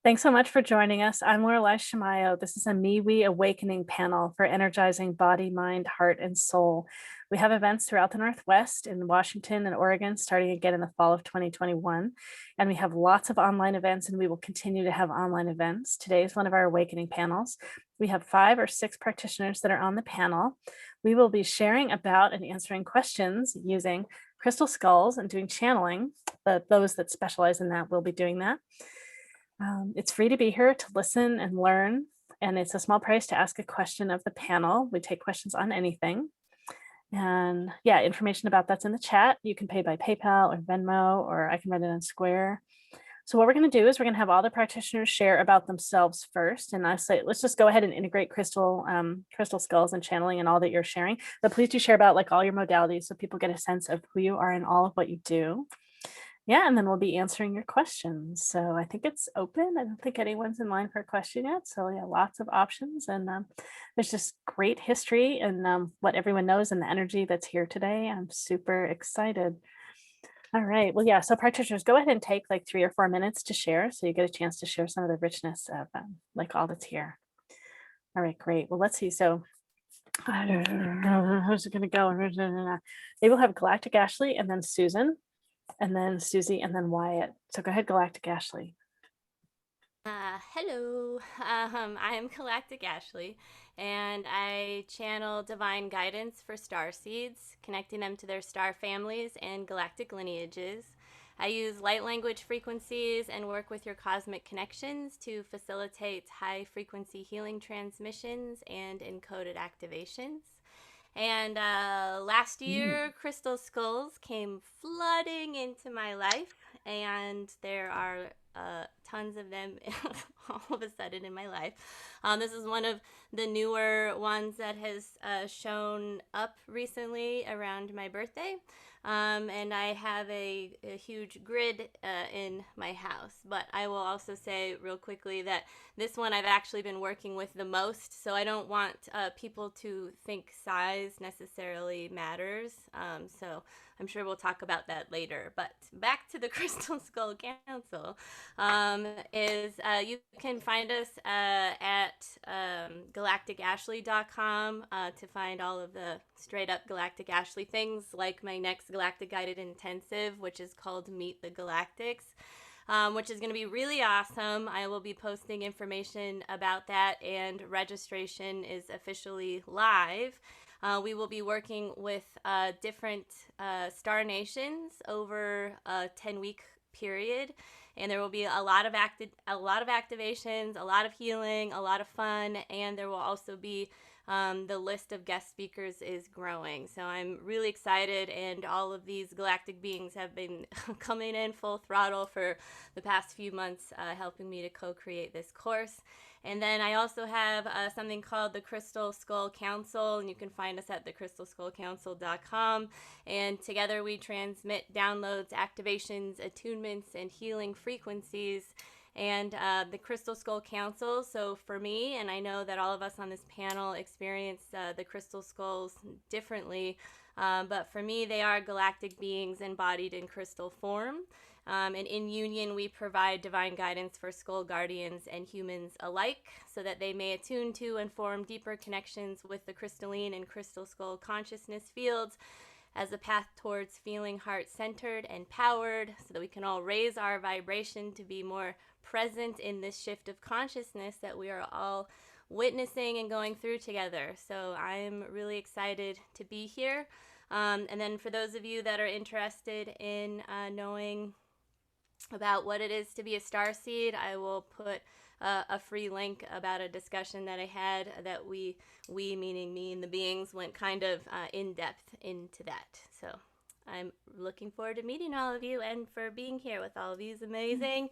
Thanks so much for joining us. I'm Laureli Shimayo. This is a MeWe Awakening panel for energizing body, mind, heart, and soul. We have events throughout the Northwest in Washington and Oregon, starting again in the fall of 2021. And we have lots of online events, and we will continue to have online events. Today is one of our Awakening panels. We have 5 or 6 practitioners that are on the panel. We will be sharing about and answering questions using crystal skulls and doing channeling. Those that specialize in that will be doing that. It's free to be here to listen and learn, and it's a small price to ask a question of the panel. We take questions on anything. And yeah, information about that's in the chat. You can pay by PayPal or Venmo, or I can write it on Square. So what we're going to do is we're going to have all the practitioners share about themselves first. And I say, let's just go ahead and integrate crystal skulls and channeling and all that you're sharing. But please do share about like all your modalities so people get a sense of who you are and all of what you do. Yeah, and then we'll be answering your questions. So I think it's open. I don't think anyone's in line for a question yet. So yeah, lots of options. And there's just great history and what everyone knows and the energy that's here today. I'm super excited. All right. Well, yeah. So practitioners, go ahead and take like 3 or 4 minutes to share. So you get a chance to share some of the richness of like all that's here. All right, great. Well, let's see. So how's it going to go? Maybe we'll have Galactic Ashley and then Susan, and then Susy, and then Wyatt. So go ahead, Galactic Ashley. Hello, I'm Galactic Ashley, and I channel divine guidance for star seeds, connecting them to their star families and galactic lineages. I use light language frequencies and work with your cosmic connections to facilitate high frequency healing transmissions and encoded activations. And last year, crystal skulls came flooding into my life, and there are tons of them all of a sudden in my life. This is one of the newer ones that has shown up recently around my birthday. And I have a huge grid in my house. But I will also say real quickly that this one I've actually been working with the most. So I don't want people to think size necessarily matters. So I'm sure we'll talk about that later. But back to the Crystal Skull Council you can find us at galacticashley.com to find all of the straight up Galactic Ashley things, like my next Galactic Guided Intensive, which is called Meet the Galactics. Which is going to be really awesome. I will be posting information about that, and registration is officially live. We will be working with different star nations over a 10-week period, and there will be a lot of activations, a lot of healing, a lot of fun, and there will also be the list of guest speakers is growing. So I'm really excited, and all of these galactic beings have been coming in full throttle for the past few months, helping me to co-create this course. And then I also have something called the Crystal Skull Council, and you can find us at thecrystalskullcouncil.com. And together we transmit downloads, activations, attunements, and healing frequencies. And the Crystal Skull Council, so for me, and I know that all of us on this panel experience the crystal skulls differently, but for me, they are galactic beings embodied in crystal form. And in union, we provide divine guidance for skull guardians and humans alike, so that they may attune to and form deeper connections with the crystalline and crystal skull consciousness fields as a path towards feeling heart-centered and powered, so that we can all raise our vibration to be more present in this shift of consciousness that we are all witnessing and going through together. So I'm really excited to be here. And then for those of you that are interested in knowing about what it is to be a starseed, I will put a free link about a discussion that I had that we meaning me and the beings, went kind of in depth into that. So I'm looking forward to meeting all of you and for being here with all of these amazing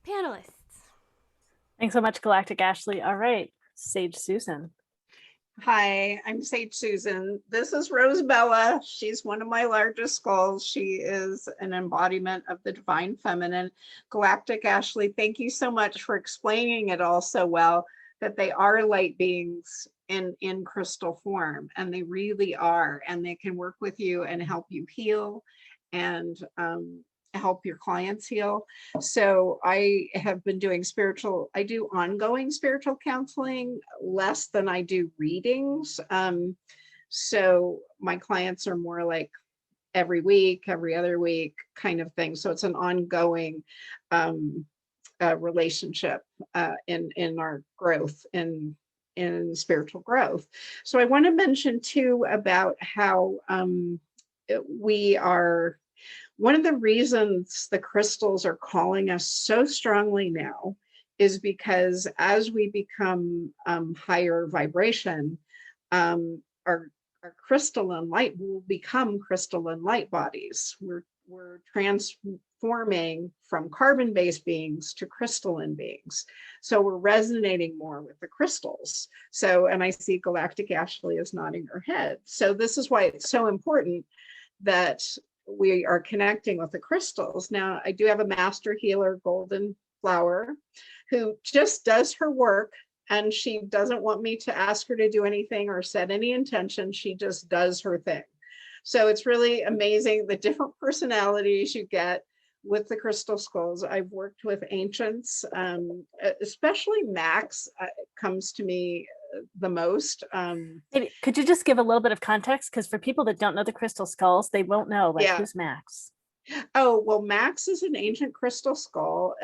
panelists. Thanks so much, Galactic Ashley. All right, SageSusan. Hi, I'm SageSusan. This is Rosabella. She's one of my largest skulls. She is an embodiment of the divine feminine. Galactic Ashley, thank you so much for explaining it all so well, that they are light beings in crystal form, and they really are, and they can work with you and help you heal. And help your clients heal. So I have been doing I do ongoing spiritual counseling less than I do readings. So my clients are more like every week, every other week kind of thing. So it's an ongoing relationship in our growth in spiritual growth. So I want to mention too about how we are, one of the reasons the crystals are calling us so strongly now is because as we become higher vibration, our crystalline light will become crystalline light bodies. We're transforming from carbon-based beings to crystalline beings. So we're resonating more with the crystals. So, and I see Galactic Ashley is nodding her head. So this is why it's so important that we are connecting with the crystals. Now, I do have a master healer, Golden Flower, who just does her work, and she doesn't want me to ask her to do anything or set any intention. She just does her thing. So it's really amazing the different personalities you get with the crystal skulls. I've worked with ancients, especially Max comes to me the most. Maybe, could you just give a little bit of context? Because for people that don't know the crystal skulls, they won't know, like, Yeah. who's Max? Oh, well, Max is an ancient crystal skull.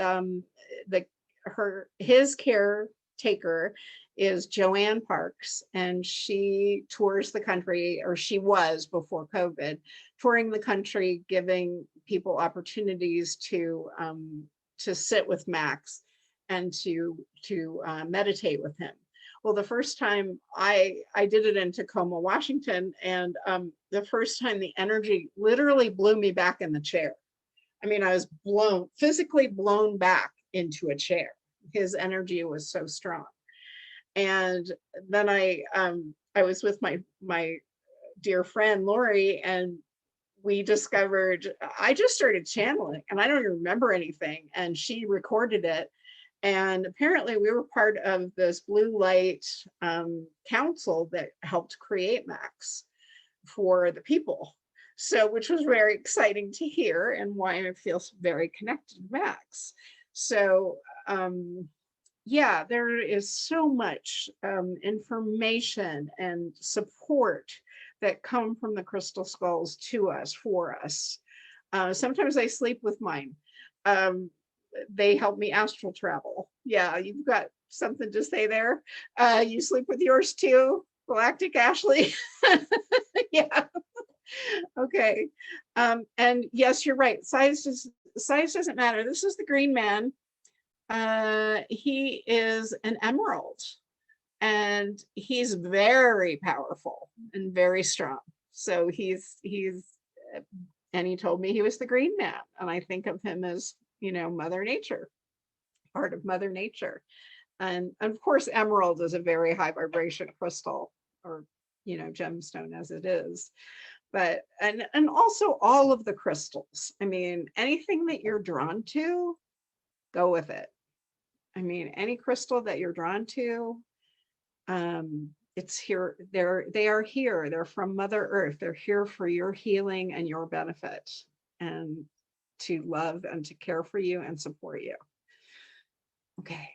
His caretaker is Joanne Parks, and she tours the country, or she was before COVID, touring the country, giving people opportunities to sit with Max and to meditate with him. Well, the first time I did it in Tacoma, Washington, and the first time the energy literally blew me back in the chair. I mean, I was physically blown back into a chair. His energy was so strong. And then I was with my dear friend Laureli, and we discovered, I just started channeling, and I don't even remember anything, and she recorded it. And apparently we were part of this blue light council that helped create Max for the people. So, which was very exciting to hear, and why I feel very connected to Max. So, yeah, there is so much information and support that come from the crystal skulls to us, for us. Sometimes I sleep with mine. They help me astral travel. Yeah, you've got something to say there. You sleep with yours too, Galactic Ashley. Yeah. Okay. And yes, you're right. Size doesn't matter. This is the green man. He is an emerald, and he's very powerful and very strong. So he's and he told me he was the green man, and I think of him as, Mother Nature, part of Mother Nature. And of course, emerald is a very high vibration crystal, or gemstone as it is. But and also all of the crystals. I mean, anything that you're drawn to, go with it. I mean, any crystal that you're drawn to, it's here. They are here. They're from Mother Earth. They're here for your healing and your benefit, and to love and to care for you and support you. Okay.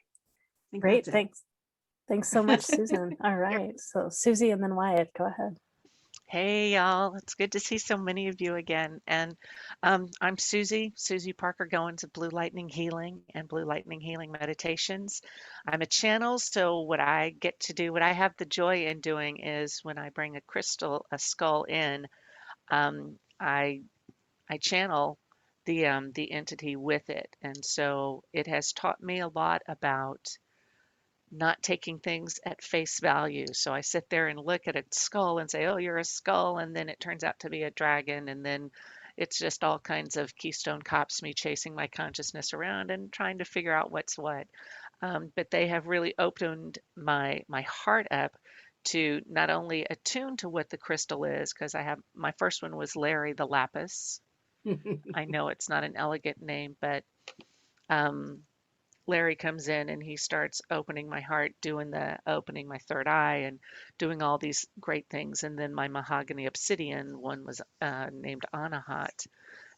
Great. Thanks. Thanks so much, Susan. All right. So Susy and then Wyatt, go ahead. Hey, y'all. It's good to see so many of you again. And I'm Susy Parker Goins of Blue Lightning Healing and Blue Lightning Healing Meditations. I'm a channel, so what I get to do, what I have the joy in doing is when I bring a skull in, I channel the entity with it. And so it has taught me a lot about not taking things at face value. So I sit there and look at a skull and say, oh, you're a skull. And then it turns out to be a dragon. And then it's just all kinds of Keystone Cops, me chasing my consciousness around and trying to figure out what's what. But they have really opened my heart up to not only attune to what the crystal is, because my first one was Larry the Lapis. I know it's not an elegant name, but Larry comes in and he starts opening my heart, opening my third eye and doing all these great things. And then my mahogany obsidian one was named Anahat.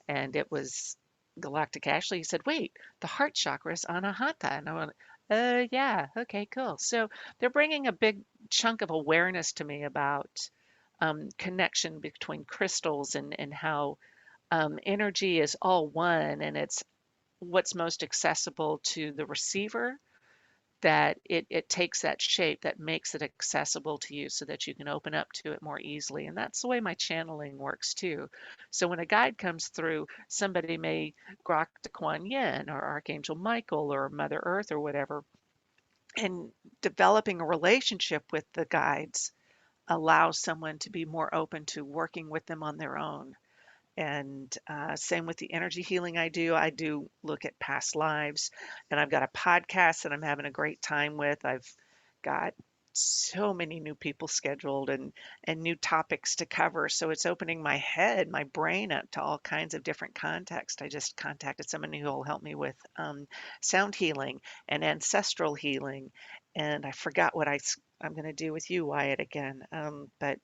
And it was Galactic Ashley, he said, wait, the heart chakra is anahata. And I went, yeah, okay, cool. So they're bringing a big chunk of awareness to me about connection between crystals and how energy is all one, and it's what's most accessible to the receiver, that it takes that shape that makes it accessible to you so that you can open up to it more easily. And that's the way my channeling works too. So when a guide comes through, somebody may grok to Kuan Yin or Archangel Michael or Mother Earth or whatever, and developing a relationship with the guides allows someone to be more open to working with them on their own. And same with the energy healing I do. I do look at past lives, and I've got a podcast that I'm having a great time with. I've got so many new people scheduled and new topics to cover. So it's opening my head, my brain up to all kinds of different contexts. I just contacted someone who will help me with sound healing and ancestral healing. And I forgot what I'm going to do with you, Wyatt, again. But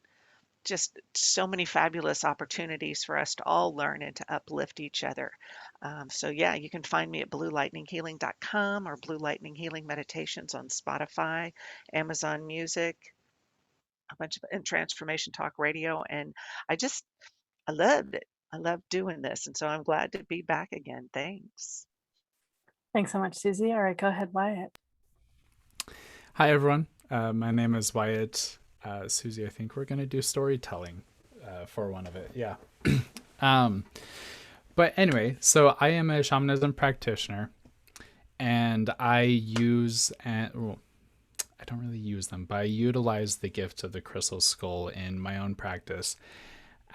just so many fabulous opportunities for us to all learn and to uplift each other. So yeah, you can find me at bluelightninghealing.com or Blue Lightning Healing Meditations on Spotify, Amazon Music, a bunch of and Transformation Talk Radio. And I just, I loved it. I love doing this. And so I'm glad to be back again. Thanks. Thanks so much, Susie. All right, go ahead, Wyatt. Hi, everyone. My name is Wyatt. Susie, I think we're going to do storytelling for one of it. Yeah. But anyway, so I am a shamanism practitioner, and I use, well, I don't really use them, but I utilize the gift of the crystal skull in my own practice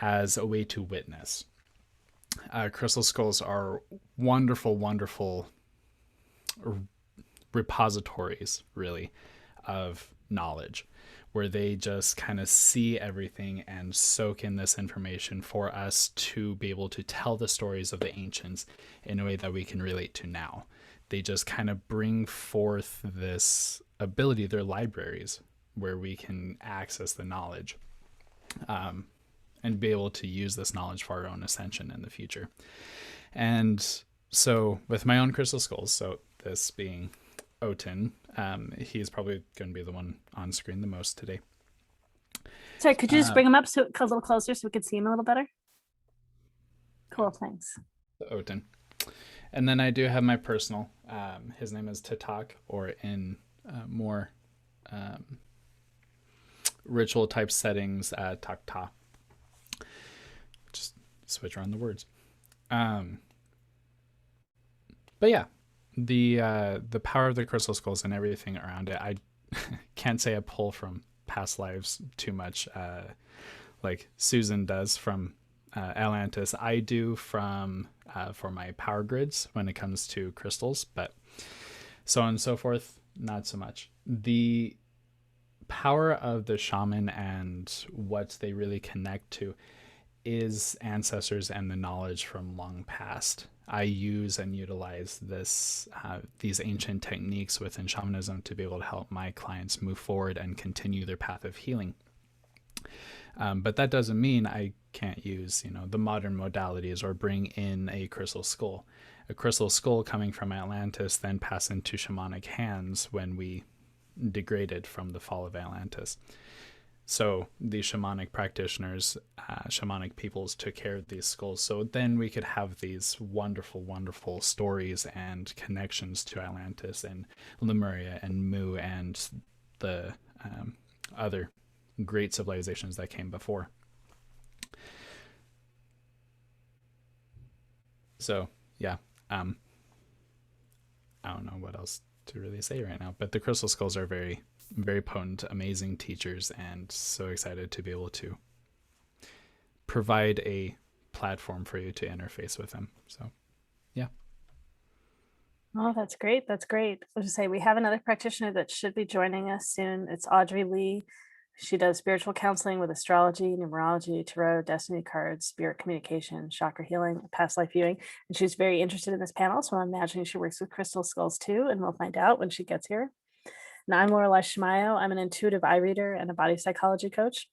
as a way to witness. Crystal skulls are wonderful, wonderful repositories, really, of knowledge, where they just kind of see everything and soak in this information for us to be able to tell the stories of the ancients in a way that we can relate to now. They just kind of bring forth this ability, their libraries, where we can access the knowledge and be able to use this knowledge for our own ascension in the future. And so with my own crystal skulls, so this being Oten, he's probably going to be the one on screen the most today. Sorry, could you just bring him up a little closer so we could see him a little better? Cool, thanks. Oten. And then I do have my personal. His name is Tatak, or in more ritual type settings, Takta. Just switch around the words. But yeah, the power of the crystal skulls and everything around it, I can't say I pull from past lives too much, like Susan does from Atlantis. I do from for my power grids when it comes to crystals, but so on and so forth, not so much. The power of the shaman and what they really connect to is ancestors and the knowledge from long past. I use and utilize these ancient techniques within shamanism to be able to help my clients move forward and continue their path of healing. But that doesn't mean I can't use, the modern modalities or bring in a crystal skull. A crystal skull coming from Atlantis then passed into shamanic hands when we degraded from the fall of Atlantis. So the shamanic practitioners, shamanic peoples took care of these skulls. So then we could have these wonderful, wonderful stories and connections to Atlantis and Lemuria and Mu and the other great civilizations that came before. So yeah, I don't know what else to really say right now, but the crystal skulls are very, very potent, amazing teachers, and so excited to be able to provide a platform for you to interface with them. So yeah. Oh, that's great. That's great. I was just say we have another practitioner that should be joining us soon. It's Audrey Lee. She does spiritual counseling with astrology, numerology, tarot, destiny cards, spirit communication, chakra healing, past life viewing. And she's very interested in this panel. So I'm imagining she works with crystal skulls too, and we'll find out when she gets here. Now, I'm Laureli Shimayo. I'm an intuitive eye reader and a body psychology coach.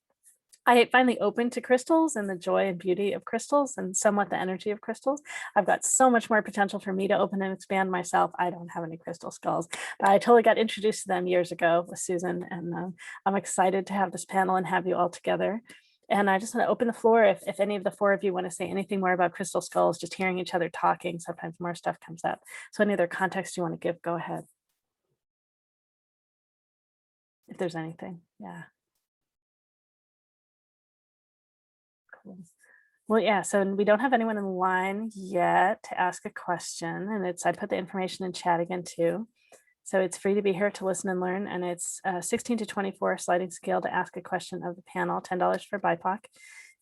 I finally opened to crystals and the joy and beauty of crystals and somewhat the energy of crystals. I've got so much more potential for me to open and expand myself. I don't have any crystal skulls, but I totally got introduced to them years ago with Susan, and I'm excited to have this panel and have you all together. And I just want to open the floor if any of the four of you want to say anything more about crystal skulls, just hearing each other talking, sometimes more stuff comes up. So any other context you want to give, go ahead. If there's anything, yeah. Cool. Well, yeah, so we don't have anyone in line yet to ask a question, and I put the information in chat again too. So it's free to be here to listen and learn, and it's 16 to 24 sliding scale to ask a question of the panel, $10 for BIPOC.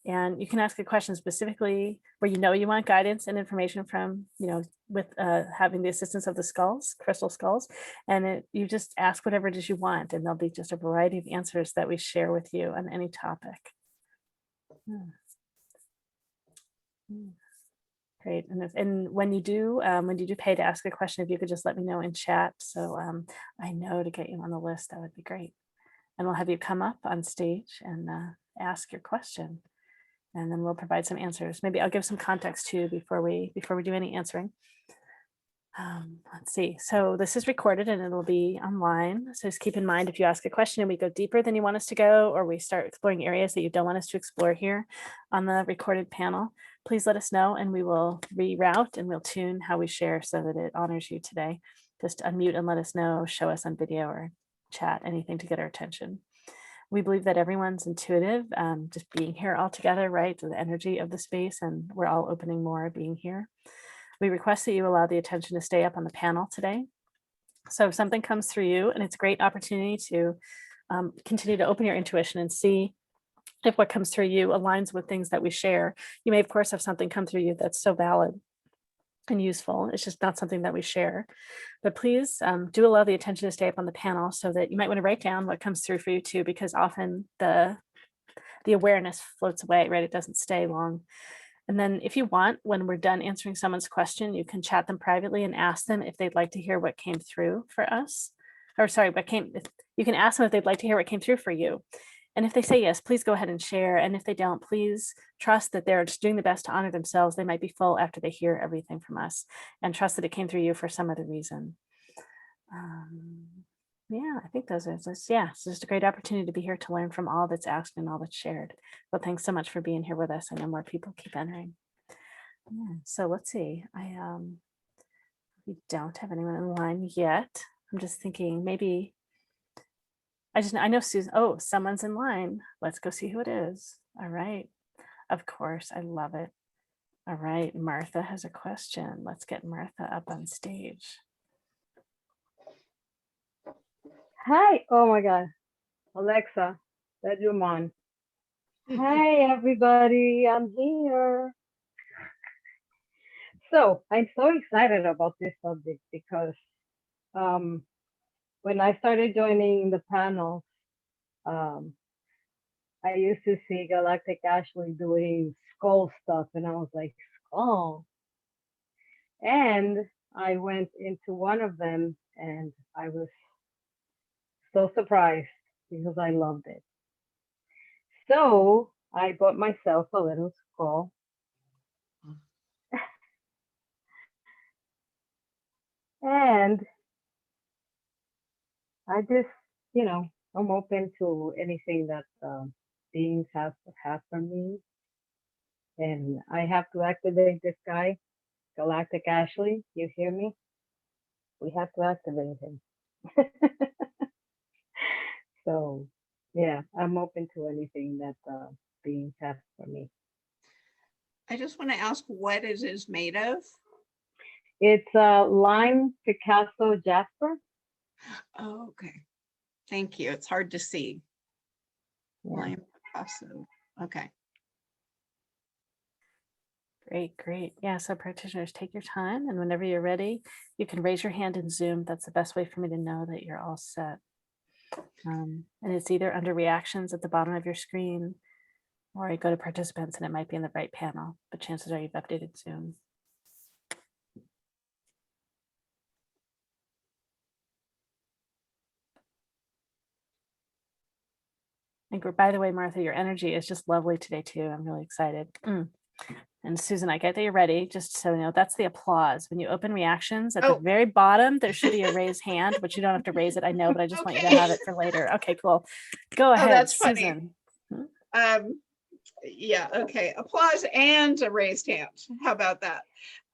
And you can ask a question specifically where you want guidance and information from, with having the assistance of the skulls, crystal skulls, and you just ask whatever it is you want, and there'll be just a variety of answers that we share with you on any topic. Great. And when you do pay to ask a question, if you could just let me know in chat, so I know to get you on the list, that would be great. And we'll have you come up on stage and ask your question, and then we'll provide some answers. Maybe I'll give some context too before we do any answering. Let's see. So this is recorded and it'll be online. So just keep in mind, if you ask a question and we go deeper than you want us to go, or we start exploring areas that you don't want us to explore here on the recorded panel, please let us know and we will reroute and we'll tune how we share so that it honors you today. Just unmute and let us know, show us on video or chat, anything to get our attention. We believe that everyone's intuitive, just being here all together, right? The energy of the space, and we're all opening more being here. We request that you allow the attention to stay up on the panel today. So if something comes through you, and it's a great opportunity to continue to open your intuition and see if what comes through you aligns with things that we share. You may, of course, have something come through you that's so valid and useful. It's just not something that we share. But please do allow the attention to stay up on the panel, so that you might want to write down what comes through for you too, because often the awareness floats away, right? It doesn't stay long. And then if you want, when we're done answering someone's question, you can chat them privately and ask them if they'd like to hear what came through for us. Or sorry, you can ask them if they'd like to hear what came through for you. And if they say yes, please go ahead and share. And if they don't, please trust that they're just doing the best to honor themselves. They might be full after they hear everything from us, and trust that it came through you for some other reason. Yeah, I think it's just a great opportunity to be here to learn from all that's asked and all that's shared. Well, thanks so much for being here with us. I know more people keep entering. Yeah, so let's see. We don't have anyone in line yet. I'm just thinking maybe, I know Susan. Oh, someone's in line. Let's go see who it is. All right. Of course, I love it. All right, Martha has a question. Let's get Martha up on stage. Hi. Oh my God. Alexa, bedroom on. Hi, everybody. I'm here. So I'm so excited about this subject because when I started joining the panel, I used to see Galactic Ashley doing skull stuff, and I was like, skull. And I went into one of them, and I was so surprised because I loved it. So I bought myself a little skull. And I just, I'm open to anything that beings have for me. And I have to activate this guy, Galactic Ashley. You hear me? We have to activate him. So, yeah, I'm open to anything that beings have for me. I just want to ask what it is made of. It's lime Picasso jasper. Oh, okay. Thank you. It's hard to see. Yeah. Lime Picasso. Okay. Great. Yeah, so practitioners, take your time, and whenever you're ready, you can raise your hand in Zoom. That's the best way for me to know that you're all set. And it's either under reactions at the bottom of your screen, or you go to participants and it might be in the right panel, but chances are you've updated Zoom. And by the way, Martha, your energy is just lovely today too. I'm really excited. And Susan, I get that you're ready. Just so you know, that's the applause. When you open reactions at the Oh. very bottom, there should be a raised hand, but you don't have to raise it. I know, but I just want you to Okay. have it for later. Okay, cool. Go Oh, ahead, that's funny. Susan. Yeah, okay. Applause and a raised hand. How about that?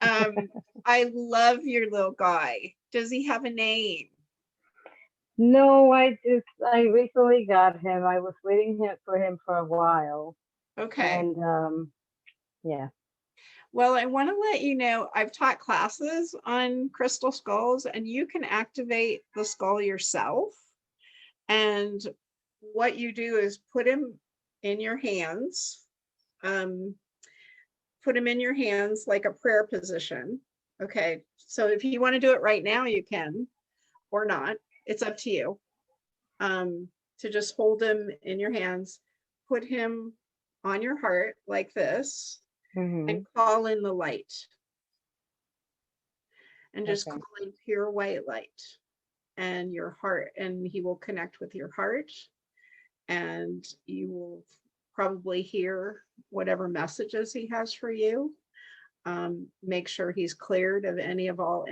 I love your little guy. Does he have a name? No, I recently got him. I was waiting for him for a while. Okay. And yeah. Well, I want to let you know I've taught classes on crystal skulls, and you can activate the skull yourself. And what you do is put him in your hands. Put him in your hands like a prayer position. Okay. So if you want to do it right now, you can, or not. It's up to you. To just hold him in your hands, put him on your heart like this, and call in the light. And just call in pure white light and your heart, and he will connect with your heart, and you will probably hear whatever messages he has for you. Make sure he's cleared of any of all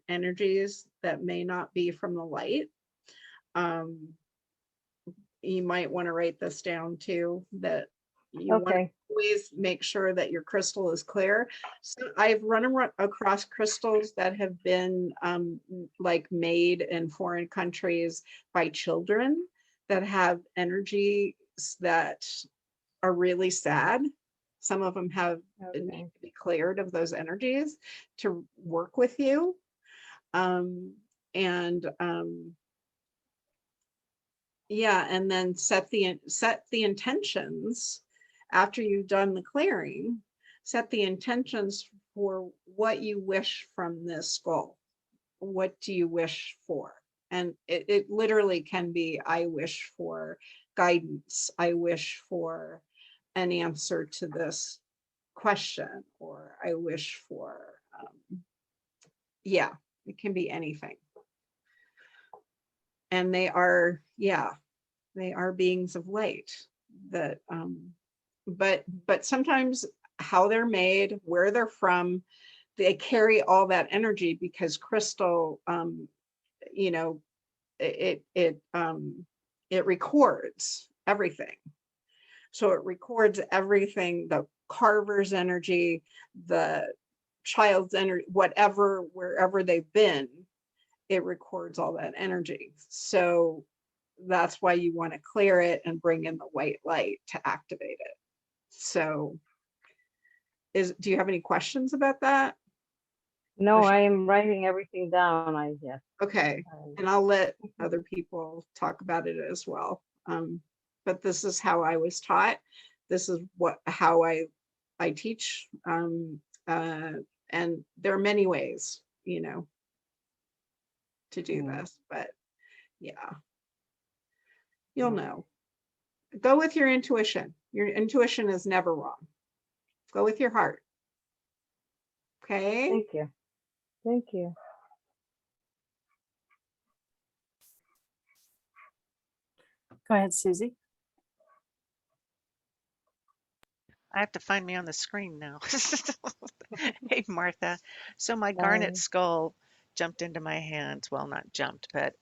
energies that may not be from the light. You might want to write this down too, that you want to always make sure that your crystal is clear. So I've run across crystals that have been like made in foreign countries by children that have energies that are really sad. Some of them have need to be cleared of those energies to work with you. Yeah, and then set the intentions after you've done the clearing. Set the intentions for what you wish from this skull. What do you wish for? And it literally can be, I wish for guidance. I wish for an answer to this question, or I wish for, yeah, it can be anything. And they are, yeah, they are beings of light that, but sometimes how they're made, where they're from, they carry all that energy, because crystal, you know, it records everything. So it records everything, the carver's energy, the child's energy, whatever, wherever they've been, it records all that energy. So that's why you want to clear it and bring in the white light to activate it. So do you have any questions about that? No, I am writing everything down. Okay. And I'll let other people talk about it as well. But this is how I was taught. This is how I teach. And there are many ways, you know, to do this, but yeah, you'll know. Go with your intuition. Your intuition is never wrong. Go with your heart. Okay. Thank you. Thank you. Go ahead, Susie. I have to find me on the screen now. Hey, Martha. So my garnet skull jumped into my hands. Well, not jumped, but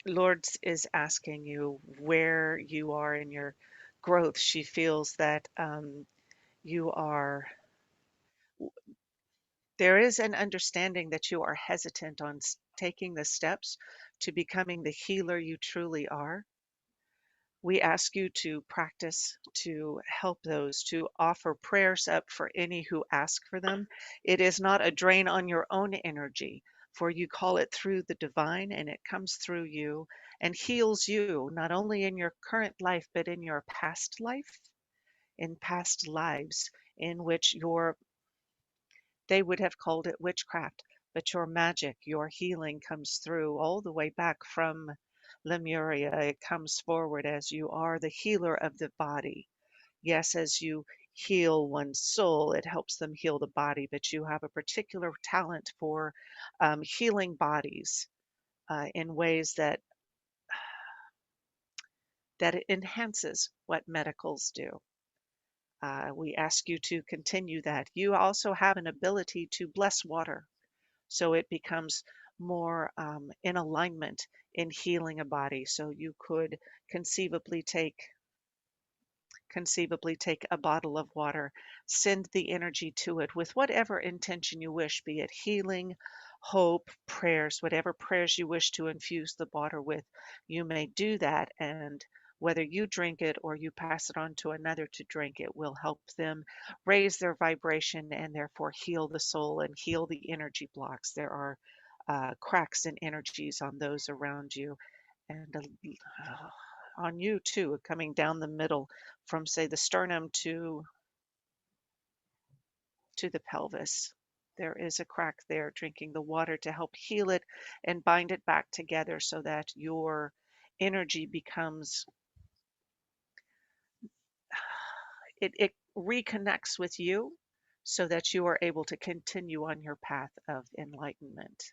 Lourdes is asking you where you are in your growth. She feels that there is an understanding that you are hesitant on taking the steps to becoming the healer you truly are. We ask you to practice to help those, to offer prayers up for any who ask for them. It is not a drain on your own energy, for you call it through the divine, and it comes through you and heals you, not only in your current life, but in your past life, in past lives in which they would have called it witchcraft, but your magic, your healing comes through all the way back from Lemuria. It comes forward as you are the healer of the body. Yes, as you heal one's soul, it helps them heal the body, but you have a particular talent for healing bodies in ways that that it enhances what medicals do. We ask you to continue that. You also have an ability to bless water, so it becomes more in alignment in healing a body. So you could conceivably take a bottle of water, send the energy to it with whatever intention you wish, be it healing, hope, prayers, whatever prayers you wish to infuse the water with. You may do that, and whether you drink it or you pass it on to another to drink, it will help them raise their vibration and therefore heal the soul and heal the energy blocks. There are cracks in energies on those around you, and on you too, coming down the middle from, say, the sternum to the pelvis. There is a crack there. Drinking the water to help heal it and bind it back together so that your energy becomes, it reconnects with you so that you are able to continue on your path of enlightenment.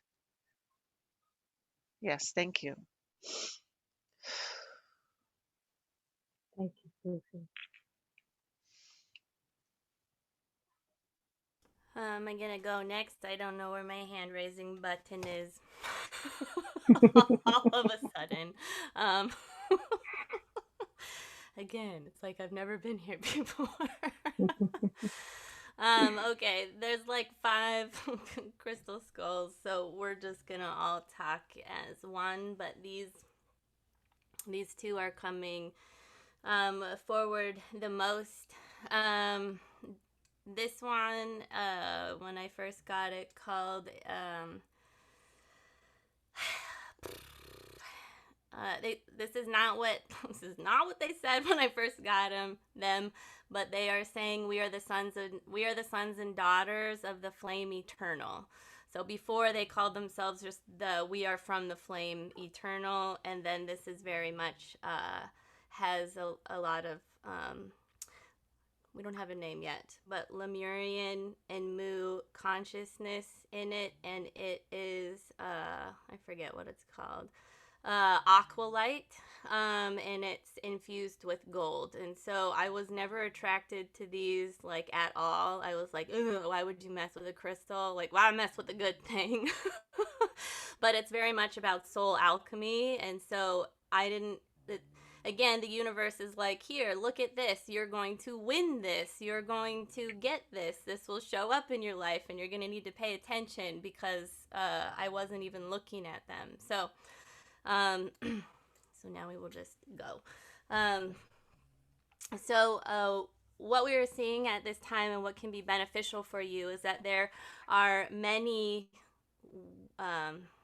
Yes, thank you. Thank you, Susan. I'm gonna go next. I don't know where my hand raising button is. All of a sudden. Um, again, it's like I've never been here before. Okay, there's like 5 crystal skulls, so we're just gonna all talk as one, but these 2 are coming forward the most. This one, when I first got it, called this is not what they said when I first got them, but they are saying we are the sons and daughters of the flame eternal. So before they called themselves just we are from the flame eternal, and then this is very much has a lot of we don't have a name yet, but Lemurian and Mu consciousness in it, and it is I forget what it's called, aqualite, and it's infused with gold. And so I was never attracted to these like at all. I was like, why would you mess with a crystal? Like, why mess with a good thing? But it's very much about soul alchemy, and so I didn't. Again, the universe is like, here, look at this. You're going to win this. You're going to get this. This will show up in your life, and you're going to need to pay attention because I wasn't even looking at them. So, so now we will just go. What we are seeing at this time and what can be beneficial for you is that there are many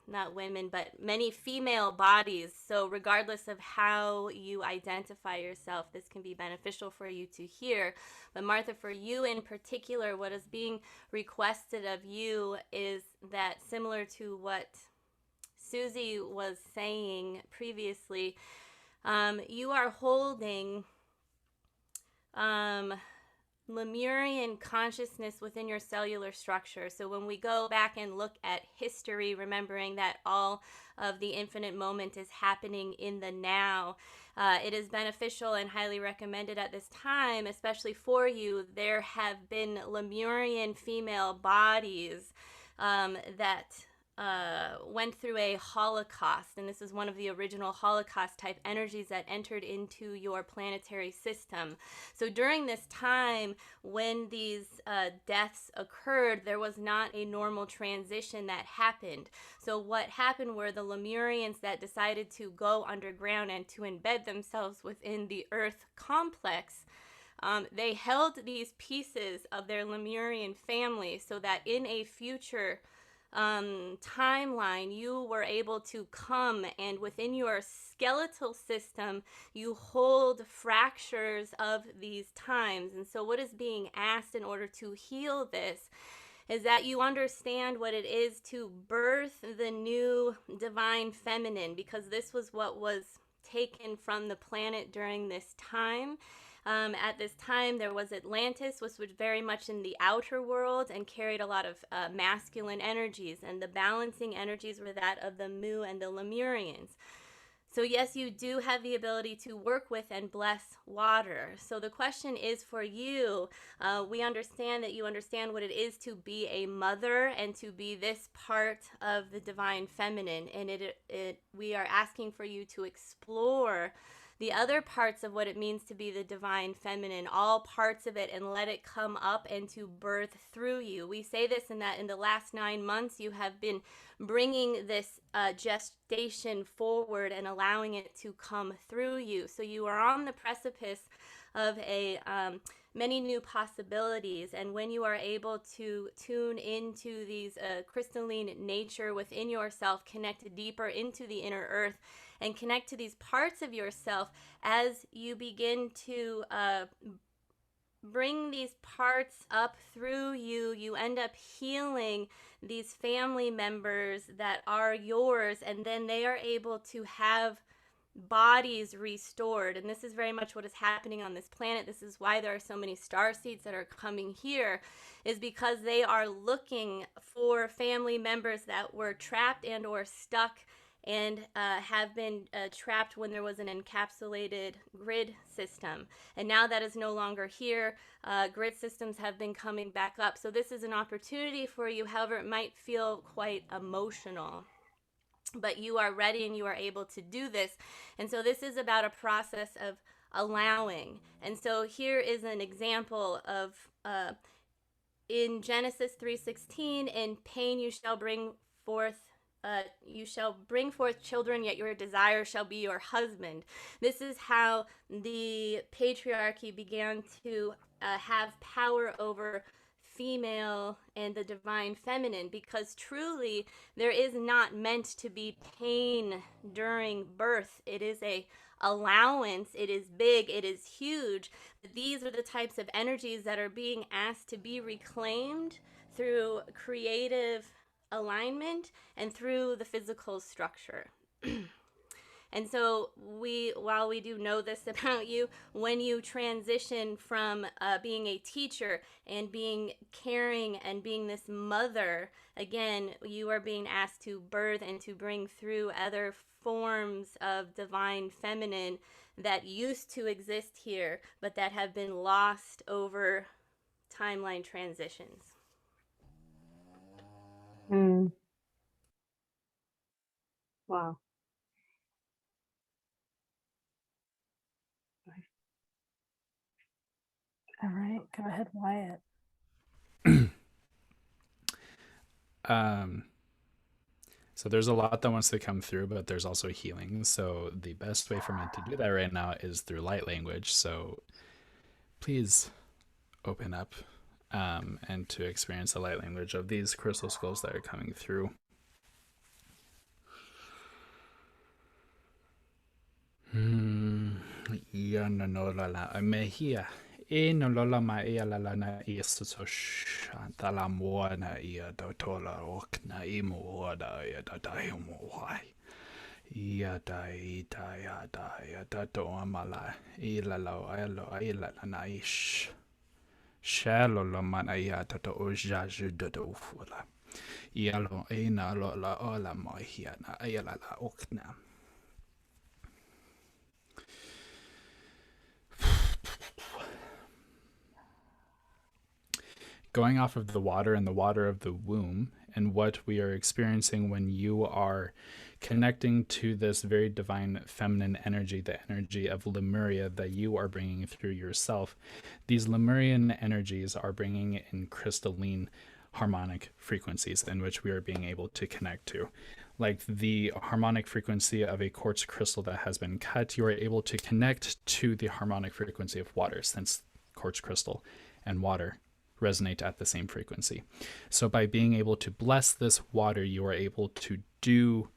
not women, but many female bodies. So regardless of how you identify yourself, this can be beneficial for you to hear. But Martha, for you in particular, what is being requested of you is that, similar to what Susy was saying previously, you are holding Lemurian consciousness within your cellular structure. So when we go back and look at history, remembering that all of the infinite moment is happening in the now, it is beneficial and highly recommended at this time, especially for you. There have been Lemurian female bodies that went through a Holocaust, and this is one of the original Holocaust type energies that entered into your planetary system. So during this time when these deaths occurred, there was not a normal transition that happened. So what happened were the Lemurians that decided to go underground and to embed themselves within the Earth complex, they held these pieces of their Lemurian family so that in a future timeline, you were able to come and within your skeletal system, you hold fractures of these times. And so what is being asked in order to heal this is that you understand what it is to birth the new divine feminine, because this was what was taken from the planet during this time. At this time, there was Atlantis, which was very much in the outer world and carried a lot of masculine energies, and the balancing energies were that of the Mu and the Lemurians. So yes, you do have the ability to work with and bless water. So the question is for you, we understand that you understand what it is to be a mother and to be this part of the divine feminine. And we are asking for you to explore the other parts of what it means to be the divine feminine, all parts of it, and let it come up and to birth through you. We say this in that in the last 9 months, you have been bringing this gestation forward and allowing it to come through you. So you are on the precipice of many new possibilities. And when you are able to tune into these crystalline nature within yourself, connect deeper into the inner earth, and connect to these parts of yourself, as you begin to bring these parts up through you, you end up healing these family members that are yours, and then they are able to have bodies restored. And this is very much what is happening on this planet. This is why there are so many star seeds that are coming here, is because they are looking for family members that were trapped and or stuck and have been trapped when there was an encapsulated grid system. And now that is no longer here. Grid systems have been coming back up. So this is an opportunity for you. However, it might feel quite emotional, but you are ready and you are able to do this. And so this is about a process of allowing. And so here is an example of in Genesis 3:16, in pain you shall bring forth children, yet your desire shall be your husband. This is how the patriarchy began to have power over female and the divine feminine, because truly there is not meant to be pain during birth. It is a allowance. It is big. It is huge. These are the types of energies that are being asked to be reclaimed through creative alignment and through the physical structure. And so while we do know this about you, when you transition from being a teacher and being caring and being this mother, again, you are being asked to birth and to bring through other forms of divine feminine that used to exist here, but that have been lost over timeline transitions. Wow. All right, go ahead, Wyatt. So there's a lot that wants to come through, but there's also healing. So the best way for me to do that right now is through light language. So please open up and to experience the light language of these crystal skulls that are coming through. Ya no no la la me here. E no lola ma e la la na e so shanta la mo na e do tola ok na e mo da e da da e mo wai. Ya da e da ya da to amala e la la e la na ish. Shalo lo mana ya da to o ja ju do fula. Ya lo e na lo la o la mo here na e la la ok na. Going off of the water and the water of the womb and what we are experiencing when you are connecting to this very divine feminine energy, the energy of Lemuria that you are bringing through yourself. These Lemurian energies are bringing in crystalline harmonic frequencies in which we are being able to connect to. Like the harmonic frequency of a quartz crystal that has been cut, you are able to connect to the harmonic frequency of water, since quartz crystal and water resonate at the same frequency. So by being able to bless this water, you are able to do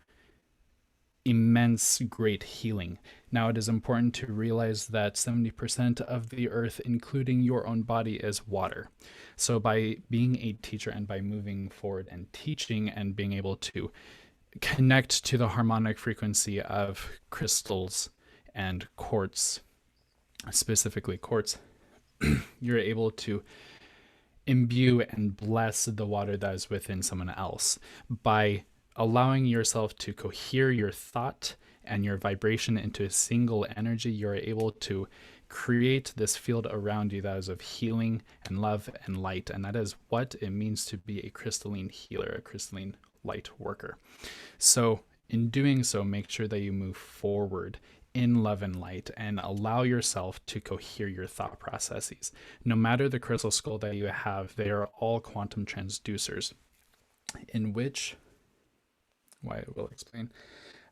immense great healing. Now, it is important to realize that 70% of the earth, including your own body, is water. So by being a teacher and by moving forward and teaching and being able to connect to the harmonic frequency of crystals and quartz, specifically quartz, you're able to imbue and bless the water that is within someone else by allowing yourself to cohere your thought and your vibration into a single energy, you're able to create this field around you that is of healing and love and light. And that is what it means to be a crystalline healer, a crystalline light worker. So in doing so, make sure that you move forward in love and light and allow yourself to cohere your thought processes. No matter the crystal skull that you have, they are all quantum transducers, in which, Wyatt will explain,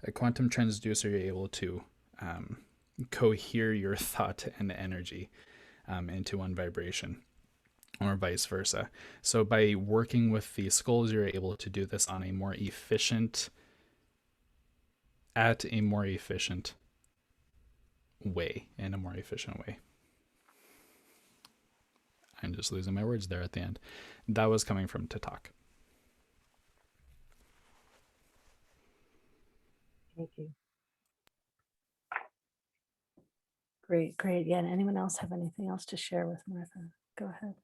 a quantum transducer, you're able to cohere your thought and energy into one vibration, or vice versa. So by working with the skulls, you're able to do this on a more efficient, in a more efficient way. I'm just losing my words there at the end. That was coming from Tatak. Thank you. Great, great. Yeah, and anyone else have anything else to share with Martha? Go ahead.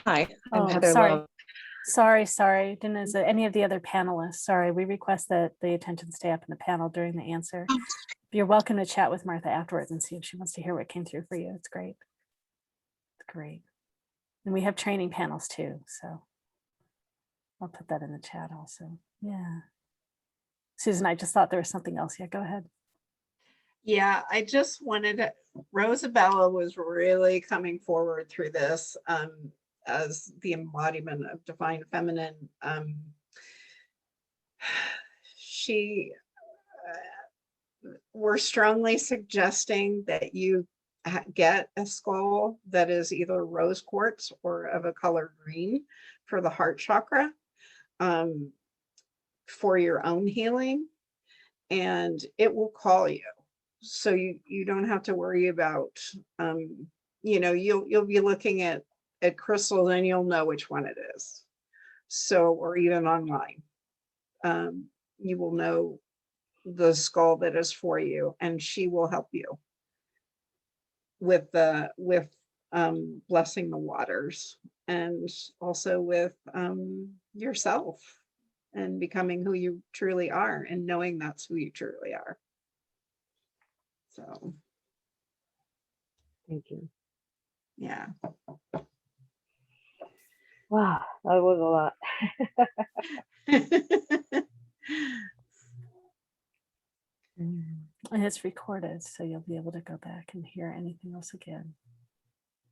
Hi, I'm Oh, Heather sorry. Love. Sorry. Didn't is it any of the other panelists? Sorry, we request that the attention stay up in the panel during the answer. You're welcome to chat with Martha afterwards and see if she wants to hear what came through for you. It's great. It's great. And we have training panels too, so I'll put that in the chat also. Yeah. Susan, I just thought there was something else. Yeah, go ahead. Yeah, I just wanted to, Rosabella was really coming forward through this as the embodiment of divine feminine. We're strongly suggesting that you get a skull that is either rose quartz or of a color green for the heart chakra for your own healing, and it will call you. So you don't have to worry about, you'll be looking at crystals and you'll know which one it is. So, or even online, you will know the skull that is for you, and she will help you with blessing the waters, and also with yourself and becoming who you truly are and knowing that's who you truly are. So, Thank you. yeah. Wow, that was a lot. And it's recorded, so you'll be able to go back and hear anything else again.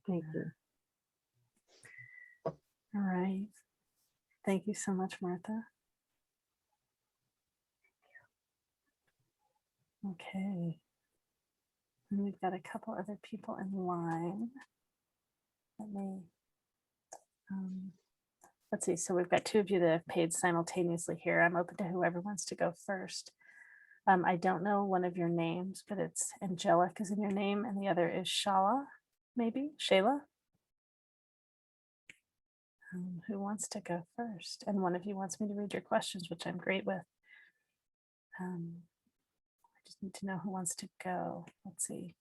Thank you. All right. Thank you so much, Martha. Okay. And we've got a couple other people in line. Let me, let's see. So we've got two of you that have paid simultaneously here. I'm open to whoever wants to go first. I don't know one of your names, but it's Angelic is in your name, and the other is Shala, maybe Shayla. Who wants to go first? And one of you wants me to read your questions, which I'm great with. I just need to know who wants to go. Let's see.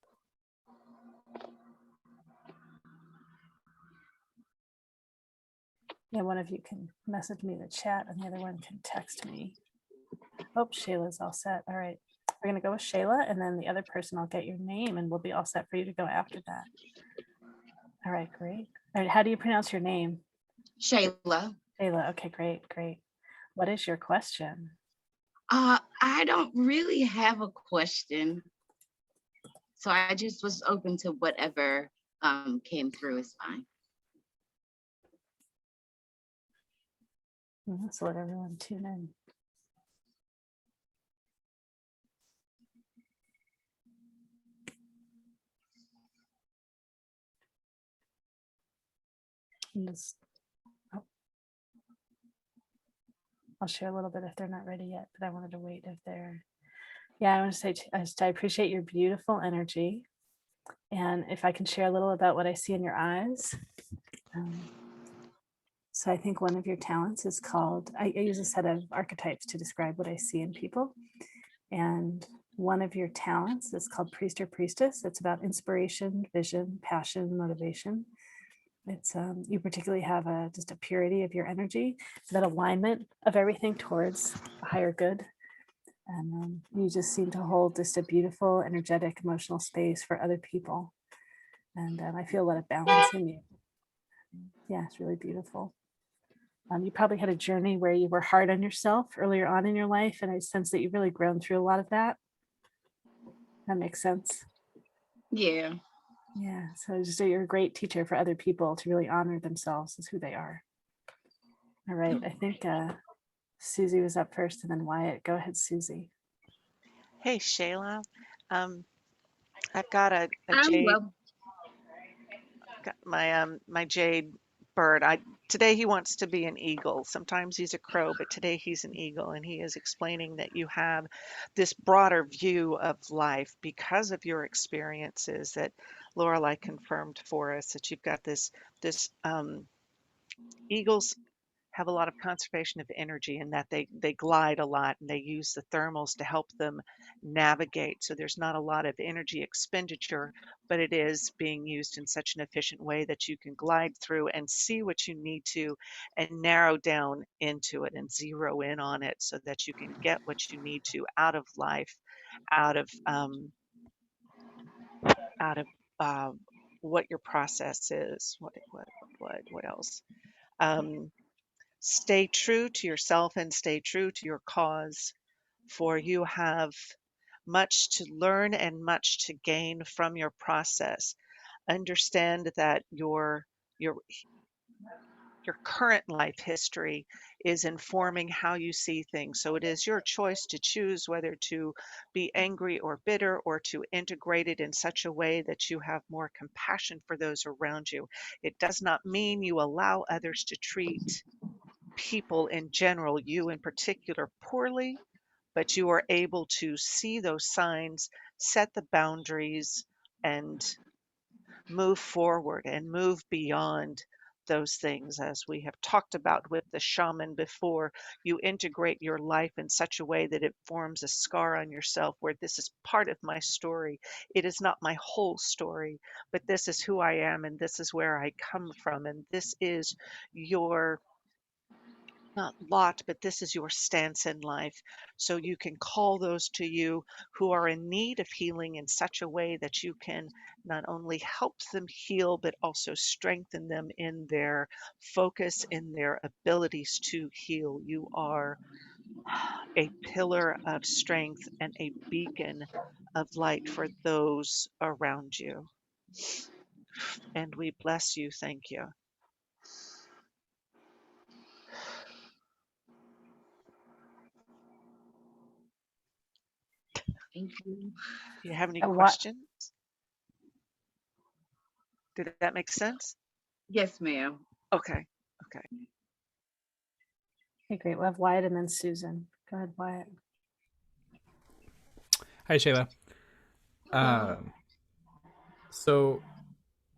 Yeah, one of you can message me in the chat and the other one can text me. Oh, Shayla's all set. All right. We're going to go with Shayla, and then the other person, I'll get your name and we'll be all set for you to go after that. All right, great. All right, how do you pronounce your name? Shayla. Shayla. Okay, great, great. What is your question? I don't really have a question. So I just was open to whatever came through is fine. So let everyone tune in. I'll share a little bit if they're not ready yet, but I wanted to wait if they're. Yeah, I want to say I appreciate your beautiful energy. And if I can share a little about what I see in your eyes. So I think one of your talents is called, I use a set of archetypes to describe what I see in people. And one of your talents is called priest or priestess. It's about inspiration, vision, passion, motivation. It's you particularly have just a purity of your energy, that alignment of everything towards a higher good. And you just seem to hold just a beautiful, energetic, emotional space for other people. And I feel a lot of balance in you. Yeah, it's really beautiful. You probably had a journey where you were hard on yourself earlier on in your life, and I sense that you've really grown through a lot of that. That makes sense. Yeah. Yeah, so just that you're a great teacher for other people to really honor themselves as who they are. All right, I think Susie was up first, and then Wyatt. Go ahead, Susie. Hey, Shayla. I've got a I'm jade, well. got my jade bird. Today he wants to be an eagle. Sometimes he's a crow, but today he's an eagle, and he is explaining that you have this broader view of life because of your experiences that Laureli confirmed for us, that you've got this eagles have a lot of conservation of energy, in that they glide a lot and they use the thermals to help them navigate. So there's not a lot of energy expenditure, but it is being used in such an efficient way that you can glide through and see what you need to and narrow down into it and zero in on it so that you can get what you need to out of life, out of out of what your process is. What else? Stay true to yourself and stay true to your cause, for you have much to learn and much to gain from your process. Understand that your current life history is informing how you see things. So it is your choice to choose whether to be angry or bitter, or to integrate it in such a way that you have more compassion for those around you. It does not mean you allow others to treat people in general, you in particular, poorly, but you are able to see those signs, set the boundaries, and move forward and move beyond those things. As we have talked about with the shaman before, you integrate your life in such a way that it forms a scar on yourself, where this is part of my story. It is not my whole story, but this is who I am, and this is where I come from, and this is your not lot, but this is your stance in life. So you can call those to you who are in need of healing in such a way that you can not only help them heal, but also strengthen them in their focus, in their abilities to heal. You are a pillar of strength and a beacon of light for those around you. And we bless you. Thank you. Thank you. Do you have any And what? questions? Did that make sense? Yes, ma'am. Okay. Okay. Okay, great. We'll have Wyatt and then Susan. Go ahead, Wyatt. Hi, Shayla. So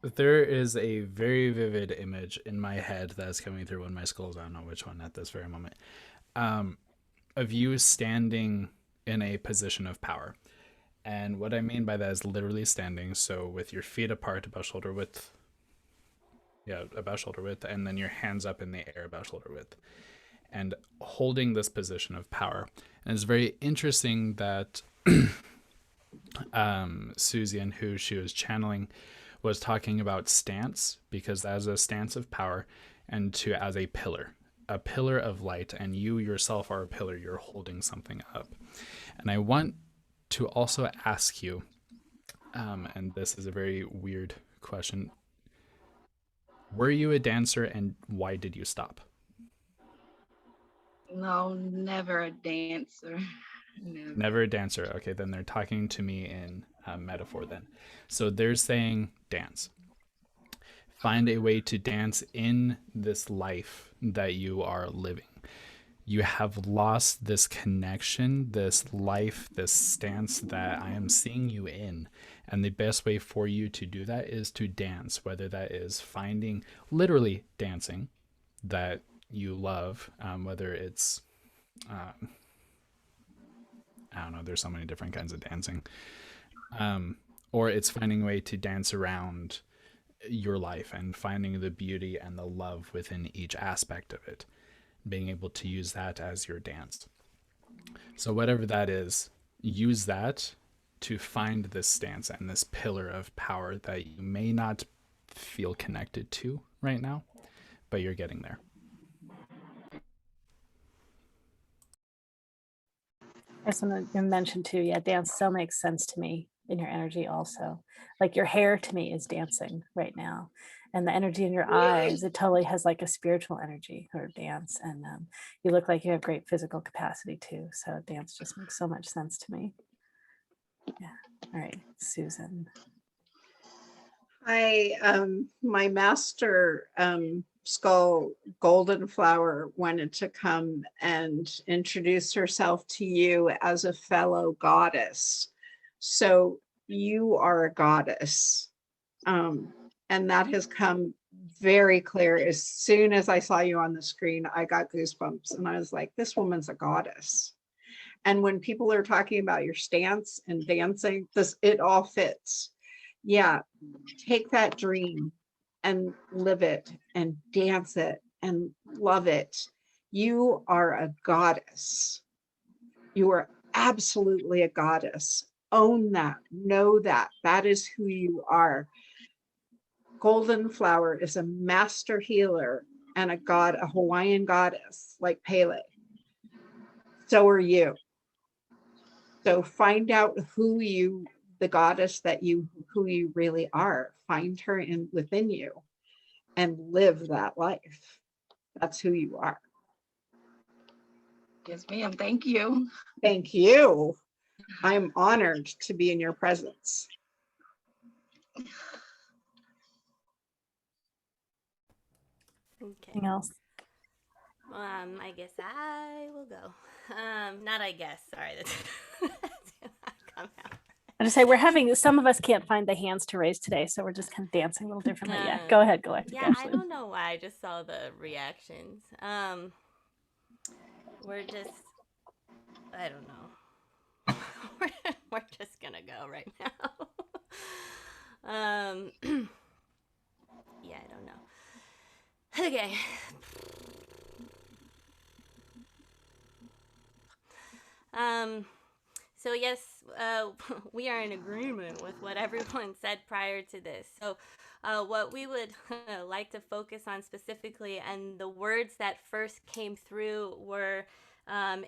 there is a very vivid image in my head that's coming through when my skull's, I don't know which one at this very moment, of you standing in a position of power. And what I mean by that is literally standing, so with your feet apart about shoulder width, and then your hands up in the air about shoulder width, and holding this position of power. And it's very interesting that Susie, and who she was channeling, was talking about stance, because as a stance of power, and as a pillar of light, and you yourself are a pillar, you're holding something up. And I want to also ask you, and this is a very weird question, were you a dancer, and why did you stop? No, never a dancer. Never a dancer. Okay, then they're talking to me in metaphor then. So they're saying dance. Find a way to dance in this life that you are living. You have lost this connection, this life, this stance that I am seeing you in. And the best way for you to do that is to dance, whether that is finding, literally dancing, that you love, whether it's, I don't know, there's so many different kinds of dancing. Or it's finding a way to dance around your life and finding the beauty and the love within each aspect of it, being able to use that as your dance. So whatever that is, use that to find this stance and this pillar of power that you may not feel connected to right now, but you're getting there. I just want to mention too, yeah, dance so makes sense to me in your energy also. Like your hair to me is dancing right now. And the energy in your eyes, it totally has like a spiritual energy or dance. And you look like you have great physical capacity too. So dance just makes so much sense to me. Yeah. All right, Susan. My master skull golden flower wanted to come and introduce herself to you as a fellow goddess. So you are a goddess. And that has come very clear. As soon as I saw you on the screen, I got goosebumps and I was like, this woman's a goddess. And when people are talking about your stance and dancing, it all fits. Yeah, take that dream and live it and dance it and love it. You are a goddess. You are absolutely a goddess. Own that, know that. That is who you are. Golden Flower is a master healer and a Hawaiian goddess like Pele. So are you. So find out the goddess who you really are. Find her within you and live that life. That's who you are. Yes, ma'am. Thank you. Thank you. I'm honored to be in your presence. Okay. Anything else? I guess I will go. Not I guess. Sorry, that did not come out. I just say some of us can't find the hands to raise today, so we're just kind of dancing a little differently. Yeah, go ahead, Galactic. Yeah, Ashley. I don't know why. I just saw the reactions. We're just, I don't know. we're just gonna go right now. Yeah, I don't know. Okay. So yes, we are in agreement with what everyone said prior to this. So what we would like to focus on specifically, and the words that first came through were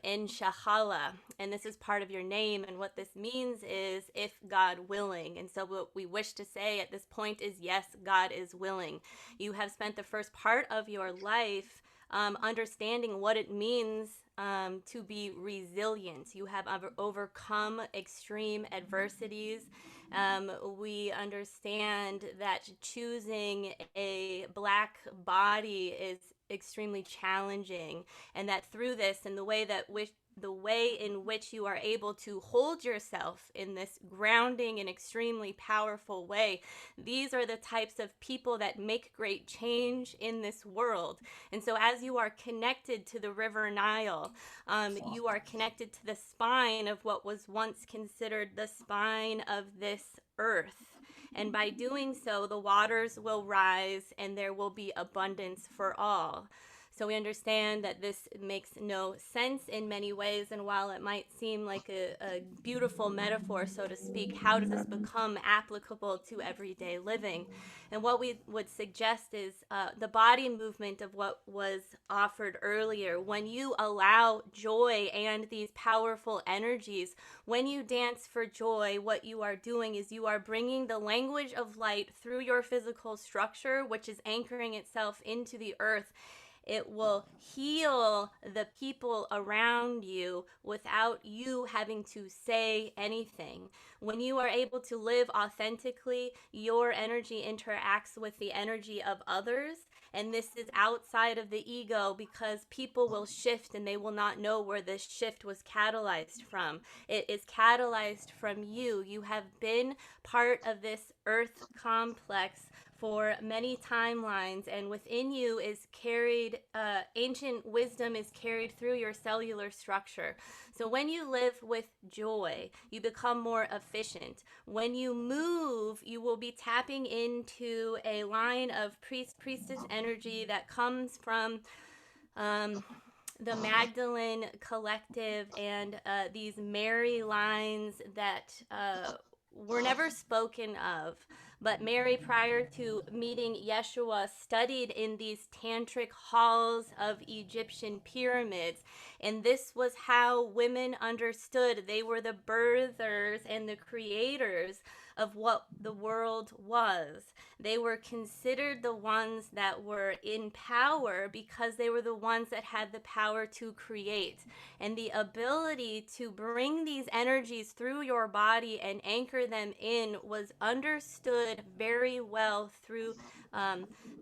in Shahala, and this is part of your name, and what this means is if God willing. And so what we wish to say at this point is yes, God is willing. You have spent the first part of your life understanding what it means to be resilient. You have overcome extreme adversities. We understand that choosing a black body is extremely challenging, and that through this and the way in which you are able to hold yourself in this grounding and extremely powerful way, these are the types of people that make great change in this world. And so as you are connected to the River Nile, you are connected to the spine of what was once considered the spine of this earth. And by doing so, the waters will rise and there will be abundance for all. So we understand that this makes no sense in many ways, and while it might seem like a beautiful metaphor, so to speak, how does this become applicable to everyday living? And what we would suggest is the body movement of what was offered earlier. When you allow joy and these powerful energies, when you dance for joy, what you are doing is you are bringing the language of light through your physical structure, which is anchoring itself into the earth. It will heal the people around you without you having to say anything. When you are able to live authentically, your energy interacts with the energy of others. And this is outside of the ego, because people will shift and they will not know where this shift was catalyzed from. It is catalyzed from you. You have been part of this earth complex for many timelines, and within you is carried, ancient wisdom is carried through your cellular structure. So when you live with joy, you become more efficient. When you move, you will be tapping into a line of priestess energy that comes from the Magdalene Collective, and these Mary lines that were never spoken of. But Mary, prior to meeting Yeshua, studied in these tantric halls of Egyptian pyramids. And this was how women understood. They were the birthers and the creators of what the world was. They were considered the ones that were in power because they were the ones that had the power to create. And the ability to bring these energies through your body and anchor them in was understood very well through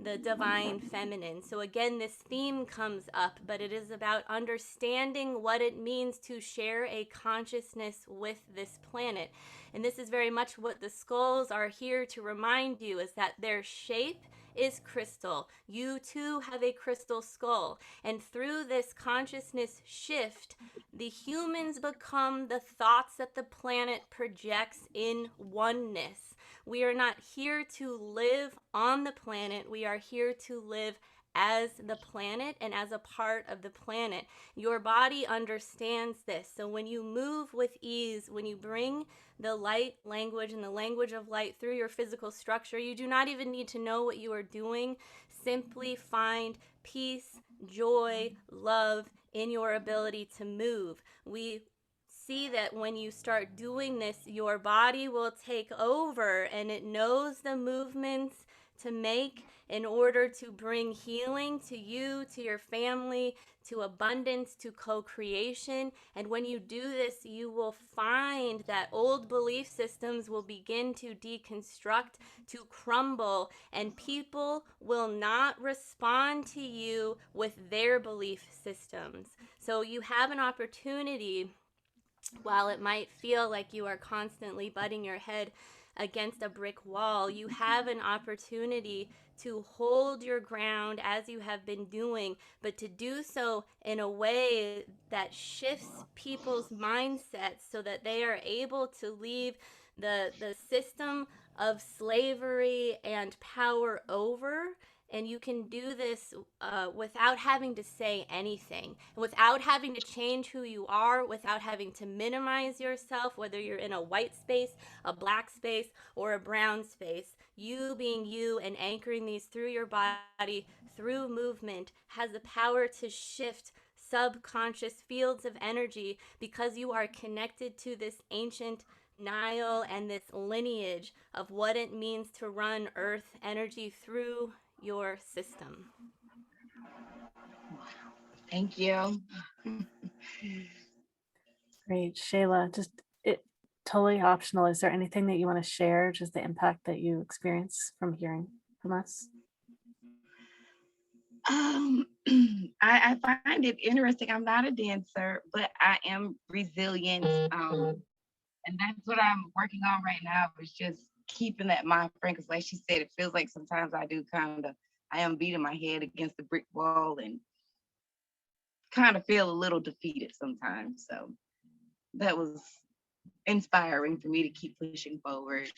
the divine feminine. So again, this theme comes up, but it is about understanding what it means to share a consciousness with this planet. And this is very much what the skulls are here to remind you, is that their shape is crystal. You too have a crystal skull. And through this consciousness shift, the humans become the thoughts that the planet projects in oneness. We are not here to live on the planet. We are here to live as the planet and as a part of the planet. Your body understands this. So when you move with ease, when you bring the light language and the language of light through your physical structure, you do not even need to know what you are doing. Simply find peace, joy, love in your ability to move. We see that when you start doing this, your body will take over, and it knows the movements to make in order to bring healing to you, to your family, to abundance, to co-creation. And when you do this, you will find that old belief systems will begin to deconstruct, to crumble, and people will not respond to you with their belief systems. So you have an opportunity, while it might feel like you are constantly butting your head against a brick wall, you have an opportunity to hold your ground as you have been doing, but to do so in a way that shifts people's mindsets so that they are able to leave the system of slavery and power over. And you can do this without having to say anything, without having to change who you are, without having to minimize yourself, whether you're in a white space, a black space, or a brown space. You being you and anchoring these through your body, through movement, has the power to shift subconscious fields of energy, because you are connected to this ancient Nile and this lineage of what it means to run earth energy through your system. Thank you. Great. Shayla, just totally optional. Is there anything that you want to share, just the impact that you experience from hearing from us? I find it interesting. I'm not a dancer, but I am resilient. And that's what I'm working on right now, is just keeping that mind frame. Because like she said, it feels like sometimes I am beating my head against the brick wall and kind of feel a little defeated sometimes. So that was inspiring for me to keep pushing forward.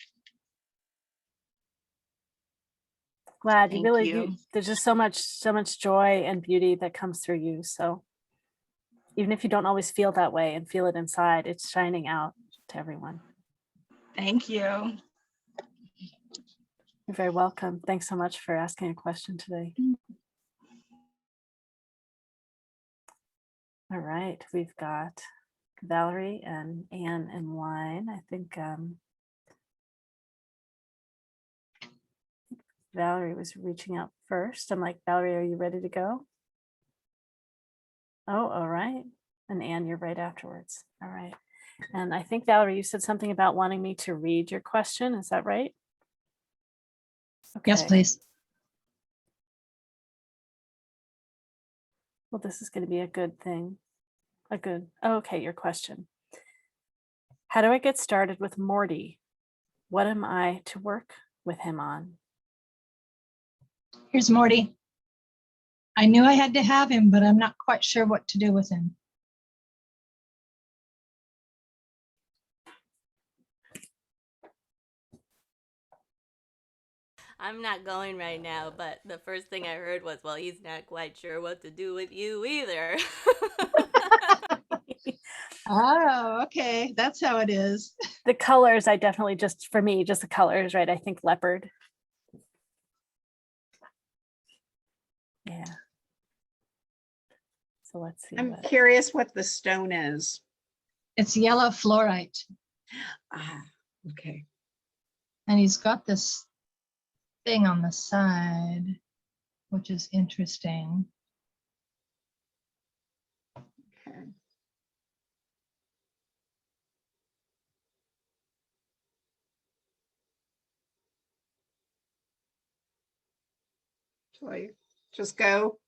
Glad Thank you really you. do. There's just so much joy and beauty that comes through you. So even if you don't always feel that way and feel it inside, it's shining out to everyone. Thank you. You're very welcome. Thanks so much for asking a question today. All right, we've got Valerie and Anne and Wine. I think Valerie was reaching out first. I'm like, Valerie, are you ready to go? Oh, all right. And Anne, you're right afterwards. All right. And I think, Valerie, you said something about wanting me to read your question. Is that right? Okay. Yes, please. Well, this is going to be a good thing. Okay, your question. How do I get started with Morty? What am I to work with him on? Here's Morty. I knew I had to have him, but I'm not quite sure what to do with him. I'm not going right now, but the first thing I heard was, well, he's not quite sure what to do with you either. Oh, okay. That's how it is. The colors, I definitely just, for me, just the colors, right? I think leopard. Yeah. So let's see. I'm curious what the stone is. It's yellow fluorite. Ah, okay. And he's got this thing on the side, which is interesting. Okay. Shall I just go?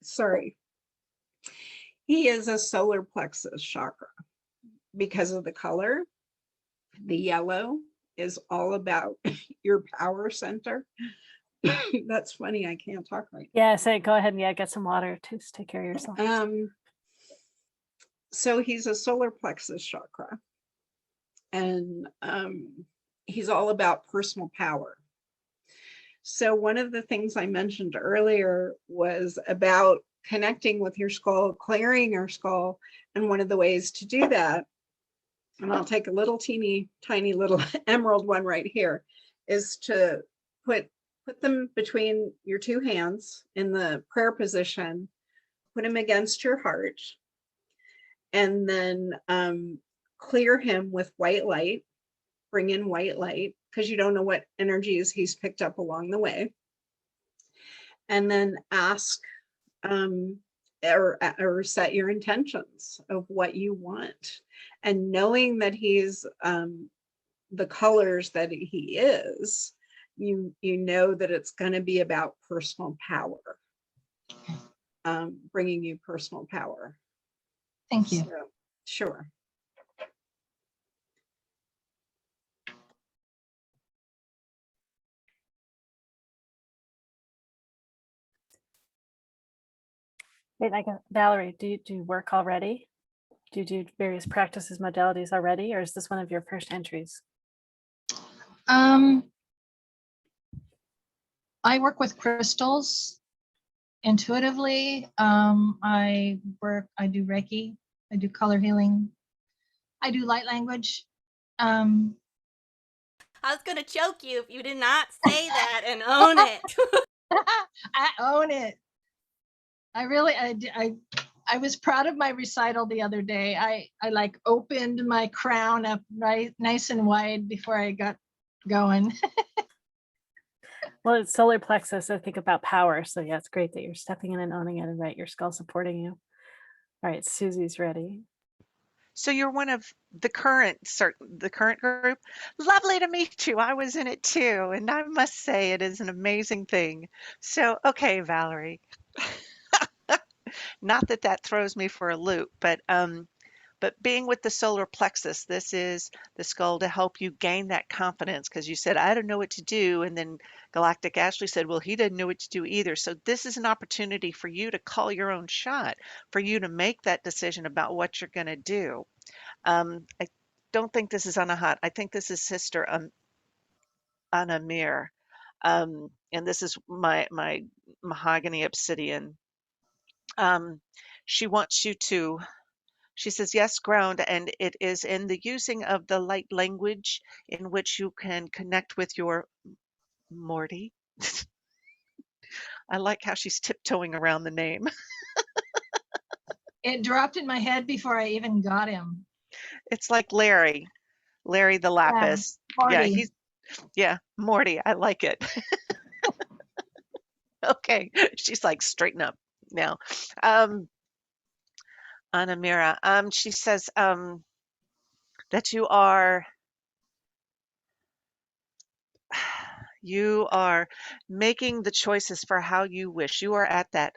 Sorry. He is a solar plexus chakra because of the color. The yellow is all about your power center. That's funny. I can't talk right Yeah, say go ahead and get some water to take care of yourself. now. So he's a solar plexus chakra, and he's all about personal power. So one of the things I mentioned earlier was about connecting with your skull, clearing your skull. And one of the ways to do that, and I'll take a little tiny little emerald one right here, is to put them between your two hands in the prayer position, put them against your heart, and then clear him with white light, bring in white light, because you don't know what energies he's picked up along the way. And then ask or set your intentions of what you want. And knowing that he's the colors that he is, you know that it's going to be about personal power, bringing you personal power. Thank you. So, sure. Wait, Valerie, do you work already? Do you do various practices, modalities already, or is this one of your first entries? I work with crystals intuitively. I do Reiki, I do color healing, I do light language. I was gonna choke you if you did not say that and own it. I own it. I was proud of my recital the other day. I like opened my crown up right nice and wide before I got going. Well, it's solar plexus. I think about power. So yeah, it's great that you're stepping in and owning it, and right, your skull supporting you. All right, Susie's ready. So you're one of the current group. Lovely to meet you. I was in it too, and I must say it is an amazing thing. So, okay, Valerie. Not that that throws me for a loop, but being with the solar plexus, this is the skull to help you gain that confidence because you said, I don't know what to do. And then Galactic Ashley said, well, he didn't know what to do either. So this is an opportunity for you to call your own shot, for you to make that decision about what you're going to do. I don't think this is Anahat. I think this is Sister Anamir. And this is my mahogany obsidian. She wants you to, she says, yes, ground, and it is in the using of the light language in which you can connect with your Morty. I like how she's tiptoeing around the name. It dropped in my head before I even got him. It's like Larry the Lapis. Morty. Morty. I like it. Okay, she's like, straighten up now. Anamira, she says that you are making the choices for how you wish. You are at that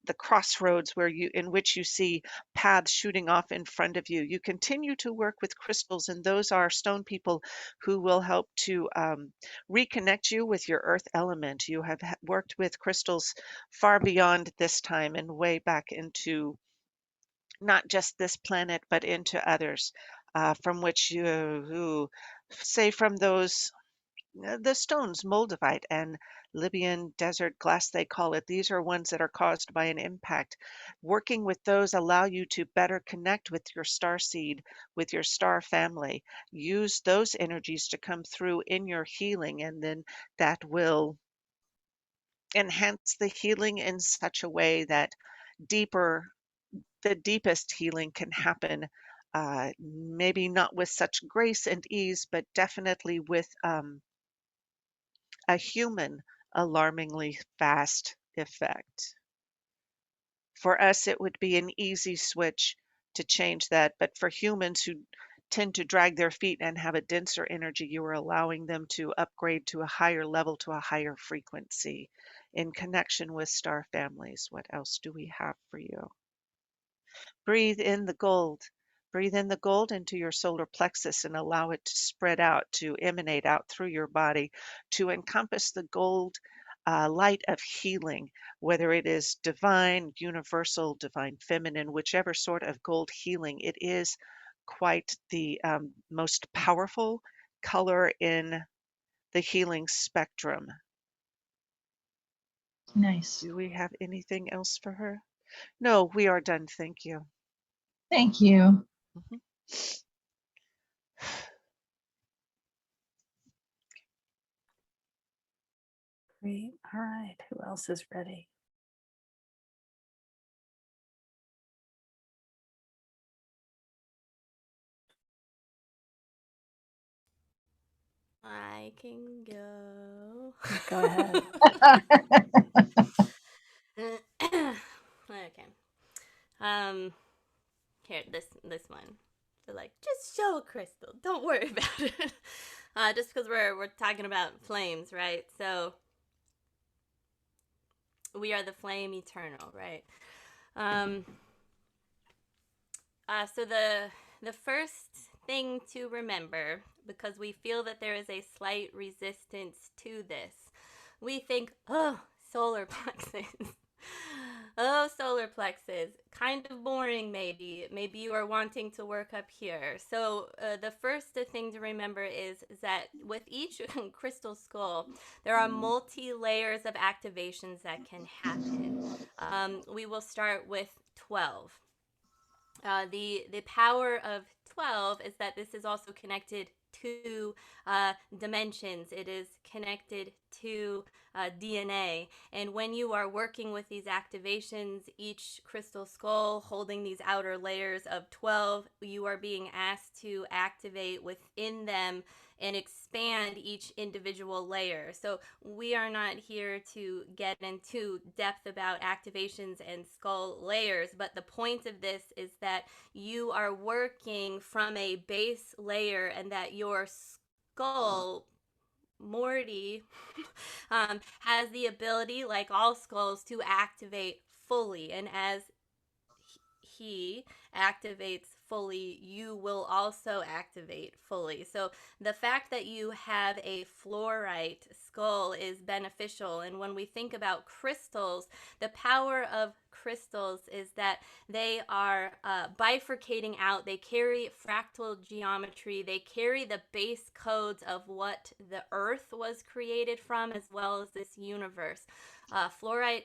the crossroads in which you see paths shooting off in front of you. You continue to work with crystals, and those are stone people who will help to reconnect you with your earth element. You have worked with crystals far beyond this time and way back into not just this planet, but into others, from which you say from those the stones, moldavite and Libyan desert glass, they call it. These are ones that are caused by an impact. Working with those allow you to better connect with your star seed, with your star family. Use those energies to come through in your healing, and then that will enhance the healing in such a way that the deepest healing can happen. Maybe not with such grace and ease, but definitely with a human alarmingly fast effect. For us, it would be an easy switch to change that, but for humans who tend to drag their feet and have a denser energy, you are allowing them to upgrade to a higher level, to a higher frequency in connection with star families. What else do we have for you? Breathe in the gold. Breathe in the gold into your solar plexus and allow it to spread out, to emanate out through your body, to encompass the gold light of healing, whether it is divine, universal, divine feminine, whichever sort of gold healing. It is quite the most powerful color in the healing spectrum. Nice. Do we have anything else for her? No, we are done. Thank you. Thank you. Mhm. Great. All right. Who else is ready? I can go. Go ahead. Okay. Here, this one. So like, just show a crystal. Don't worry about it. Just because we're talking about flames, right? So we are the flame eternal, right? So the first thing to remember, because we feel that there is a slight resistance to this, we think, oh, solar plexus. Oh, solar plexus. Kind of boring, maybe. Maybe you are wanting to work up here. So the first thing to remember is that with each crystal skull, there are multi-layers of activations that can happen. We will start with 12. The power of 12 is that this is also connected to dimensions. It is connected to DNA. And when you are working with these activations, each crystal skull holding these outer layers of 12, you are being asked to activate within them and expand each individual layer. So we are not here to get into depth about activations and skull layers, but the point of this is that you are working from a base layer and that your skull, Morty, has the ability, like all skulls, to activate fully. And as he activates fully, you will also activate fully. So the fact that you have a fluorite skull is beneficial. And when we think about crystals, the power of crystals is that they are bifurcating out. They carry fractal geometry. They carry the base codes of what the earth was created from, as well as this universe. Fluorite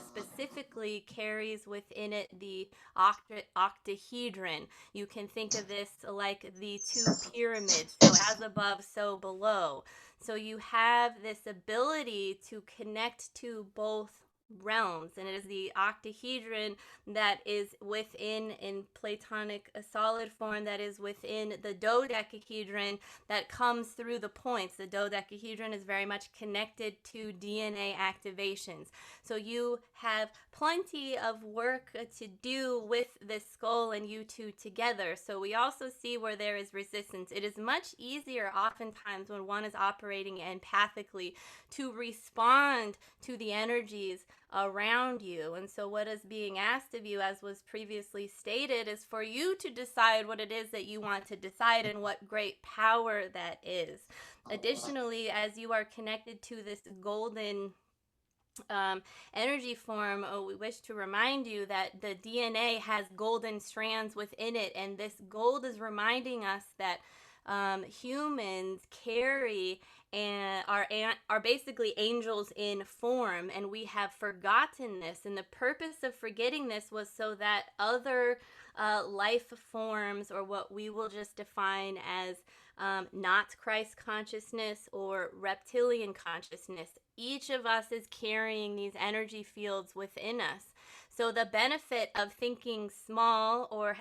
specifically carries within it the octahedron. You can think of this like the two pyramids, so as above, so below. So you have this ability to connect to both realms, and it is the octahedron that is within, in Platonic solid form, that is within the dodecahedron that comes through the points. The dodecahedron is very much connected to DNA activations. So you have plenty of work to do with this skull and you two together. So we also see where there is resistance. It is much easier oftentimes when one is operating empathically to respond to the energies around you. And so what is being asked of you, as was previously stated, is for you to decide what it is that you want to decide and what great power that is. Additionally, as you are connected to this golden energy form, we wish to remind you that the DNA has golden strands within it, and this gold is reminding us that humans carry and are basically angels in form, and we have forgotten this. And the purpose of forgetting this was so that other life forms, or what we will just define as not Christ consciousness or reptilian consciousness, each of us is carrying these energy fields within us. So the benefit of thinking small or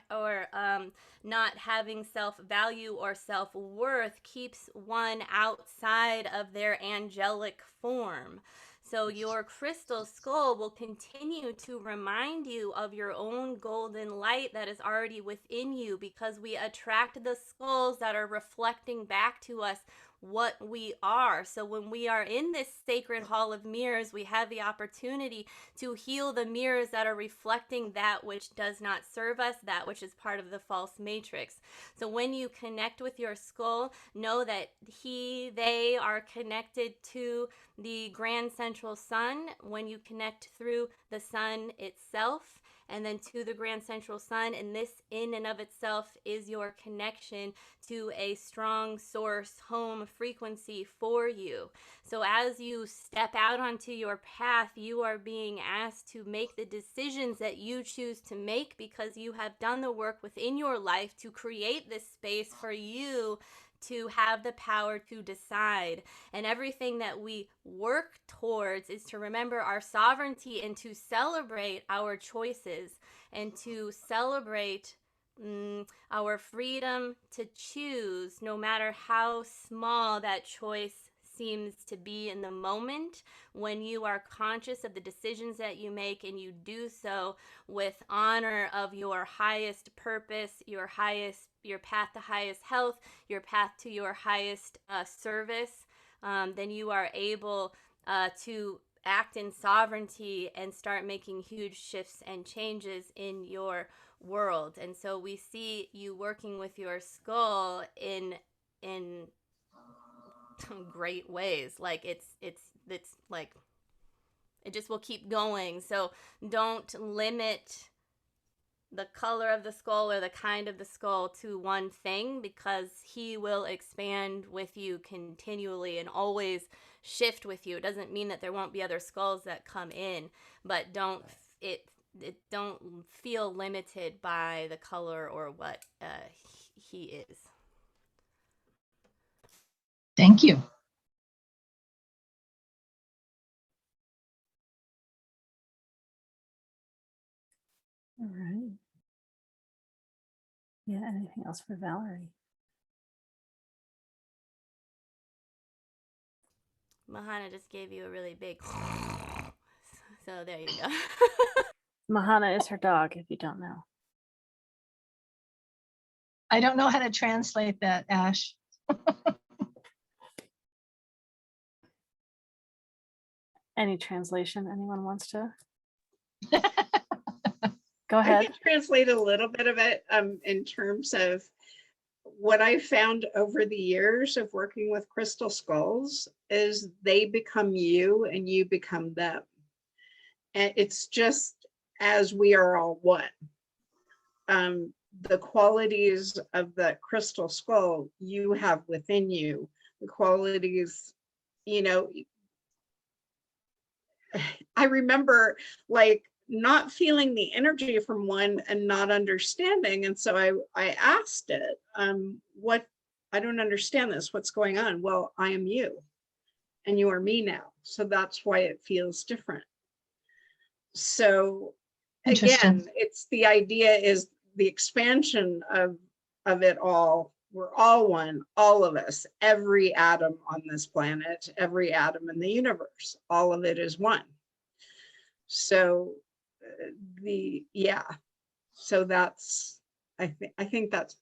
not having self-value or self-worth keeps one outside of their angelic form. So your crystal skull will continue to remind you of your own golden light that is already within you, because we attract the skulls that are reflecting back to us what we are. So when we are in this sacred hall of mirrors, we have the opportunity to heal the mirrors that are reflecting that which does not serve us, that which is part of the false matrix. So when you connect with your skull, know that they are connected to the grand central sun. When you connect through the sun itself, and then to the grand central sun, and this in and of itself is your connection to a strong source home frequency for you. So as you step out onto your path, you are being asked to make the decisions that you choose to make, because you have done the work within your life to create this space for you to have the power to decide. And everything that we work towards is to remember our sovereignty and to celebrate our choices and to celebrate our freedom to choose, no matter how small that choice seems to be in the moment, when you are conscious of the decisions that you make and you do so with honor of your highest purpose, your path to highest health, your path to your highest service, then you are able to act in sovereignty and start making huge shifts and changes in your world. And so we see you working with your skull in great ways. Like it's like it just will keep going. So don't limit the color of the skull or the kind of the skull to one thing, because he will expand with you continually and always shift with you. It doesn't mean that there won't be other skulls that come in, but don't feel limited by the color or what he is. Thank you. All right. Yeah, anything else for Valerie? Mahana just gave you a really big so there you go. Mahana is her dog, if you don't know. I don't know how to translate that, Ash. Any translation anyone wants to? Go I ahead. can translate a little bit of it in terms of what I found over the years of working with crystal skulls is they become you and you become them. And it's just as we are all one. The qualities of the crystal skull you have within you, the qualities, you know, I remember like not feeling the energy from one and not understanding. And so I asked it, what, I don't understand this, what's going on? Well, I am you and you are me now. So that's why it feels different. So again, it's the idea is the expansion of it all. We're all one, all of us, every atom on this planet, every atom in the universe, all of it is one. So so that's, I think that's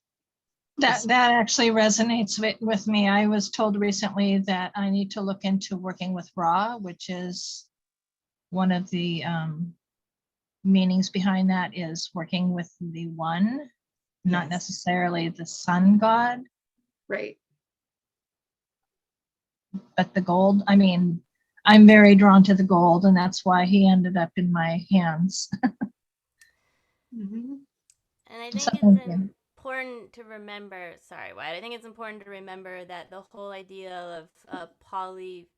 that actually resonates with me. I was told recently that I need to look into working with Ra, which is one of the meanings behind that is working with the one, not Yes. necessarily the sun god, Right. but the gold. I mean, I'm very drawn to the gold, and that's why he ended up in my hands. Mhm. And I think So it's thank you. important to remember, sorry, Wyatt, I think it's important to remember that the whole idea of polytheism,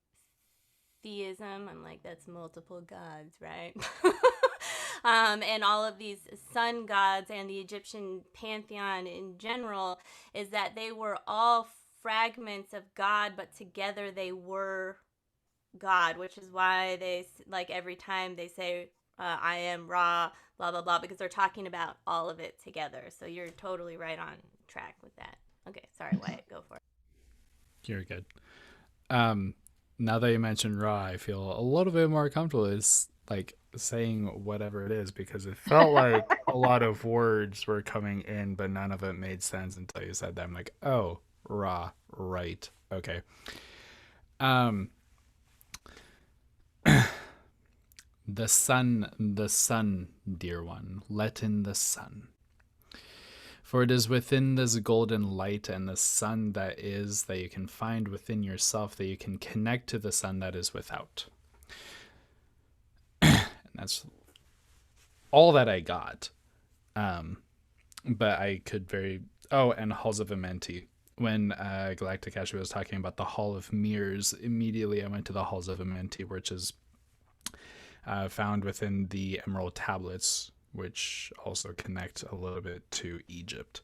I'm like, that's multiple gods, right? And all of these sun gods and the Egyptian pantheon in general is that they were all fragments of God, but together they were God, which is why they, like, every time they say, I am Ra, blah, blah, blah, because they're talking about all of it together. So you're totally right on track with that. Okay, sorry, Wyatt, go for it. You're good. Now that you mentioned Raw, I feel a little bit more comfortable. It's like saying whatever it is because it felt like a lot of words were coming in, but none of it made sense until you said that. I'm like, oh, Raw, right. Okay. The sun, dear one, let in the sun. For it is within this golden light and the sun that you can find within yourself that you can connect to the sun that is without. And that's all that I got. But I could and Halls of Amenti. When Galactic Ashley was talking about the Hall of Mirrors, immediately I went to the Halls of Amenti, which is found within the Emerald Tablets, which also connect a little bit to Egypt.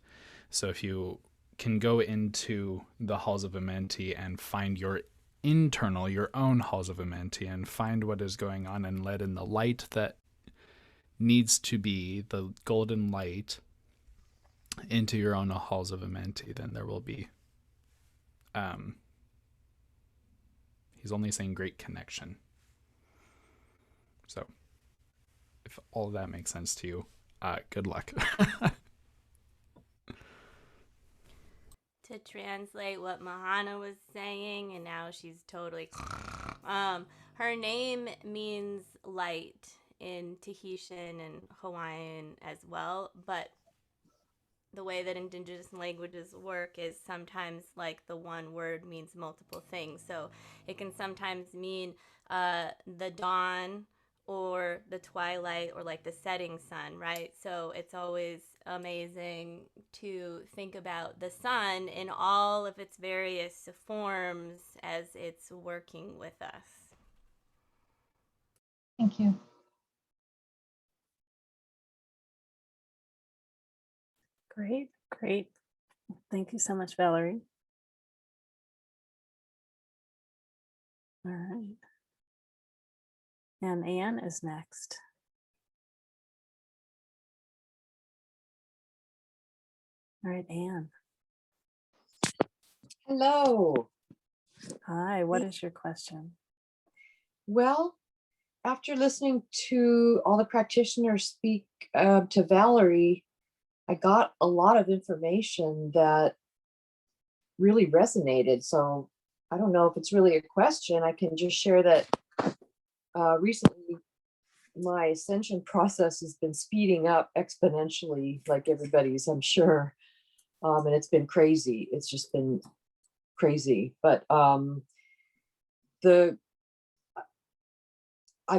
So if you can go into the Halls of Amenti and find your own Halls of Amenti and find what is going on and let in the light that needs to be, the golden light, into your own Halls of Amenti, then there will be, he's only saying great connection. So if all of that makes sense to you, good luck. To translate what Mahana was saying, and now she's totally her name means light in Tahitian and Hawaiian as well, but the way that indigenous languages work is sometimes like the one word means multiple things. So it can sometimes mean the dawn or the twilight or like the setting sun, right? So it's always amazing to think about the sun in all of its various forms as it's working with us. Thank you. Great, great. Thank you so much, Valerie. All right. And Anne is next. All right, Anne. Hello. Hi, what is your question? Well, after listening to all the practitioners speak to Valerie, I got a lot of information that really resonated. So I don't know if it's really a question. I can just share that recently my ascension process has been speeding up exponentially, like everybody's, I'm sure. And it's been crazy. It's just been crazy. But I've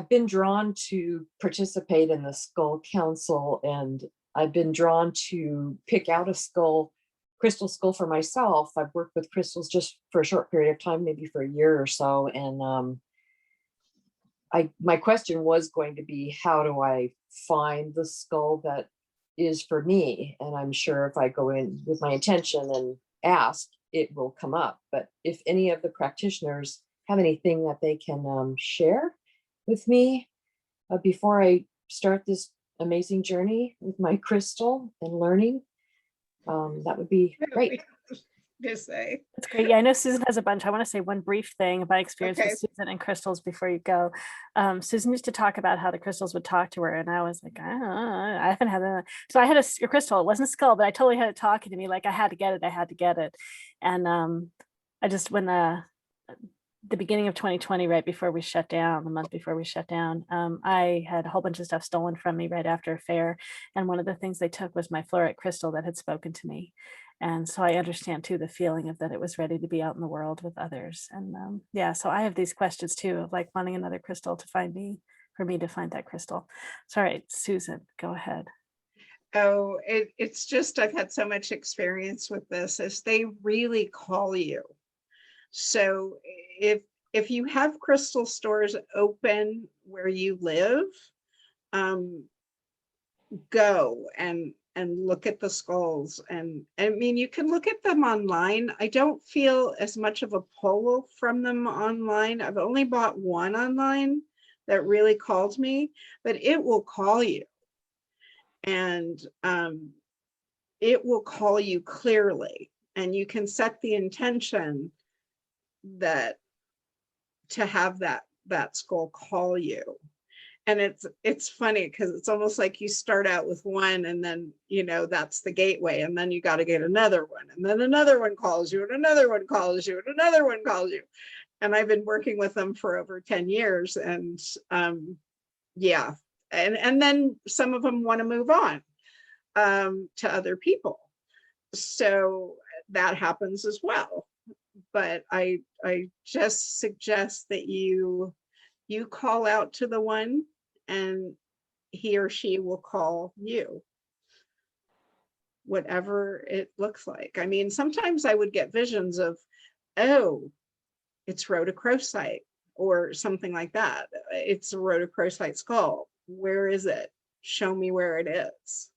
been drawn to participate in the Skull Council, and I've been drawn to pick out a crystal skull for myself. I've worked with crystals just for a short period of time, maybe for a year or so. And my question was going to be, how do I find the skull that is for me? And I'm sure if I go in with my intention and ask, it will come up. But if any of the practitioners have anything that they can share with me before I start this amazing journey with my crystal and learning, that would be great. To say. That's great. Yeah, I know Susan has a bunch. I want to say one brief thing about experience Okay. with Susan and crystals before you go. Susan used to talk about how the crystals would talk to her, and I was like, I haven't had that. So I had a crystal. It wasn't a skull, but I totally had it talking to me like I had to get it. I had to get it. And I just, when the beginning of 2020, right before we shut down, the month before we shut down, I had a whole bunch of stuff stolen from me right after a fair. And one of the things they took was my fluorite crystal that had spoken to me. And so I understand too, the feeling of that it was ready to be out in the world with others. And yeah, so I have these questions too, of like wanting another crystal to find me, for me to find that crystal. So, all right, Susan, go ahead. Oh, it's just, I've had so much experience with this, is they really call you. So if you have crystal stores open where you live, go and look at the skulls. And I mean, you can look at them online. I don't feel as much of a pull from them online. I've only bought one online that really called me, but it will call you. And it will call you clearly, and you can set the intention that to have that skull call you. And it's funny because it's almost like you start out with one, and then, you know, that's the gateway, and then you got to get another one, and then another one calls you, and another one calls you, and another one calls you. And I've been working with them for over 10 years, and yeah, and then some of them want to move on to other people, so that happens as well. But I just suggest that you call out to the one, and he or she will call you, whatever it looks like. I mean, sometimes I would get visions of, oh, it's rhodochrosite or something like that. It's a rhodochrosite skull. Where is it? Show me where it is.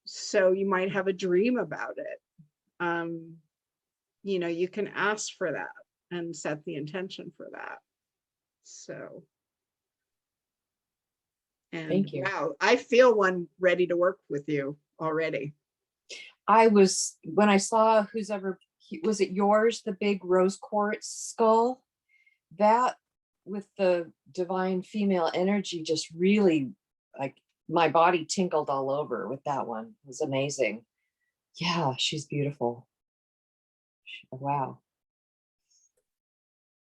So you might have a dream about it. You know, you can ask for that and set the intention for that. So, and Thank you. wow, I feel one ready to work with you already. When I saw was it yours, the big rose quartz skull? That with the divine female energy just really, like, my body tinkled all over with that one. It was amazing. Yeah, she's beautiful. Wow.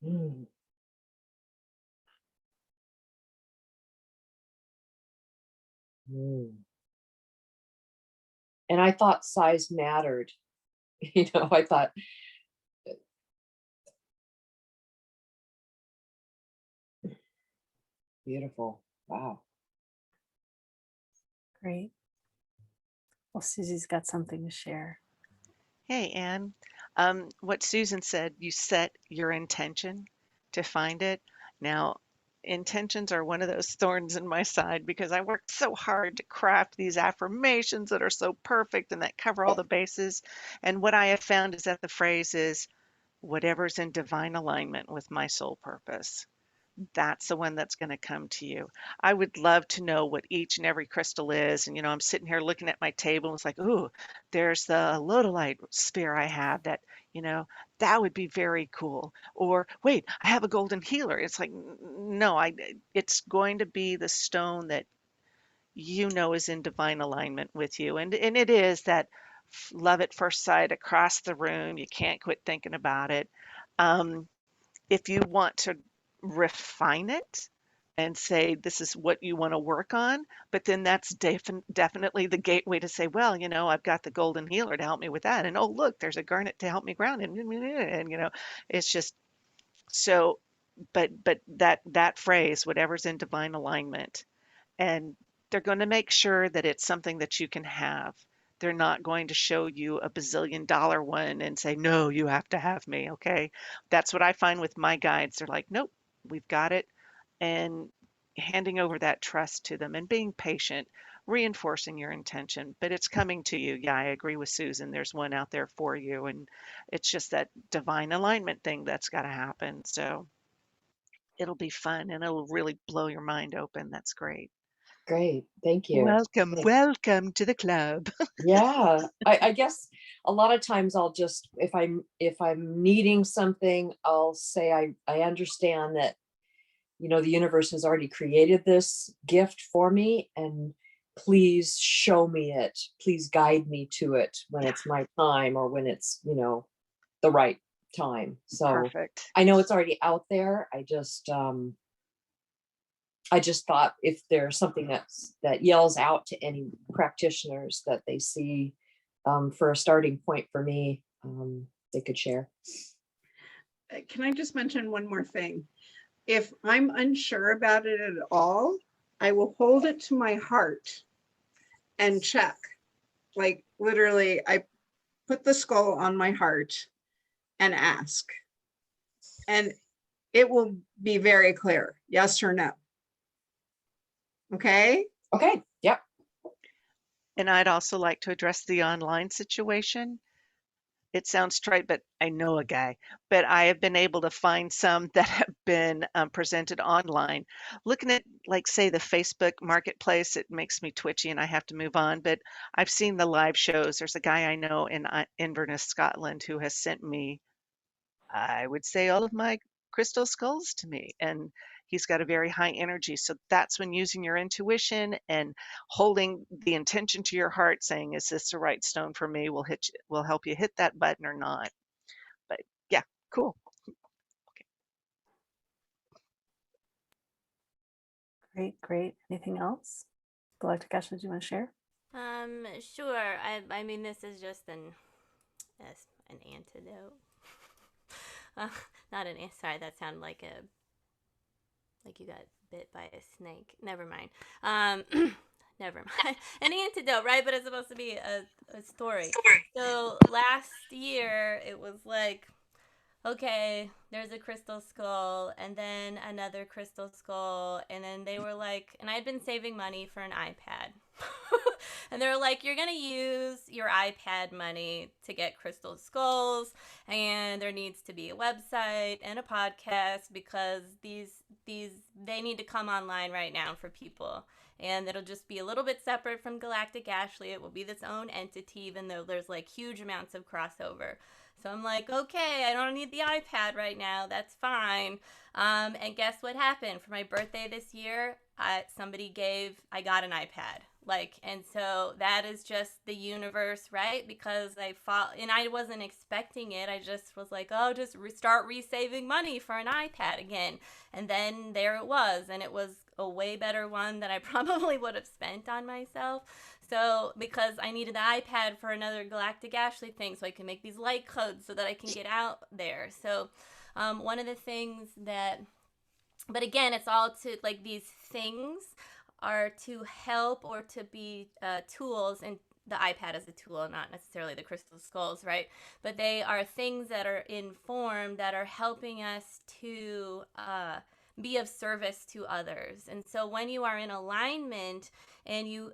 Mm. Mm. And I thought size mattered. You know, I thought, beautiful. Wow. Great. Well, Susie's got something to share. Hey, Anne. What Susan said, you set your intention to find it. Now, intentions are one of those thorns in my side because I worked so hard to craft these affirmations that are so perfect and that cover all the bases. And what I have found is that the phrase is whatever's in divine alignment with my soul purpose. That's the one that's going to come to you. I would love to know what each and every crystal is. And, you know, I'm sitting here looking at my table and it's like, ooh, there's the lodolite sphere I have that, you know, that would be very cool. Or wait, I have a golden healer. It's like, no, it's going to be the stone that you know is in divine alignment with you. And it is that love at first sight across the room. You can't quit thinking about it. If you want to refine it and say this is what you want to work on, but then that's definitely the gateway to say, well, you know, I've got the golden healer to help me with that, and oh look, there's a garnet to help me ground, and you know, it's just so. But that phrase, whatever's in divine alignment, and they're going to make sure that it's something that you can have. They're not going to show you a bazillion-dollar one and say, no, you have to have me. Okay. That's what I find with my guides. They're like, nope, we've got it. And handing over that trust to them and being patient, reinforcing your intention, but it's coming to you. Yeah, I agree with Susan. There's one out there for you. And it's just that divine alignment thing that's got to happen. So it'll be fun and it'll really blow your mind open. That's great. Great. Thank you. Welcome, Thanks. welcome to the club. Yeah, I guess a lot of times I'll just, if I'm needing something, I'll say I understand that, you know, the universe has already created this gift for me, and please show me it. Please guide me to it when it's my time, or when it's, you know, the right time. So Perfect. I know it's already out there. I just thought if there's something that yells out to any practitioners that they see for a starting point for me, they could share. Can I just mention one more thing? If I'm unsure about it at all, I will hold it to my heart and check. Like literally, I put the skull on my heart and ask. And it will be very clear, yes or no. Okay? Okay. Yep. And I'd also like to address the online situation. It sounds trite, but I know a guy. But I have been able to find some that have been presented online. Looking at, like, say, the Facebook marketplace, it makes me twitchy and I have to move on. But I've seen the live shows. There's a guy I know in Inverness, Scotland, who has sent me, I would say, all of my crystal skulls to me. And he's got a very high energy. So that's when using your intuition and holding the intention to your heart, saying, is this the right stone for me? Will help you hit that button or not. But yeah, cool. Great. Anything else? Galactic Ashley, do you want to share? Sure. I mean, this is just an antidote. Not an, sorry, that sounded like you got bit by a snake. Never mind. Never mind. An antidote, right? But it's supposed to be a story. So last year, it was like, okay, there's a crystal skull, and then another crystal skull, and then they were like, and I had been saving money for an iPad. And they were like, you're going to use your iPad money to get crystal skulls, and there needs to be a website and a podcast because they need to come online right now for people. And it'll just be a little bit separate from Galactic Ashley. It will be its own entity, even though there's like huge amounts of crossover. So I'm like, okay, I don't need the iPad right now. That's fine. And guess what happened? For my birthday this year, I got an iPad. And so that is just the universe, right? Because and I wasn't expecting it. I just was like, oh, just start resaving money for an iPad again. And then there it was. And it was a way better one than I probably would have spent on myself. So, because I needed the iPad for another Galactic Ashley thing, so I can make these light codes so that I can get out there. So, one of the things but again, it's all to, like, these things are to help or to be tools, and the iPad is a tool, not necessarily the crystal skulls, right? But they are things that are in form that are helping us to be of service to others. And so when you are in alignment and you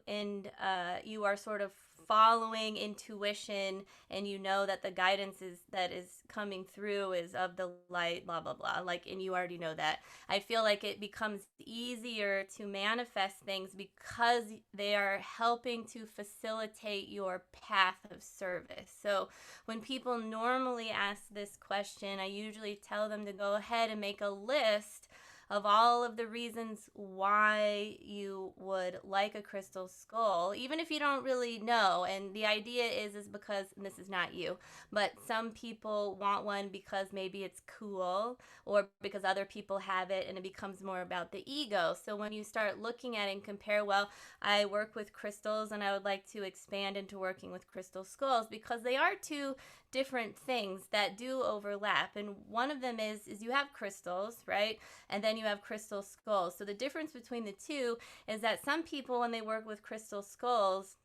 are sort of following intuition, and you know that the guidance that is coming through is of the light, blah blah blah, and you already know that, I feel like it becomes easier to manifest things because they are helping to facilitate your path of service. So when people normally ask this question, I usually tell them to go ahead and make a list of all of the reasons why you would like a crystal skull, even if you don't really know. And the idea is because, and this is not you, but some people want one because maybe it's cool, or because other people have it, and it becomes more about the ego. So when you start looking at it and compare, well, I work with crystals and I would like to expand into working with crystal skulls, because they are two different things that do overlap. And one of them is you have crystals, right? And then you have crystal skulls. So the difference between the two is that some people, when they work with crystal skulls,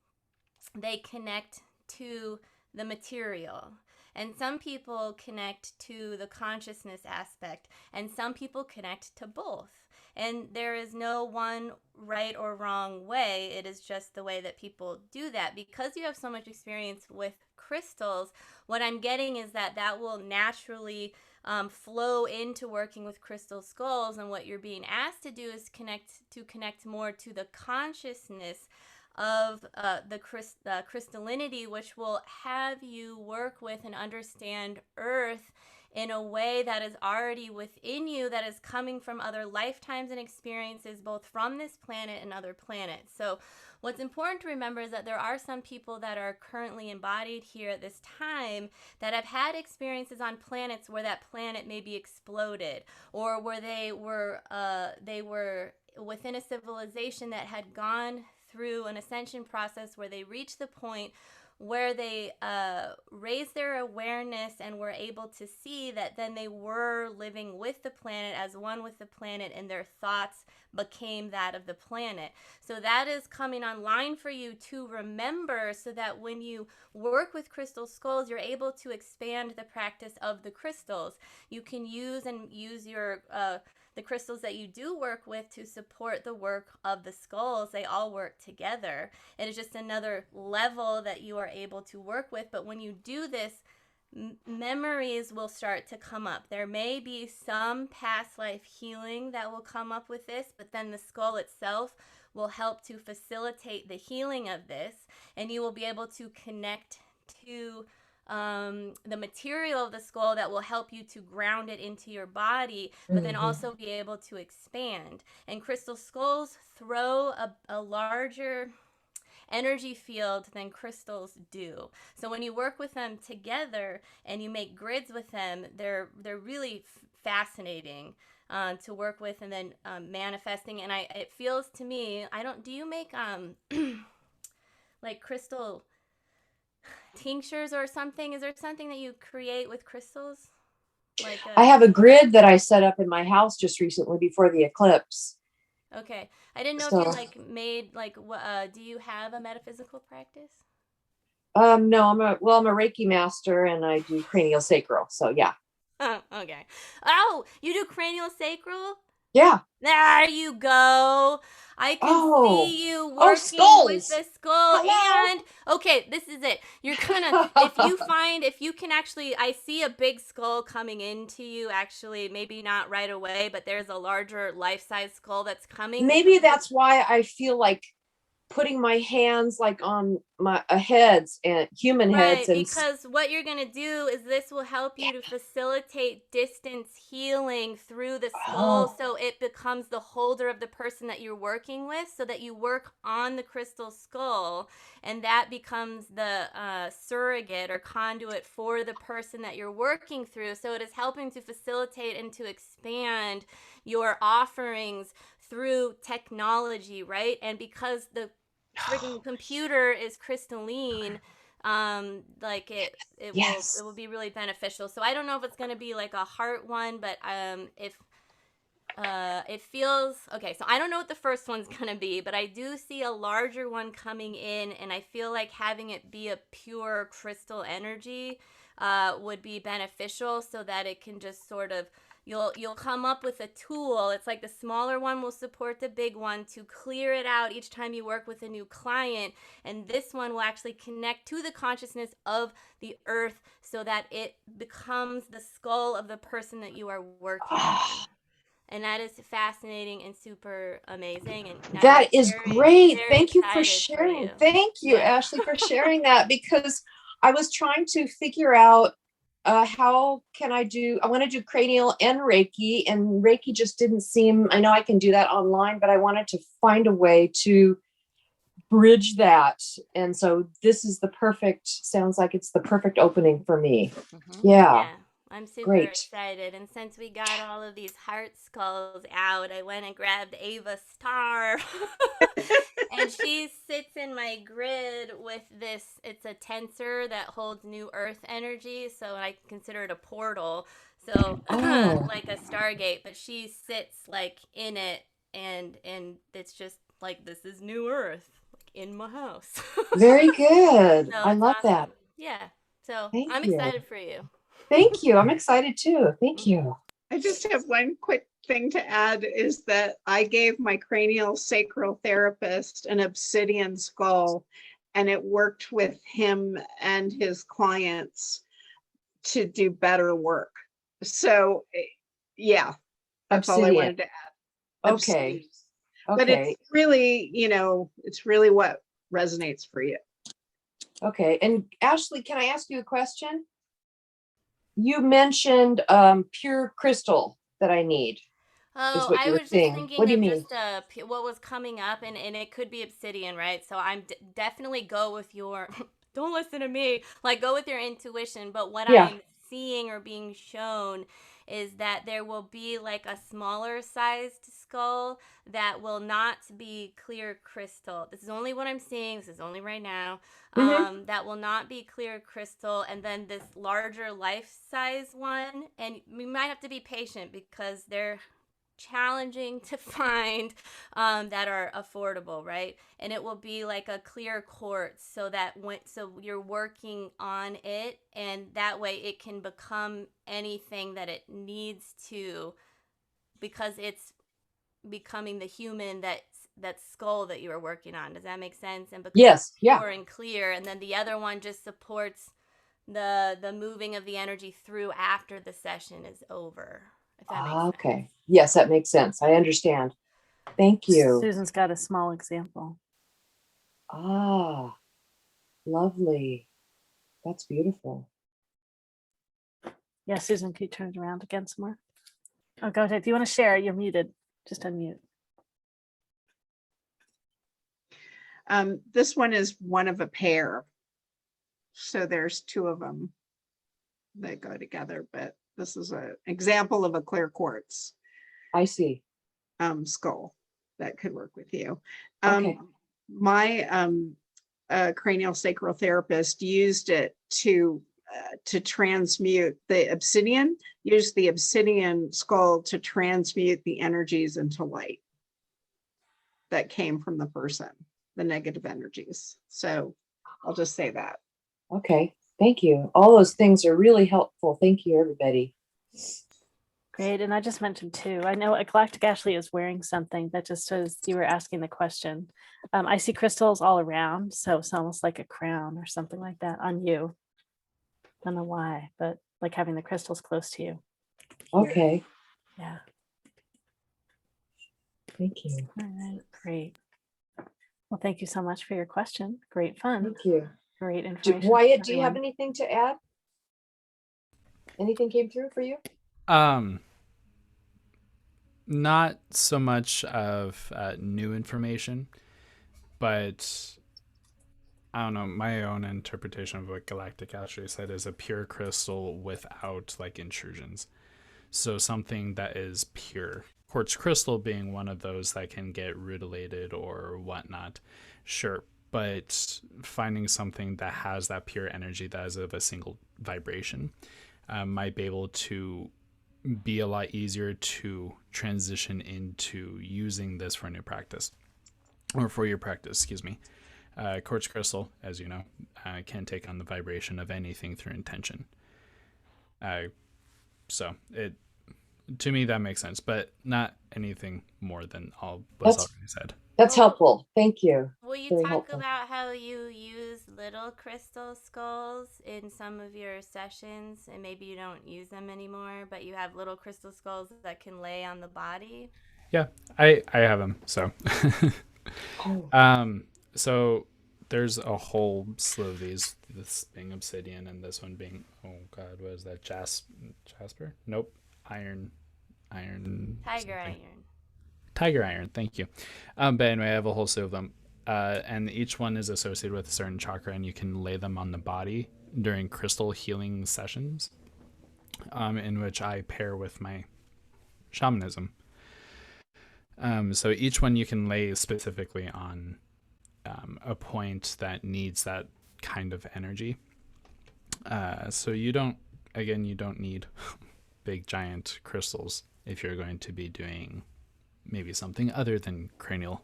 they connect to the material. And some people connect to the consciousness aspect. And some people connect to both. And there is no one right or wrong way. It is just the way that people do that. Because you have so much experience with crystals, what I'm getting is that will naturally flow into working with crystal skulls. And what you're being asked to do is connect more to the consciousness of the crystallinity, which will have you work with and understand Earth in a way that is already within you, that is coming from other lifetimes and experiences, both from this planet and other planets. So what's important to remember is that there are some people that are currently embodied here at this time that have had experiences on planets where that planet maybe exploded, or where they were within a civilization that had gone through an ascension process where they reached the point where they raised their awareness and were able to see that then they were living with the planet, as one with the planet, and their thoughts became that of the planet. So that is coming online for you to remember, so that when you work with crystal skulls, you're able to expand the practice of the crystals. You can use your the crystals that you do work with to support the work of the skulls. They all work together. It is just another level that you are able to work with. But when you do this, memories will start to come up. There may be some past life healing that will come up with this, but then the skull itself will help to facilitate the healing of this, and you will be able to connect to the material of the skull that will help you to ground it into your body, but then also be able to expand. And crystal skulls throw a larger energy field than crystals do. So when you work with them together and you make grids with them, they're really fascinating to work with, and then manifesting. And it feels to me, do you make like crystal tinctures or something? Is there something that you create with crystals? Like I have a grid that I set up in my house just recently before the eclipse. Okay, I didn't know So, if you like made like do you have a metaphysical practice? no, I'm a Reiki master, and I do cranial sacral. So yeah. Okay. Oh, you do cranial sacral? Yeah. There you go. I can see you Oh, working with skulls. the skull. Hello? And okay, this is it. You're gonna, if you can actually, I see a big skull coming into you, actually, maybe not right away, but there's a larger life-size skull that's coming. Maybe that's why I feel like putting my hands like on my heads and human heads, and because what you're going to do is this will help you to facilitate distance healing through the skull, so it becomes the holder of the person that you're working with, so that you work on the crystal skull, and that becomes the surrogate or conduit for the person that you're working through. So it is helping to facilitate and to expand your offerings through technology, right? And because the freaking computer is crystalline, like it will be really beneficial. So I don't know if it's going to be like a heart one, but if it feels okay. So I don't know what the first one's going to be, but I do see a larger one coming in, and I feel like having it be a pure crystal energy would be beneficial, so that it can just sort of, you'll come up with a tool. It's like the smaller one will support the big one to clear it out each time you work with a new client, and this one will actually connect to the consciousness of the earth, so that it becomes the skull of the person that you are working with. And that is fascinating and super amazing. And that is great. Thank you for excited sharing. you. Thank you, Ashley, for sharing that, because I was trying to figure out how can I want to do cranial and Reiki, and Reiki just didn't seem, I know I can do that online, but I wanted to find a way to bridge that. And so this is sounds like it's the perfect opening for me. Yeah. I'm super excited. And since we got all of these heart skulls out, I went and grabbed Ava Star. And she sits in my grid with this. It's a tensor that holds new earth energy. So I consider it a portal. So like a Stargate, but she sits like in it, and it's just like, this is new earth, like in my house. Very good. So I love that. Yeah. So Thank I'm you. excited for you. Thank you. I'm excited too. Thank you. I just have one quick thing to add, is that I gave my cranial sacral therapist an obsidian skull, and it worked with him and his clients to do better work. So yeah, that's all I wanted to add. Okay. But it's really, it's really what resonates for you. Okay. And Ashley, can I ask you a question? you mentioned pure crystal that I need. Oh, What I you were was just saying. What thinking do you of mean? just what was coming up, and it could be obsidian, right? So I'm definitely go with your, don't listen to me, like go with your intuition. But what Yeah. I'm seeing or being shown is that there will be like a smaller sized skull that will not be clear crystal. This is only what I'm seeing. This is only right now. That will not be clear crystal, and then this larger life size one. And we might have to be patient because they're challenging to find that are affordable, right? And it will be like a clear quartz, so that so you're working on it, and that way it can become anything that it needs to, because it's becoming the human that skull that you were working on. Does that make sense? And because Yes. it's Yeah. pure and clear, and then the other one just supports the moving of the energy through after the session is over. If that makes sense. Okay. Yes, that makes sense. I understand. Thank you. Susan's got a small example. Ah, lovely. That's beautiful. Yeah, Susan, can you turn it around again some more? Oh, go ahead. If you want to share, you're muted. Just unmute. This one is one of a pair. So there's two of them that go together, but this is an example of a clear quartz I see. skull that could work with you. Okay. My cranial sacral therapist used it to transmute the obsidian, used the obsidian skull to transmute the energies into light that came from the person, the negative energies. So I'll just say that. Okay. Thank you. All those things are really helpful. Thank you, everybody. Great. And I just mentioned too, I know Galactic Ashley is wearing something that just as you were asking the question. I see crystals all around. So it's almost like a crown or something like that on you. Don't know why, but like having the crystals close to you. Here. Okay. Yeah. Thank you. All right. Great. Well, thank you so much for your question. Great fun. Thank you. Great information. Wyatt, do you have anything to add? Anything came through for you? Not so much of new information, but I don't know, my own interpretation of what Galactic actually said is a pure crystal without like intrusions. So something that is pure. Quartz crystal being one of those that can get rutilated or whatnot. Sure. But finding something that has that pure energy that is of a single vibration might be able to be a lot easier to transition into using this for a new practice, or for your practice, excuse me. Quartz crystal, as you know, can take on the vibration of anything through intention. So it, to me, that makes sense, but not anything more than all was already said. That's helpful. Thank you. Will you Very talk helpful. about how you use little crystal skulls in some of your sessions, and maybe you don't use them anymore, but you have little crystal skulls that can lay on the body? Yeah, I have them. So, Oh. So there's a whole slew of these. This being obsidian, and this one being, oh god, what is that? Jasper? Nope. Iron. Tiger something. iron. Tiger iron, thank you. But anyway, I have a whole slew of them. And each one is associated with a certain chakra, and you can lay them on the body during crystal healing sessions, in which I pair with my shamanism. So each one you can lay specifically on a point that needs that kind of energy. So you don't need big giant crystals if you're going to be doing maybe something other than cranial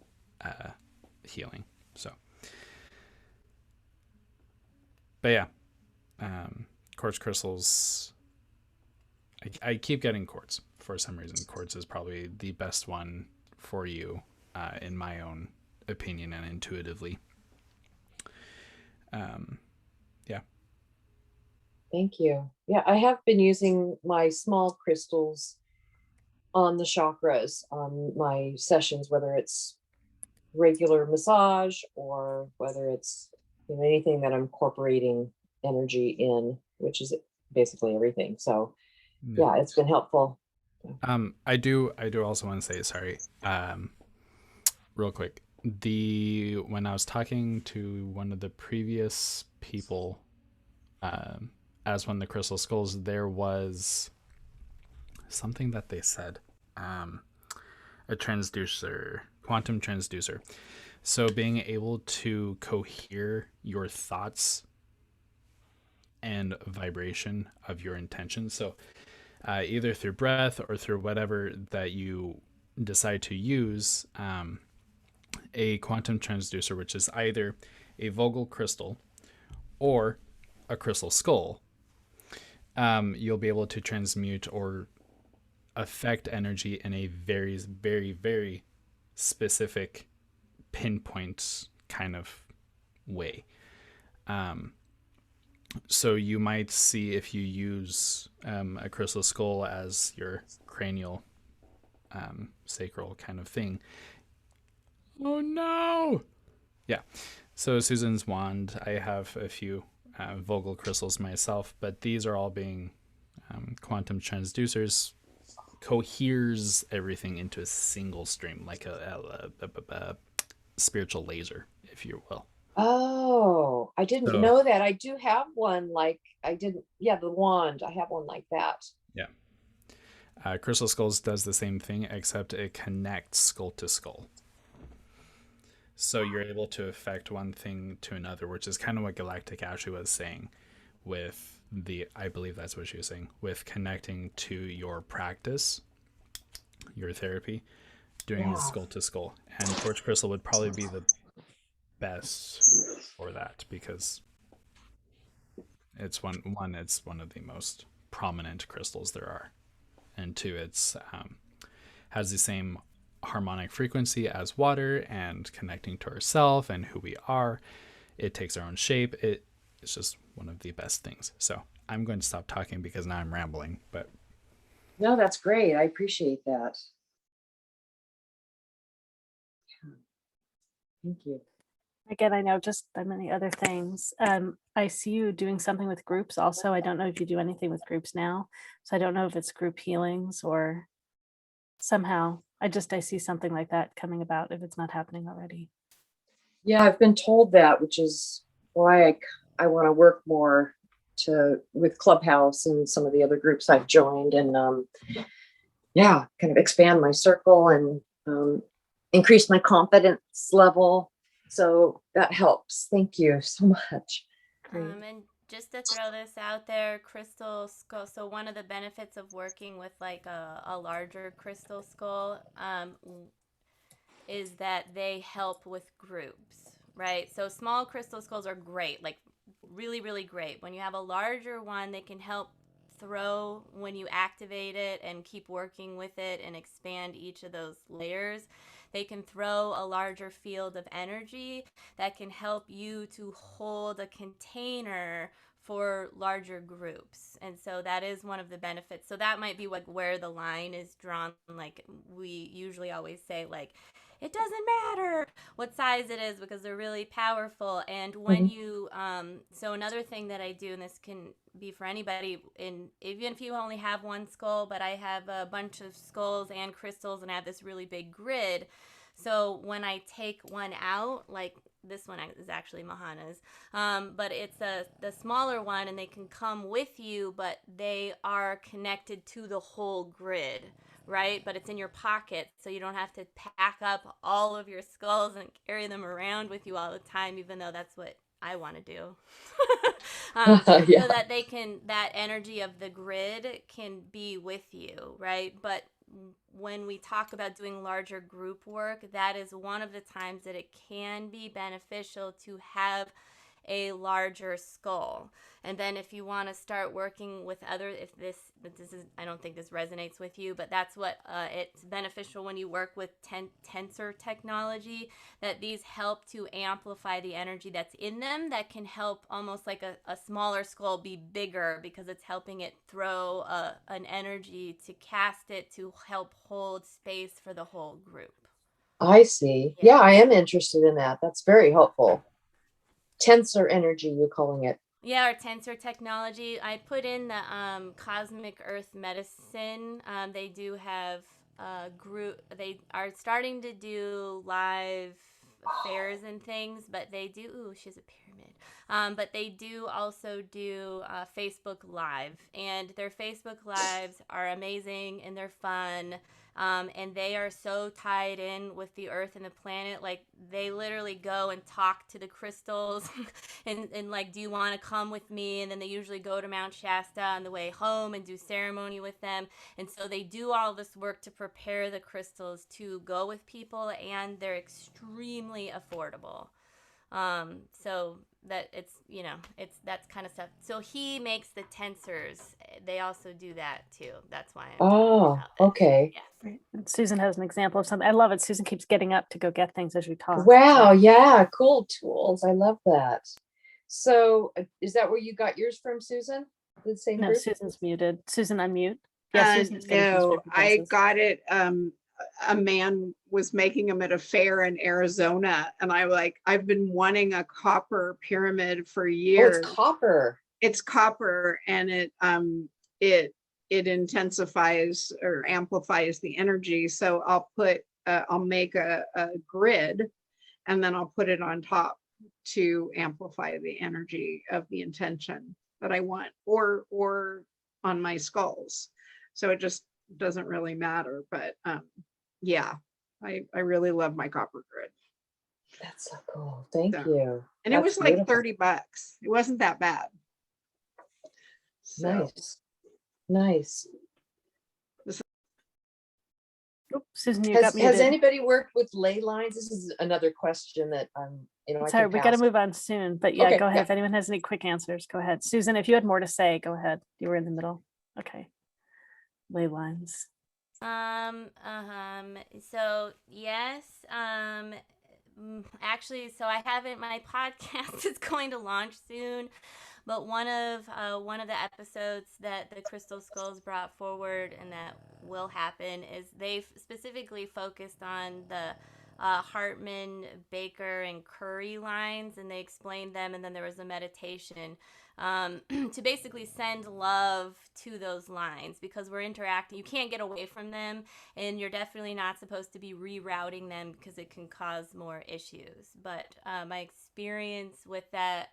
healing. So, but yeah, quartz crystals, I keep getting quartz for some reason. Quartz is probably the best one for you, in my own opinion and intuitively. Yeah. Thank you. Yeah, I have been using my small crystals on the chakras on my sessions, whether it's regular massage or whether it's anything that I'm incorporating energy in, which is basically everything. So Yeah. yeah, it's been helpful. I do also want to say sorry. Real quick. When I was talking to one of the previous people, as one of the crystal skulls, there was something that they said. A transducer, quantum transducer. So being able to cohere your thoughts and vibration of your intentions. So either through breath or through whatever that you decide to use, a quantum transducer, which is either a Vogel crystal or a crystal skull, you'll be able to transmute or affect energy in a very, very, very specific pinpoint kind of way. So you might see, if you use a crystal skull as your cranial sacral kind of thing. Oh no! Yeah. So Susan's wand, I have a few Vogel crystals myself, but these are all being quantum transducers, coheres everything into a single stream, like a spiritual laser, if you will. Oh, I didn't So- know that. I do have one like the wand. I have one like that. Yeah. Crystal Skulls does the same thing, except it connects skull to skull. So you're able to affect one thing to another, which is kind of what Galactic Ashley was saying with I believe that's what she was saying, with connecting to your practice, your therapy, doing the skull to skull. And Quartz Crystal would probably be the best for that, because it's one of the most prominent crystals there are, and two, it's has the same harmonic frequency as water, and connecting to ourself and who we are. It takes our own shape. It's just one of the best things. So I'm going to stop talking because now I'm rambling, but No, that's great. I appreciate that. Thank you. Again, I know just by many other things. I see you doing something with groups also. I don't know if you do anything with groups now. So I don't know if it's group healings or somehow. I see something like that coming about if it's not happening already. Yeah, I've been told that, which is why I want to work more with Clubhouse and some of the other groups I've joined, and kind of expand my circle and increase my confidence level. So that helps. Thank you so much. And just to throw this out there, crystal skull. So one of the benefits of working with like a larger crystal skull is that they help with groups, right? So small crystal skulls are great, like really, really great. When you have a larger one, they can help throw when you activate it and keep working with it and expand each of those layers. They can throw a larger field of energy that can help you to hold a container for larger groups. And so that is one of the benefits. So that might be where the line is drawn. Like we usually always say, like, it doesn't matter what size it is because they're really powerful. And when you, so another thing that I do, and this can be for anybody, even if you only have one skull, but I have a bunch of skulls and crystals, and I have this really big grid. So when I take one out, like this one is actually Mahana's, but it's the smaller one, and they can come with you, but they are connected to the whole grid, right? But it's in your pocket, so you don't have to pack up all of your skulls and carry them around with you all the time, even though that's what I want to do. So that that energy of the grid can be with you, right? But when we talk about doing larger group work, that is one of the times that it can be beneficial to have a larger skull. And then if you want to start working with if this is, I don't think this resonates with you, but that's what it's beneficial when you work with tensor technology, that these help to amplify the energy that's in them, that can help almost like a smaller skull be bigger, because it's helping it throw an energy to cast it to help hold space for the whole group. I see. Yeah, I am interested in that. That's very helpful. Tensor energy, you're calling it. Yeah, our tensor technology. I put in the Cosmic Earth Medicine. They do have a group. They are starting to do live fairs and things, but they do. Ooh, she's a pyramid. But they do also do Facebook Live, and their Facebook Lives are amazing and they're fun. And they are so tied in with the earth and the planet. Like, they literally go and talk to the crystals and like, do you want to come with me? And then they usually go to Mount Shasta on the way home and do ceremony with them. And so they do all this work to prepare the crystals to go with people, and they're extremely affordable. So that it's, it's that's kind of stuff. So he makes the tensors. They also do that too. That's why I'm talking Oh, about it. okay. Yeah. Great. And Susan has an example of something. I love it. Susan keeps getting up to go get things as we talk. Wow, yeah, cool tools. I love that. So is that where you got yours from, Susan? The same No, group? Susan's muted. Susan, unmute. Yeah, Susan's getting things No, from I places. got it. A man was making them at a fair in Arizona, and I've been wanting a copper pyramid for Oh, years. it's copper. It's copper, and it intensifies or amplifies the energy. So I'll make a grid, and then I'll put it on top to amplify the energy of the intention that I want, or on my skulls. So it just doesn't really matter. But yeah, I really love my copper grid. That's so cool. Thank So- you. And it That's was like beautiful. $30. It wasn't that bad. So, Nice. Nice. Oop, Susan, you Has got muted. anybody worked with ley lines? This is another question that I Sorry, can we got to pass. move on soon. But yeah, Okay, go ahead. yeah. If anyone has any quick answers, go ahead. Susan, if you had more to say, go ahead. You were in the middle. Okay. Ley lines. So yes, actually, so I haven't. My podcast is going to launch soon, but one of the episodes that the Crystal Skulls brought forward and that will happen is they've specifically focused on the Hartman, Baker, and Curry lines, and they explained them, and then there was a meditation to basically send love to those lines, because we're interacting. You can't get away from them, and you're definitely not supposed to be rerouting them because it can cause more issues. But my experience with that,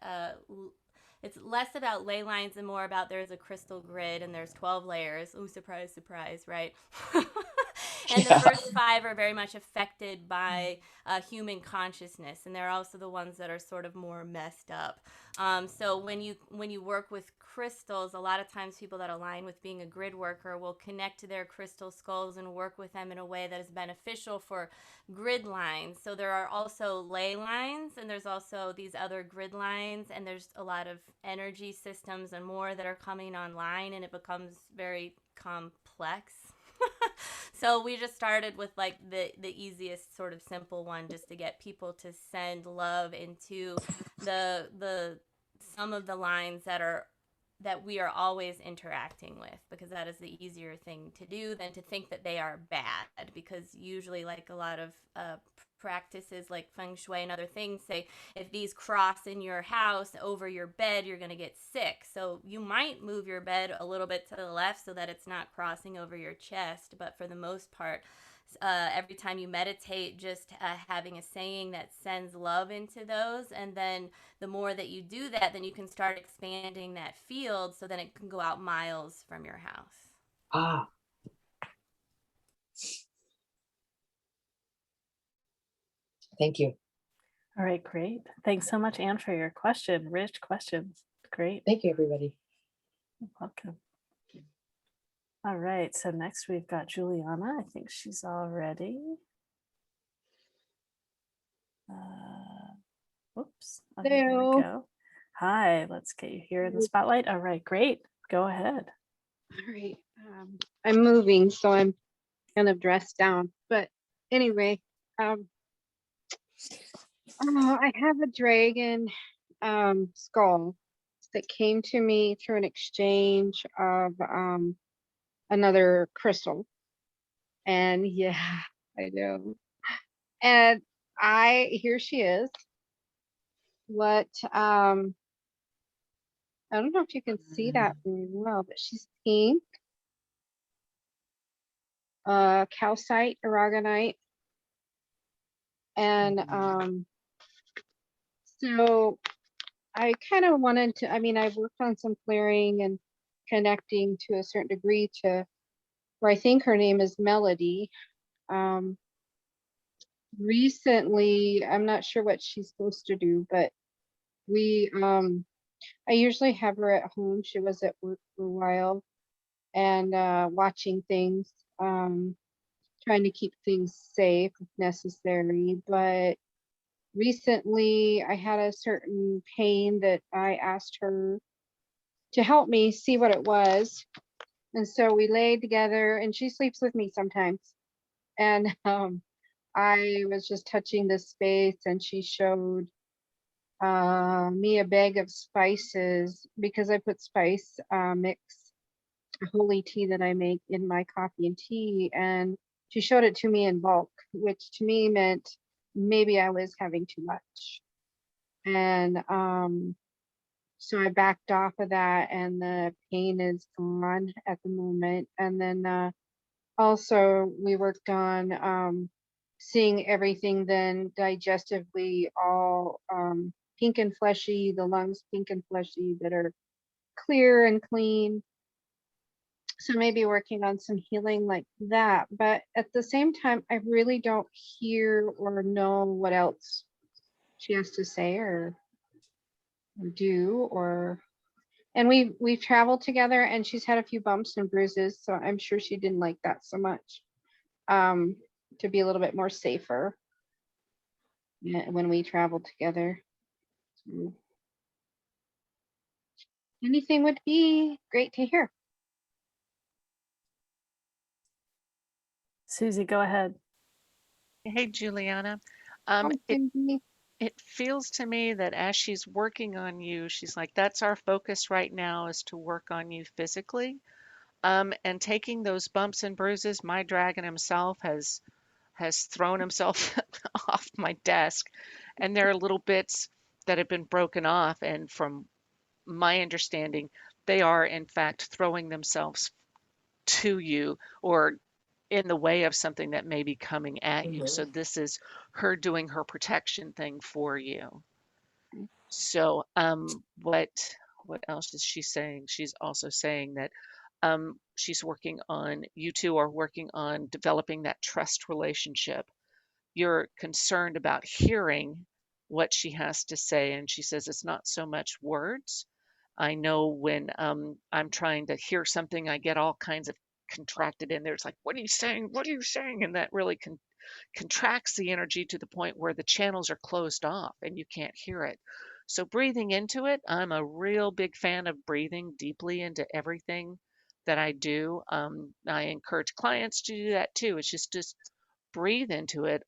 it's less about ley lines and more about there's a crystal grid and there's 12 layers. Oh, surprise, surprise, right? And the first 5 are very much affected by human consciousness, and they're also the ones that are sort of more messed up. So when you work with crystals, a lot of times people that align with being a grid worker will connect to their crystal skulls and work with them in a way that is beneficial for grid lines. So there are also ley lines, and there's also these other grid lines, and there's a lot of energy systems and more that are coming online, and it becomes very complex. So we just started with like the easiest sort of simple one, just to get people to send love into the some of the lines that we are always interacting with, because that is the easier thing to do than to think that they are bad, because usually, like, a lot of practices like feng shui and other things say if these cross in your house over your bed, you're going to get sick. So you might move your bed a little bit to the left so that it's not crossing over your chest, but for the most part, every time you meditate, just having a saying that sends love into those, and then the more that you do that, then you can start expanding that field so then it can go out miles from your house. Ah, thank you. All right, great. Thanks so much, Anne, for your question. Rich questions. Great. Thank you, everybody. You're welcome. All right, so next we've got Juliana. I think she's all ready. Whoops. Okay, there we Hello. go. Hi, let's get you here in the spotlight. All right, great. Go ahead. All right. I'm moving, so I'm kind of dressed down. But anyway, I have a dragon skull that came to me through an exchange of another crystal. And yeah, I do. And here she is. What I don't know if you can see that very well, but she's pink, calcite, aragonite. And so I kind of wanted to, I mean, I've worked on some clearing and connecting to a certain degree to where I think her name is Melody. Recently, I'm not sure what she's supposed to do, but I usually have her at home. She was at work for a while and watching things, trying to keep things safe if necessary. But recently I had a certain pain that I asked her to help me see what it was. And so we laid together, and she sleeps with me sometimes. And I was just touching this space, and she showed me a bag of spices because I put spice mix, a holy tea that I make in my coffee and tea. And she showed it to me in bulk, which to me meant maybe I was having too much. And so I backed off of that, and the pain is gone at the moment. And then also we worked on seeing everything then digestively all pink and fleshy, the lungs pink and fleshy that are clear and clean. So maybe working on some healing like that. But at the same time, I really don't hear or know what else she has to say or do. Or and we've traveled together, and she's had a few bumps and bruises, so I'm sure she didn't like that so much. To be a little bit more safer when we travel together. So anything would be great to hear. Susie, go ahead. Hey, Juliana. Oh, It Cindy. it feels to me that as she's working on you, she's like, that's our focus right now is to work on you physically. And taking those bumps and bruises, my dragon himself has thrown himself off my desk, and there are little bits that have been broken off. And from my understanding, they are in fact throwing themselves to you or in the way of something that may be coming at you. So this is her doing her protection thing for you. So what else is she saying? She's also saying that she's working on, you two are working on developing that trust relationship. You're concerned about hearing what she has to say, and she says it's not so much words. I know when I'm trying to hear something, I get all kinds of contracted in there. It's like, what are you saying? What are you saying? And that really contracts the energy to the point where the channels are closed off and you can't hear it. So breathing into it, I'm a real big fan of breathing deeply into everything that I do. I encourage clients to do that too. It's just breathe into it,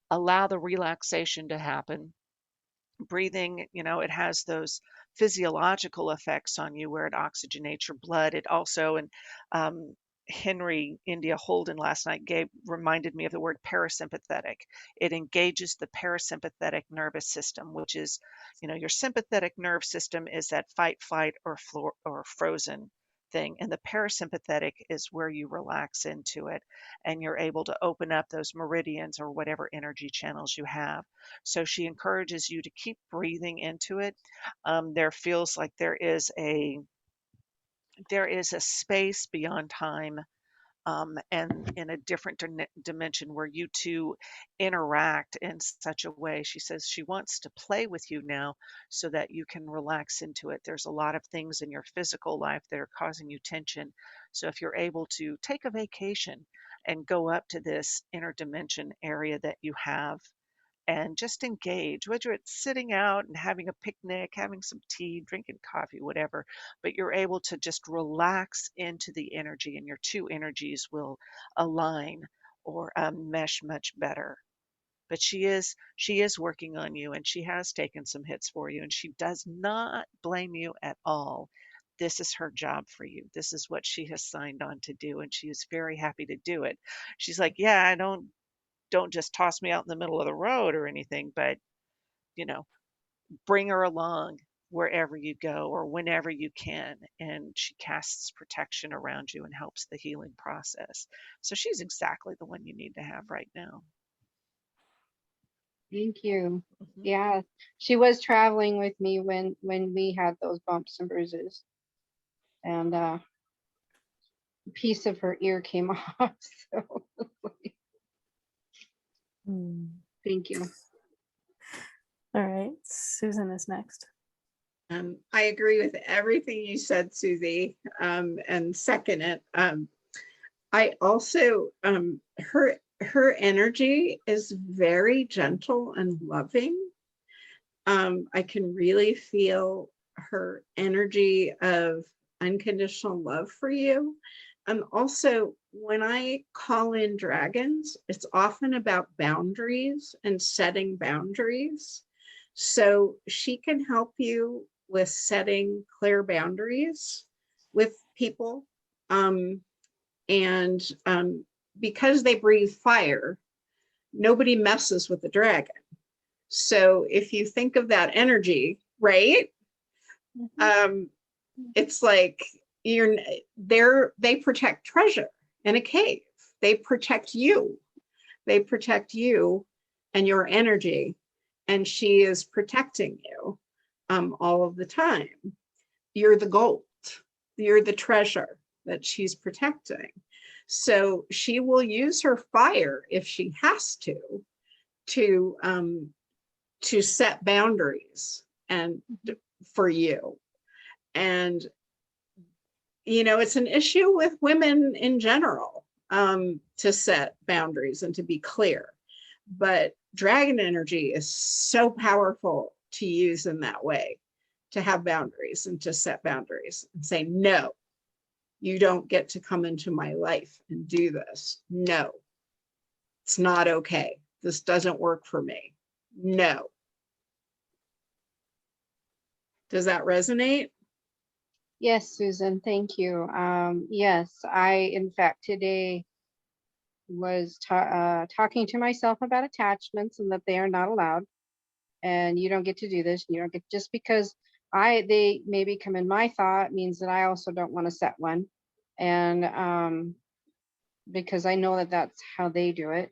allow the relaxation to happen. Breathing, it has those physiological effects on you where it oxygenates your blood. It also, and Henry India Holden last night reminded me of the word parasympathetic. It engages the parasympathetic nervous system, which is, your sympathetic nerve system is that fight, flight, or frozen thing. And the parasympathetic is where you relax into it and you're able to open up those meridians or whatever energy channels you have. So she encourages you to keep breathing into it. There feels like there is a space beyond time, and in a different dimension where you two interact in such a way. She says she wants to play with you now so that you can relax into it. There's a lot of things in your physical life that are causing you tension. So if you're able to take a vacation and go up to this inner dimension area that you have and just engage, whether it's sitting out and having a picnic, having some tea, drinking coffee, whatever, but you're able to just relax into the energy and your two energies will align or mesh much better. But she is working on you, and she has taken some hits for you, and she does not blame you at all. This is her job for you. This is what she has signed on to do, and she is very happy to do it. She's like, yeah, I don't just toss me out in the middle of the road or anything, but bring her along wherever you go or whenever you can. And she casts protection around you and helps the healing process. So she's exactly the one you need to have right now. Thank you. Mhm. Yeah, she was traveling with me when we had those bumps and bruises, and a piece of her ear came off. So thank you. All right, Susan is next. I agree with everything you said, Susie, and second it. I also, her energy is very gentle and loving. I can really feel her energy of unconditional love for you. And also, when I call in dragons, it's often about boundaries and setting boundaries. So she can help you with setting clear boundaries with people. And because they breathe fire, nobody messes with the dragon. So if you think of that energy, right? It's like they protect treasure in a cave. They protect you. They protect you and your energy. And she is protecting you all of the time. You're the gold. You're the treasure that she's protecting. So she will use her fire if she has to set boundaries and for you. And it's an issue with women in general, to set boundaries and to be clear. But dragon energy is so powerful to use in that way, to have boundaries and to set boundaries and say, no, you don't get to come into my life and do this. No, it's not okay. This doesn't work for me. No. Does that resonate? Yes, Susan, thank you. Yes, I, in fact, today was talking to myself about attachments and that they are not allowed. And you don't get to do this. You don't get, just because they maybe come in my thought means that I also don't want to set one. And because I know that that's how they do it.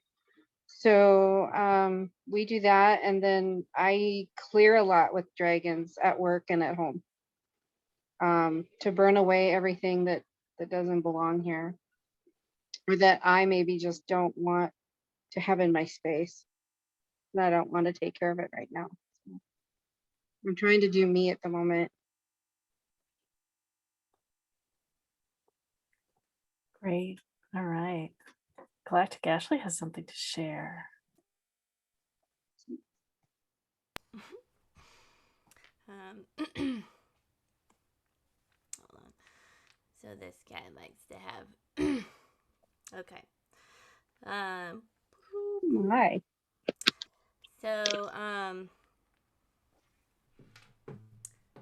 So we do that. And then I clear a lot with dragons at work and at home, to burn away everything that doesn't belong here, or that I maybe just don't want to have in my space. And I don't want to take care of it right now. So I'm trying to do me at the moment. Great. All right. Galactic Ashley has something to share. Hold on. So this guy likes to have. Okay. My. So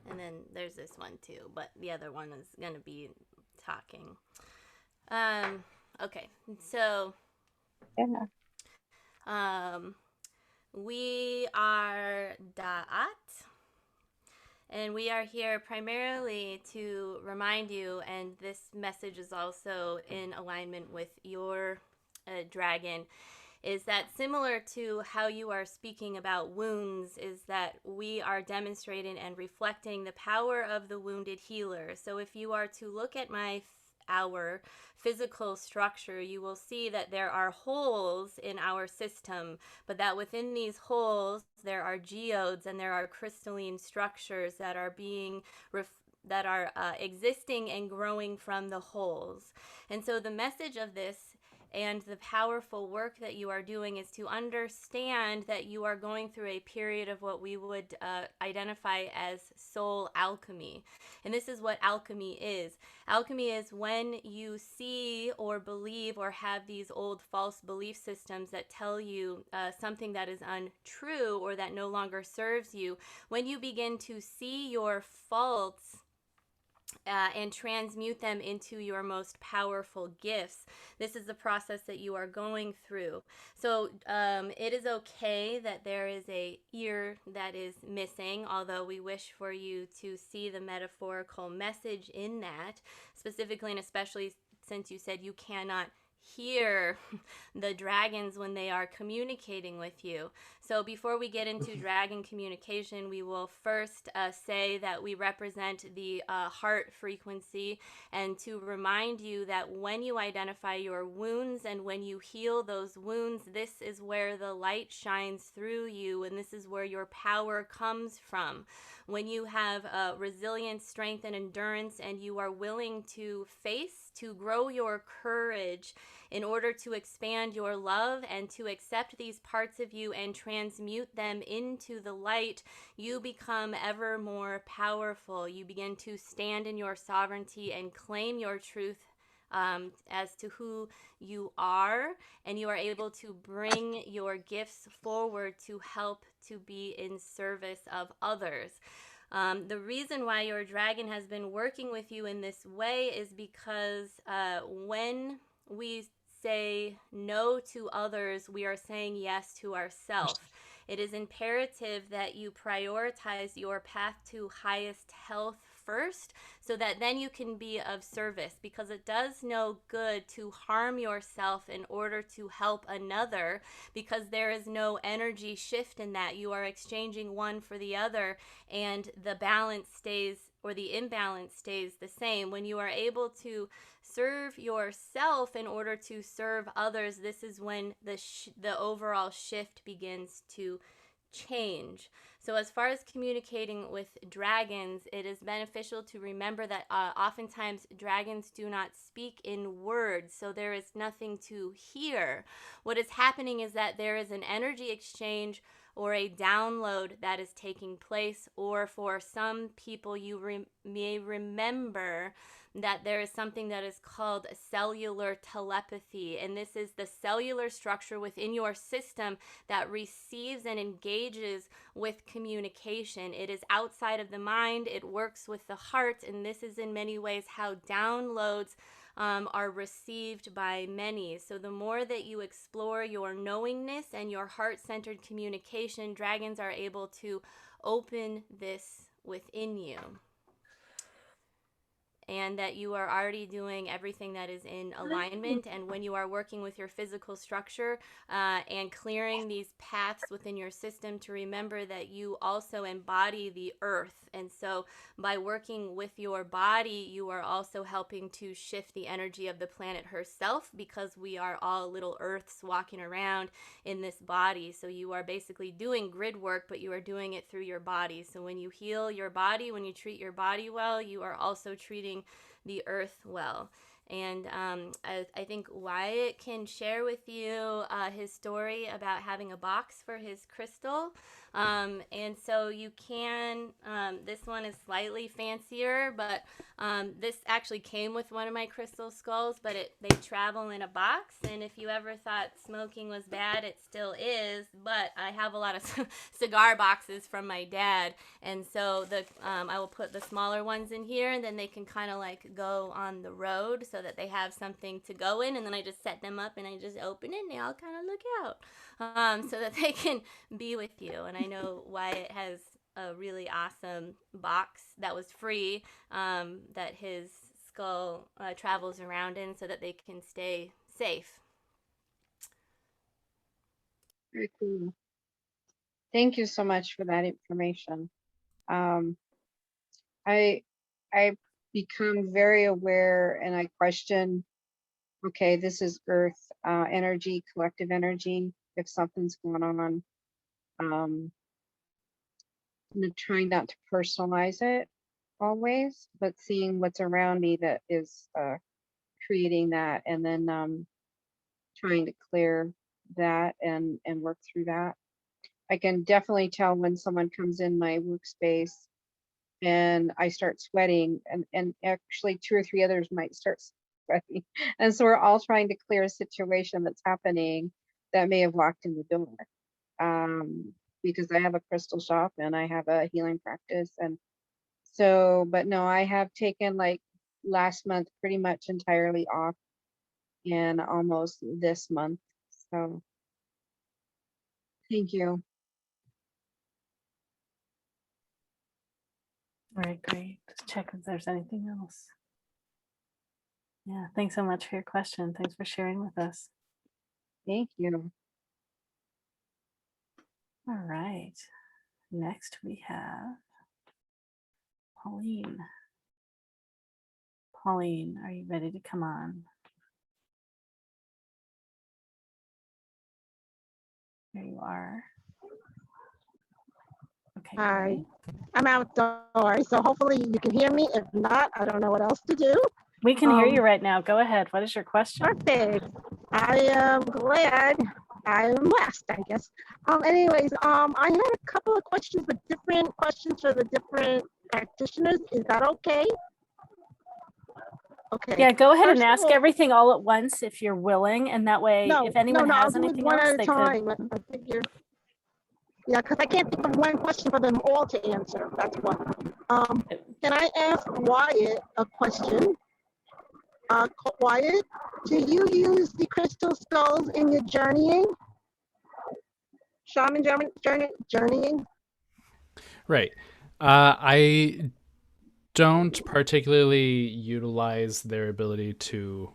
and then there's this one too, but the other one is gonna be talking. Okay. So Yeah. We are Da'at, and we are here primarily to remind you, and this message is also in alignment with your dragon, is that similar to how you are speaking about wounds, is that we are demonstrating and reflecting the power of the wounded healer. So if you are to look at our physical structure, you will see that there are holes in our system, but that within these holes there are geodes and there are crystalline structures that are existing and growing from the holes. And so the message of this and the powerful work that you are doing is to understand that you are going through a period of what we would identify as soul alchemy. And this is what alchemy is. Alchemy is when you see or believe or have these old false belief systems that tell you something that is untrue or that no longer serves you. When you begin to see your faults and transmute them into your most powerful gifts. This is the process that you are going through. So it is okay that there is a ear that is missing, although we wish for you to see the metaphorical message in that, specifically and especially since you said you cannot hear the dragons when they are communicating with you. So before we get into dragon communication, we will first say that we represent the heart frequency, and to remind you that when you identify your wounds and when you heal those wounds, this is where the light shines through you, and this is where your power comes from. When you have resilience, strength, and endurance, and you are willing to face, to grow your courage in order to expand your love and to accept these parts of you and transmute them into the light, you become ever more powerful. You begin to stand in your sovereignty and claim your truth as to who you are, and you are able to bring your gifts forward to help to be in service of others. The reason why your dragon has been working with you in this way is because when we say no to others, we are saying yes to ourselves. It is imperative that you prioritize your path to highest health first, so that then you can be of service, because it does no good to harm yourself in order to help another, because there is no energy shift in that. You are exchanging one for the other, and the balance stays, or the imbalance stays the same. When you are able to serve yourself in order to serve others, this is when the overall shift begins to change. So as far as communicating with dragons, it is beneficial to remember that oftentimes dragons do not speak in words, so there is nothing to hear. What is happening is that there is an energy exchange or a download that is taking place, or for some people you may remember that there is something that is called cellular telepathy, and this is the cellular structure within your system that receives and engages with communication. It is outside of the mind, it works with the heart, and this is in many ways how downloads are received by many. So the more that you explore your knowingness and your heart-centered communication, dragons are able to open this within you. And that you are already doing everything that is in alignment. And when you are working with your physical structure and clearing these paths within your system, to remember that you also embody the earth. And so by working with your body, you are also helping to shift the energy of the planet herself, because we are all little earths walking around in this body. So you are basically doing grid work, but you are doing it through your body. So when you heal your body, when you treat your body well, you are also treating the earth well. And I think Wyatt can share with you his story about having a box for his crystal. And so you can, this one is slightly fancier, but this actually came with one of my crystal skulls, but they travel in a box. And if you ever thought smoking was bad, it still is, but I have a lot of cigar boxes from my dad. And so I will put the smaller ones in here, and then they can kind of like go on the road so that they have something to go in. And then I just set them up and I just open it and they all kind of look out so that they can be with you. And I know Wyatt has a really awesome box that was free that his skull travels around in so that they can stay safe. Very cool. Thank you so much for that information. I become very aware, and I question, okay, this is earth energy, collective energy. If something's going on, I'm trying not to personalize it always, but seeing what's around me that is creating that, and then trying to clear that and work through that. I can definitely tell when someone comes in my workspace and I start sweating, and actually 2 or 3 others might start sweating. And so we're all trying to clear a situation that's happening that may have walked in the door. Because I have a crystal shop and I have a healing practice. And So, but no, I have taken like last month pretty much entirely off and almost this month. So thank you. All right, great. Just check if there's anything else. Yeah, thanks so much for your question. Thanks for sharing with us. Thank you. All right. Next we have Pauline. Pauline, are you ready to come on? There you are. Okay, Hi, great. I'm outdoors, so hopefully you can hear me. If not, I don't know what else to do. We can hear you right now. Go ahead. What is your question? Perfect. I am glad I'm last, I guess. Anyways, I had a couple of questions, but different questions for the different practitioners. Is that okay? Okay. Yeah, go ahead and First of ask all- everything all at once if you're willing, and that way, No, if anyone I'll has do it anything one else, at a they time. could. I figure. Yeah, because I can't think of one question for them all to answer. That's what. Can I ask Wyatt a question? Wyatt, do you use the crystal skulls in your journeying? Shaman journeying? Right. I don't particularly utilize their ability to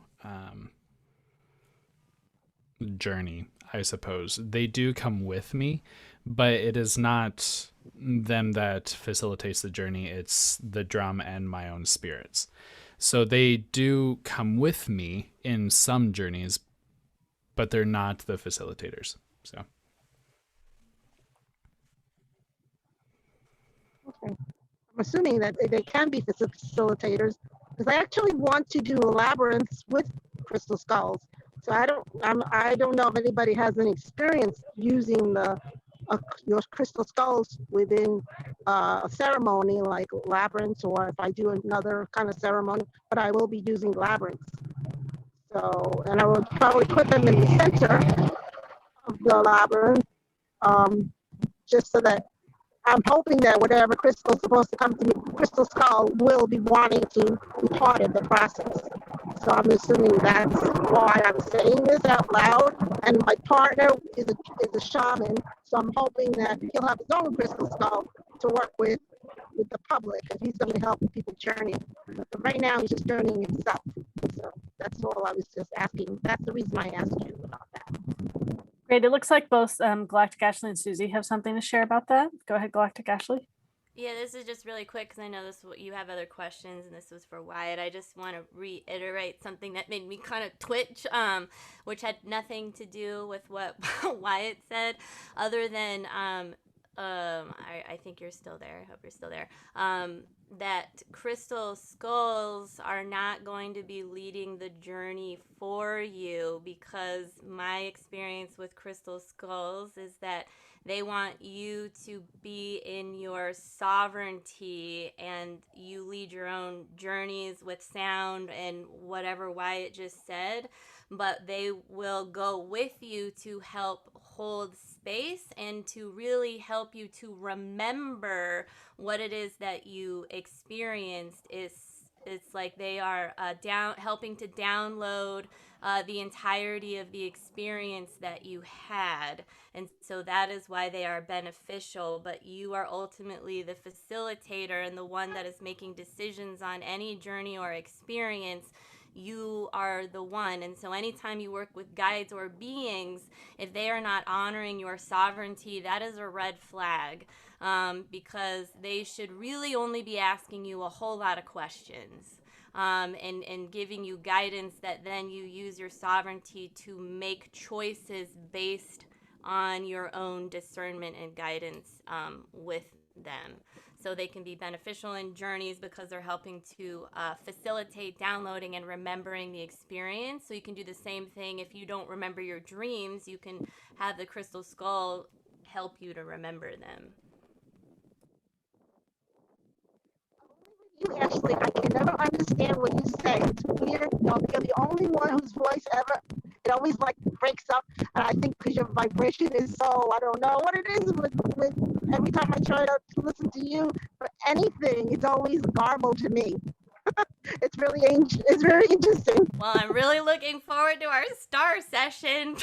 journey, I suppose. They do come with me, but it is not them that facilitates the journey. It's the drum and my own spirits. So they do come with me in some journeys, but they're not the facilitators. So. Okay. I'm assuming that they can be facilitators because I actually want to do labyrinths with crystal skulls. So I don't know if anybody has any experience using your crystal skulls within a ceremony like labyrinths, or if I do another kind of ceremony, but I will be using labyrinths. So, and I will probably put them in the center of the labyrinth, just so that I'm hoping that whatever crystal is supposed to come to me, crystal skull will be wanting to be part of the process. So I'm assuming that's why I'm saying this out loud. And my partner is a shaman, so I'm hoping that he'll have his own crystal skull to work with the public, and he's going to help people journey. But right now, he's just journeying himself. So that's all I was just asking. That's the reason I asked you about that. Great. It looks like both Galactic Ashley and Susy have something to share about that. Go ahead, Galactic Ashley. Yeah, this is just really quick because I know you have other questions, and this was for Wyatt. I just want to reiterate something that made me kind of twitch, which had nothing to do with what Wyatt said, other than I think you're still there. I hope you're still there. That crystal skulls are not going to be leading the journey for you, because my experience with crystal skulls is that they want you to be in your sovereignty, and you lead your own journeys with sound and whatever Wyatt just said, but they will go with you to help hold space and to really help you to remember what it is that you experienced. It's like they are helping to download the entirety of the experience that you had. And so that is why they are beneficial, but you are ultimately the facilitator and the one that is making decisions on any journey or experience. You are the one. And so anytime you work with guides or beings, if they are not honoring your sovereignty, that is a red flag, because they should really only be asking you a whole lot of questions. And giving you guidance that then you use your sovereignty to make choices based on your own discernment and guidance with them. So they can be beneficial in journeys because they're helping to facilitate downloading and remembering the experience. So you can do the same thing if you don't remember your dreams. You can have the crystal skull help you to remember them. You, Ashley, I can never understand what you say. It's weird. You're the only one whose voice ever, it always like breaks up. And I think because your vibration is so, I don't know what it is with every time I try to listen to you, but anything, it's always garbled to me. It's really ancient. It's very interesting. Well, I'm really looking forward to our star session.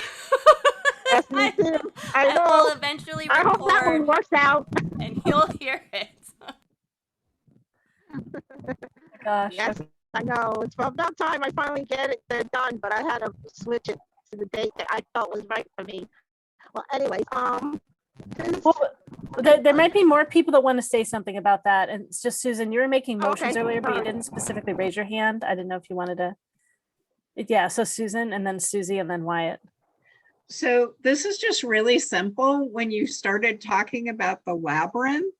Yes, me too. I I will know. eventually I hope that one record works out. and you'll hear it. Gosh. Yes, I know. It's about time I finally get it done, but I had to switch it to the date that I felt was right for me. Well, anyways, Well, there might be more people that want to say something about that. And it's just, Susan, you were making motions Okay, earlier, but you alright. didn't specifically raise your hand. I didn't know if you wanted to. Yeah, so Susan and then Susie and then Wyatt. So this is just really simple. When you started talking about the labyrinth,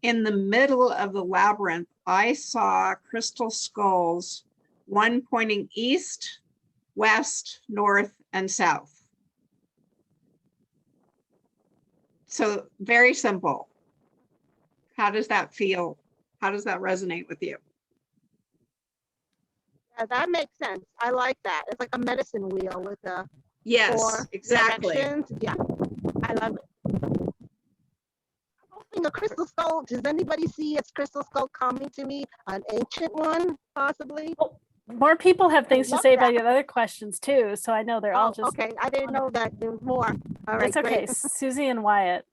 in the middle of the labyrinth, I saw crystal skulls, one pointing east, west, north, and south. So very simple. How does that feel? How does that resonate with you? Yeah, that makes sense. I like that. It's like a medicine wheel with the Yes, four exactly. directions. Yeah, I love it. Hoping a crystal skull. Does anybody see a crystal skull coming to me? An ancient one, possibly? More people have things to love say about that. your other questions too. So I know they're all Oh, just. okay. I didn't know that there was more. All right, It's okay. great. Susie and Wyatt.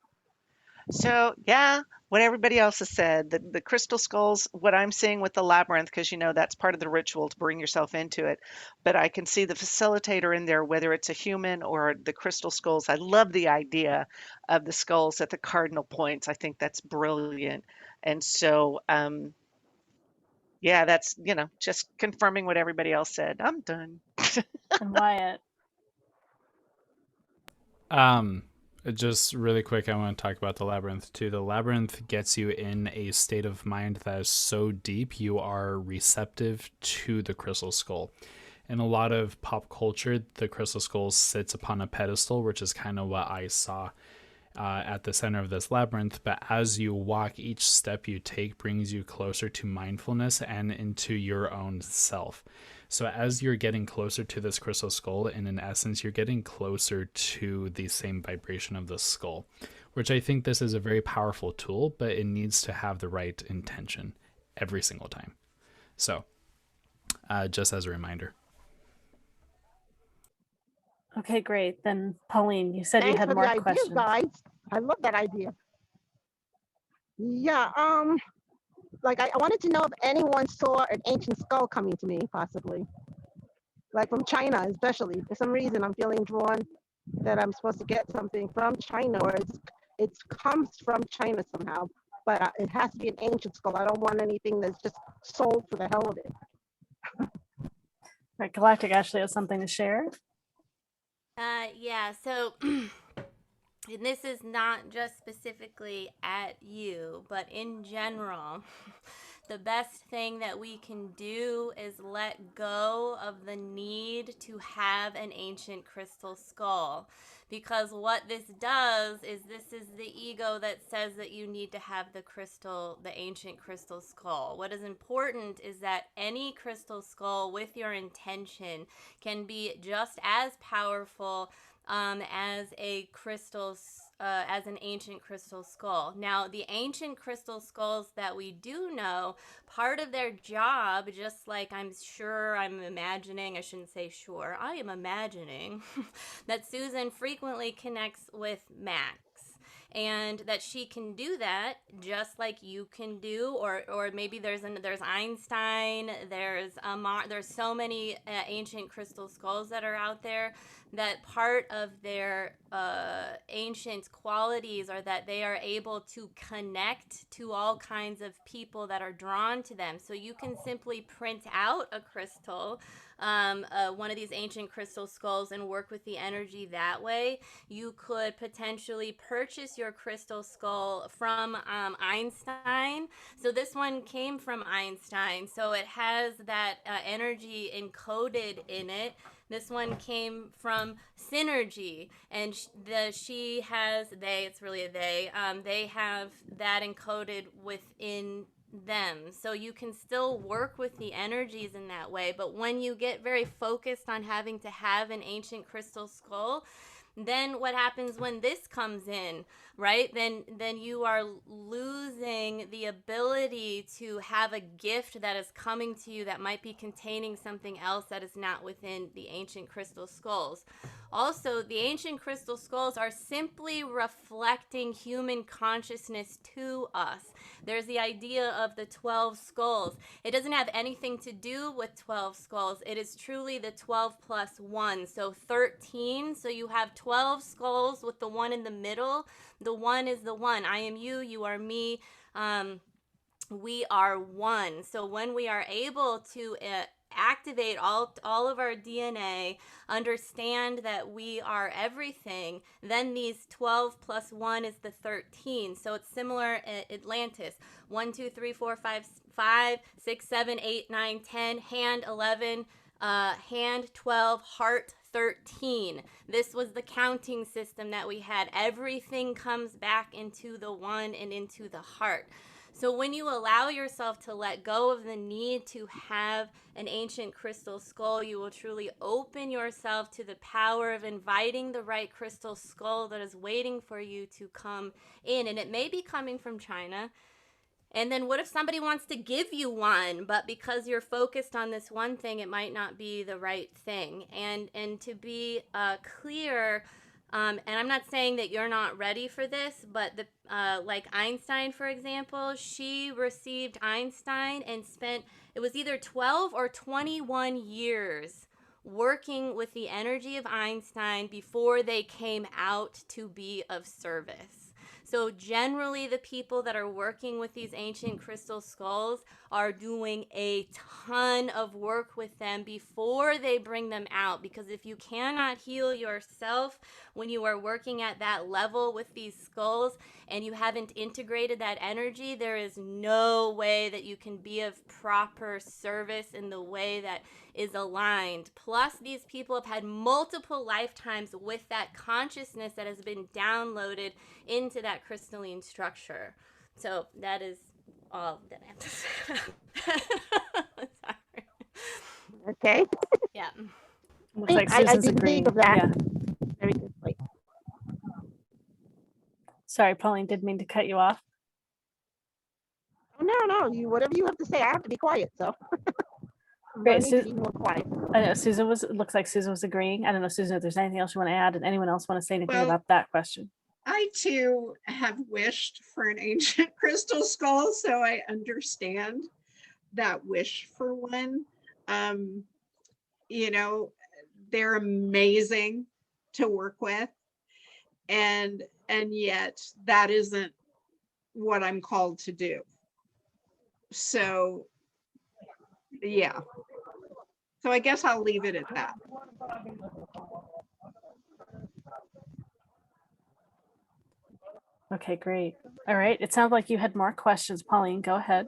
So yeah, what everybody else has said, the crystal skulls, what I'm seeing with the labyrinth, because you know that's part of the ritual to bring yourself into it. But I can see the facilitator in there, whether it's a human or the crystal skulls. I love the idea of the skulls at the cardinal points. I think that's brilliant. And so yeah, that's, just confirming what everybody else said. I'm done. And Wyatt. Just really quick, I want to talk about the labyrinth too. The labyrinth gets you in a state of mind that is so deep you are receptive to the crystal skull. In a lot of pop culture, the crystal skull sits upon a pedestal, which is kind of what I saw at the center of this labyrinth. But as you walk, each step you take brings you closer to mindfulness and into your own self. So as you're getting closer to this crystal skull, and in essence, you're getting closer to the same vibration of the skull, which I think this is a very powerful tool, but it needs to have the right intention every single time. So just as a reminder. Okay, great. Then Pauline, you said you Thanks had for more the idea, questions. guys. I love that idea. Yeah, like I wanted to know if anyone saw an ancient skull coming to me, possibly. Like from China, especially. For some reason, I'm feeling drawn that I'm supposed to get something from China, or it comes from China somehow. But it has to be an ancient skull. I don't want anything that's just sold for the hell of it. Right, Galactic Ashley has something to share. Yeah, so and this is not just specifically at you, but in general, the best thing that we can do is let go of the need to have an ancient crystal skull. Because what this does is this is the ego that says that you need to have the ancient crystal skull. What is important is that any crystal skull with your intention can be just as powerful as an ancient crystal skull. Now, the ancient crystal skulls that we do know, part of their job, just like I am imagining that Susan frequently connects with Max. And that she can do that just like you can do, or maybe there's Einstein, there's so many ancient crystal skulls that are out there, that part of their ancient qualities are that they are able to connect to all kinds of people that are drawn to them. So you can simply print out a crystal, one of these ancient crystal skulls, and work with the energy that way. You could potentially purchase your crystal skull from Einstein. So this one came from Einstein, so it has that energy encoded in it. This one came from Synergy, and they have that encoded within them. So you can still work with the energies in that way. But when you get very focused on having to have an ancient crystal skull, Then what happens when this comes in, right? Then you are losing the ability to have a gift that is coming to you that might be containing something else that is not within the ancient crystal skulls. Also, the ancient crystal skulls are simply reflecting human consciousness to us. There's the idea of the 12 skulls. It doesn't have anything to do with 12 skulls. It is truly the 12 plus 1, so 13. So you have 12 skulls with the one in the middle. The one is the one. I am you, you are me. We are one. So when we are able to activate all of our DNA, understand that we are everything, then these 12 plus 1 is the 13. So it's similar Atlantis. 1, 2, 3, 4, 5, 6, 7, 8, 9, 10, hand 11, hand 12, heart 13. This was the counting system that we had. Everything comes back into the one and into the heart. So when you allow yourself to let go of the need to have an ancient crystal skull, you will truly open yourself to the power of inviting the right crystal skull that is waiting for you to come in. And it may be coming from China. And then what if somebody wants to give you one, but because you're focused on this one thing, it might not be the right thing. And to be clear, and I'm not saying that you're not ready for this, but like Einstein, for example, she received Einstein and spent, it was either 12 or 21 years working with the energy of Einstein before they came out to be of service. So generally the people that are working with these ancient crystal skulls are doing a ton of work with them before they bring them out, because if you cannot heal yourself when you are working at that level with these skulls and you haven't integrated that energy, there is no way that you can be of proper service in the way that is aligned. Plus, these people have had multiple lifetimes with that consciousness that has been downloaded into that crystalline structure. So that is all that I have to say. Sorry. Okay. Yeah. Looks like I Susan's didn't agreeing. think of that. Yeah. Very good point. Sorry, Pauline, didn't mean to cut you off. No, you whatever you have to say, I have to be quiet. So I'm Great. learning to be more quiet. I know Susan was, it looks like Susan was agreeing. I don't know, Susan, if there's anything else you want to add, and anyone else want to say anything Well, about that question? I too have wished for an ancient crystal skull, so I understand that wish for one. You know, they're amazing to work with, and yet that isn't what I'm called to do. So yeah, so I guess I'll leave it at that. Okay, great. All right. It sounds like you had more questions. Pauline, go ahead.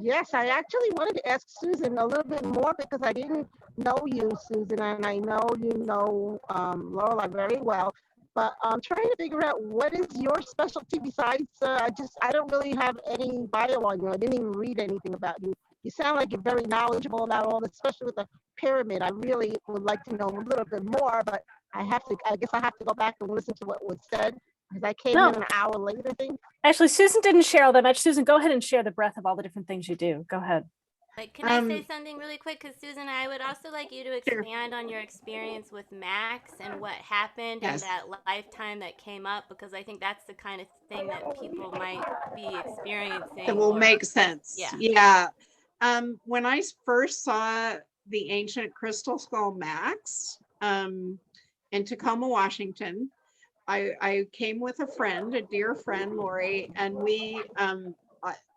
Yes, I actually wanted to ask Susan a little bit more because I didn't know you, Susan, and I know you know Lorelei very well. But I'm trying to figure out what is your specialty besides, I don't really have any bio on you. I didn't even read anything about you. You sound like you're very knowledgeable about all this, especially with the pyramid. I really would like to know a little bit more, but I guess I have to go back and listen to what was said because I came in an hour late, I think. Actually, Susan didn't share all that much. Susan, go ahead and share the breadth of all the different things you do. Go ahead. Like, can I say something really quick? Because Susan, I would also like you to expand on your experience with Max and what happened and that lifetime that came up, because I think that's the kind of thing that people might be experiencing. That will make sense. Yeah. When I first saw the ancient crystal skull Max in Tacoma, Washington, I came with a friend, a dear friend, Lori, and we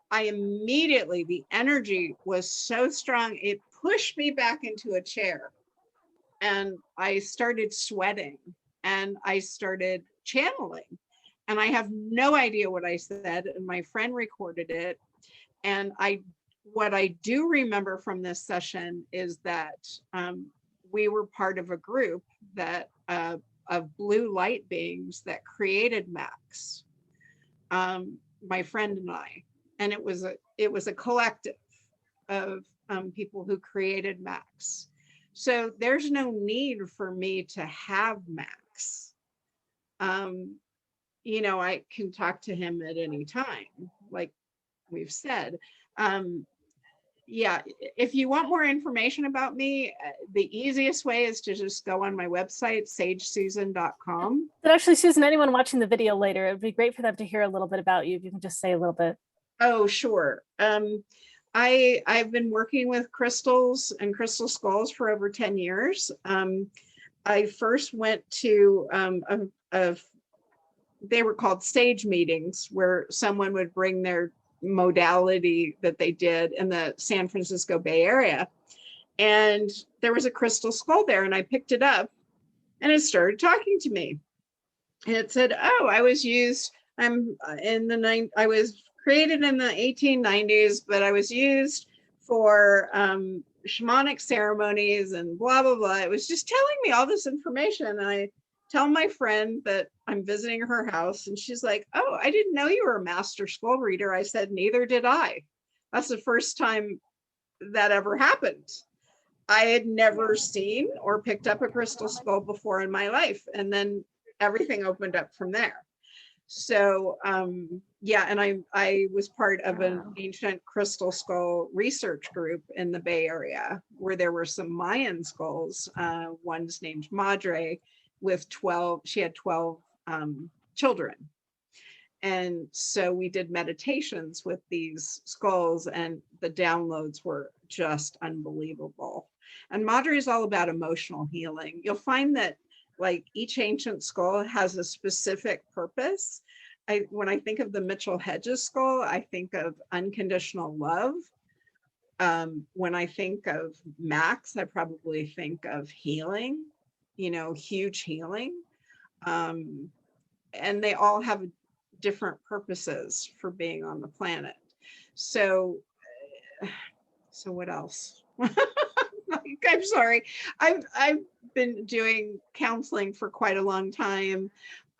I immediately, the energy was so strong, it pushed me back into a chair and I started sweating and I started channeling. And I have no idea what I said, and my friend recorded it. And what I do remember from this session is that we were part of a group that of blue light beings that created Max, my friend and I. And it was a collective of people who created Max. So there's no need for me to have Max. You know, I can talk to him at any time, like we've said. Yeah, if you want more information about me, the easiest way is to just go on my website, SageSusan.com. But actually, Susan, anyone watching the video later, it'd be great for them to hear a little bit about you. If you can just say a little bit. Oh, sure. I've been working with crystals and crystal skulls for over 10 years. I first went to they were called sage meetings, where someone would bring their modality that they did in the San Francisco Bay Area. And there was a crystal skull there, and I picked it up and it started talking to me. And it said, oh, I was created in the 1890s, but I was used for shamanic ceremonies and blah, blah, blah. It was just telling me all this information. And I tell my friend that I'm visiting her house, and she's like, oh, I didn't know you were a master skull reader. I said, neither did I. That's the first time that ever happened. I had never seen or picked up a crystal skull before in my life. And then everything opened up from there. So yeah, and I was part of an ancient crystal skull research group in the Bay Area, where there were some Mayan skulls. One's named Madre, with 12, she had 12 children. And so we did meditations with these skulls, and the downloads were just unbelievable. And Madre is all about emotional healing. You'll find that like each ancient skull has a specific purpose. When I think of the Mitchell Hedges skull, I think of unconditional love. When I think of Max, I probably think of healing, you know, huge healing. And they all have different purposes for being on the planet. So what else? I'm sorry. I've been doing counseling for quite a long time.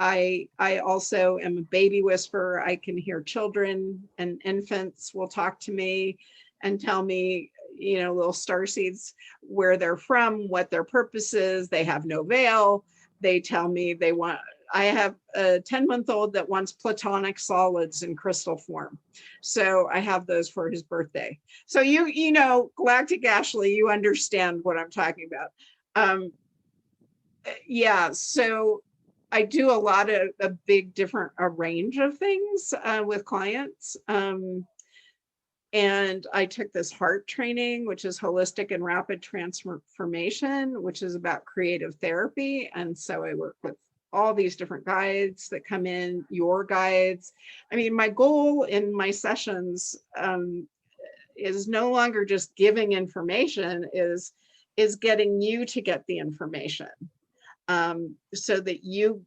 I also am a baby whisperer. I can hear children and infants will talk to me and tell me, you know, little starseeds, where they're from, what their purpose is. They have no veil. They tell me I have a 10-month-old that wants platonic solids in crystal form. So I have those for his birthday. So you know, Galactic Ashley, you understand what I'm talking about. Yeah, so I do a lot of a big different range of things with clients. And I took this heart training, which is holistic and rapid transformation, which is about creative therapy. And so I work with all these different guides that come in, your guides. I mean, my goal in my sessions is no longer just giving information, is getting you to get the information so that you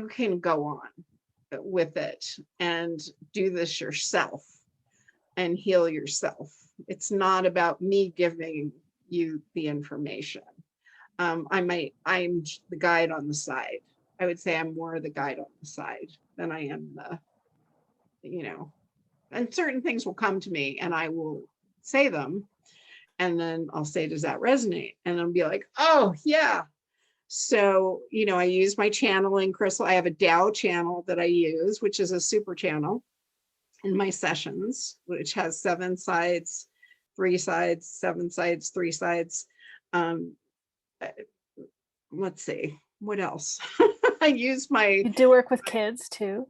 can go on with it and do this yourself and heal yourself. It's not about me giving you the information. I'm the guide on the side. I would say I'm more the guide on the side than I am the, you know, and certain things will come to me and I will say them. And then I'll say, does that resonate? And I'll be like, oh yeah. So, you know, I use my channeling crystal. I have a Tao channel that I use, which is a super channel in my sessions, which has 7 sides, 3 sides, 7 sides, 3 sides. Let's see, what else? I use my... You do work with kids too?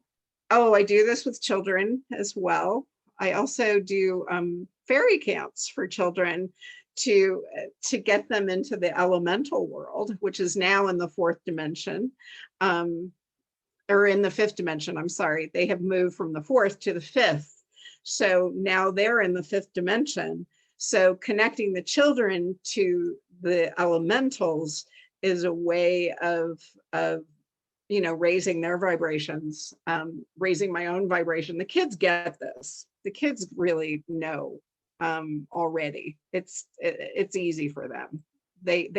Oh, I do this with children as well. I also do fairy camps for children to get them into the elemental world, which is now in the 4th dimension, or in the 5th dimension, I'm sorry. They have moved from the 4th to the 5th. So now they're in the 5th dimension. So connecting the children to the elementals is a way of you know, raising their vibrations, raising my own vibration. The kids get this. The kids really know already. It's easy for them. They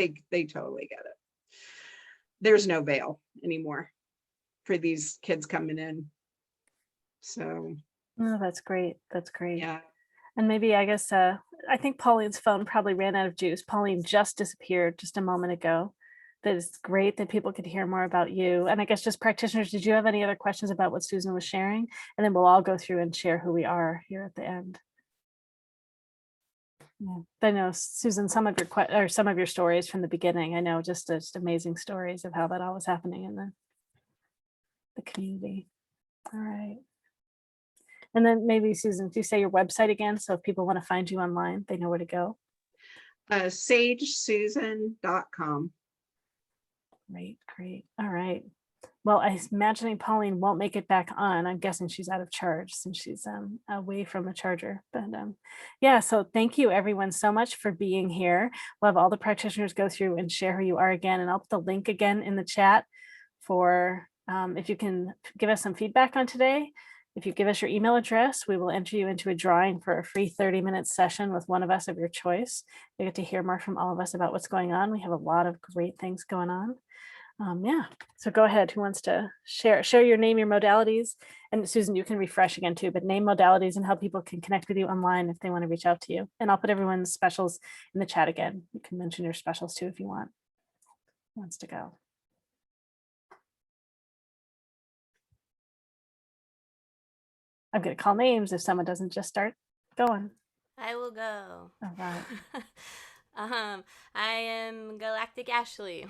totally get it. There's no veil anymore for these kids coming in. So. Oh, that's great. That's great. Yeah. And maybe, I guess, I think Pauline's phone probably ran out of juice. Pauline just disappeared just a moment ago. That is great that people could hear more about you. And I guess just practitioners, did you have any other questions about what Susan was sharing? And then we'll all go through and share who we are here at the end. Yeah. I know, Susan, some of your stories from the beginning, I know just amazing stories of how that all was happening in the community. All right. And then maybe, Susan, do you say your website again? So if people want to find you online, they know where to go. SageSusan.com. Great. All right. Well, I'm imagining Pauline won't make it back on. I'm guessing she's out of charge since she's away from the charger. But yeah, so thank you everyone so much for being here. We'll have all the practitioners go through and share who you are again, and I'll put the link again in the chat for if you can give us some feedback on today. If you give us your email address, we will enter you into a drawing for a free 30-minute session with one of us of your choice. You get to hear more from all of us about what's going on. We have a lot of great things going on. Yeah, so go ahead. Who wants to share your name, your modalities? And Susan, you can refresh again too, but name, modalities, and how people can connect with you online if they want to reach out to you. And I'll put everyone's specials in the chat again. You can mention your specials too if you want. Who wants to go? I'm going to call names if someone doesn't just start going. I will go. All right. I am Galactic Ashley.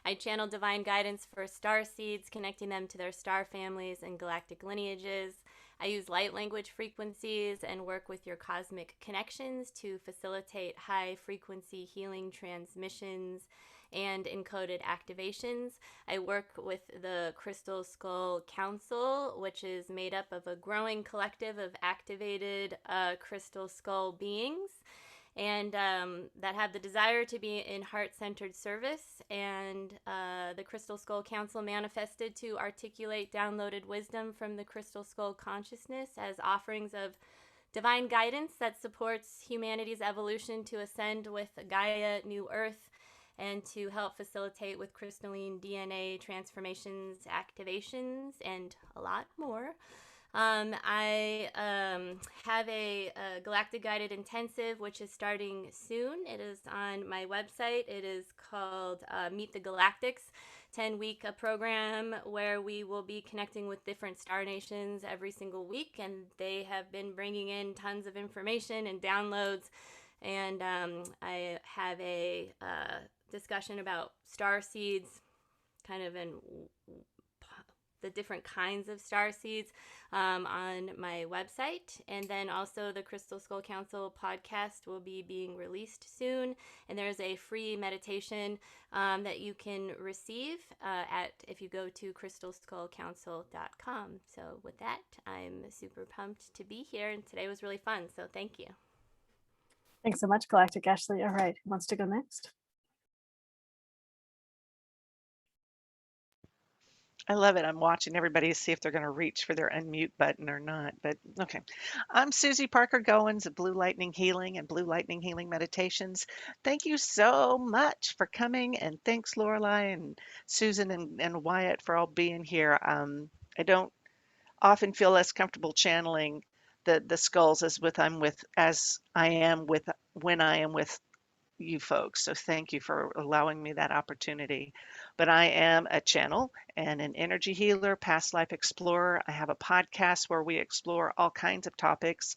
I channel divine guidance for star seeds, connecting them to their star families and galactic lineages. I use light language frequencies and work with your cosmic connections to facilitate high frequency healing transmissions and encoded activations. I work with the Crystal Skull Council, which is made up of a growing collective of activated crystal skull beings, and that have the desire to be in heart-centered service. And the Crystal Skull Council manifested to articulate downloaded wisdom from the Crystal Skull consciousness as offerings of divine guidance that supports humanity's evolution to ascend with Gaia, New Earth, and to help facilitate with crystalline DNA transformations, activations, and a lot more. I have a Galactic Guided Intensive, which is starting soon. It is on my website. It is called Meet the Galactics, 10-week program where we will be connecting with different star nations every single week, and they have been bringing in tons of information and downloads. And I have a discussion about star seeds, kind of in the different kinds of star seeds on my website. And then also the Crystal Skull Council podcast will be being released soon. And there's a free meditation that you can receive if you go to crystalskullcouncil.com. So with that, I'm super pumped to be here. And today was really fun. So thank you. Thanks so much, Galactic Ashley. All right, who wants to go next? I love it. I'm watching everybody see if they're going to reach for their unmute button or not. But okay. I'm Susy Parker Goins of Blue Lightning Healing and Blue Lightning Healing Meditations. Thank you so much for coming. And thanks, Laureli and Susan and Wyatt, for all being here. I don't often feel as comfortable channeling the skulls as I am with when I am with you folks. So thank you for allowing me that opportunity. But I am a channel and an energy healer, past life explorer. I have a podcast where we explore all kinds of topics,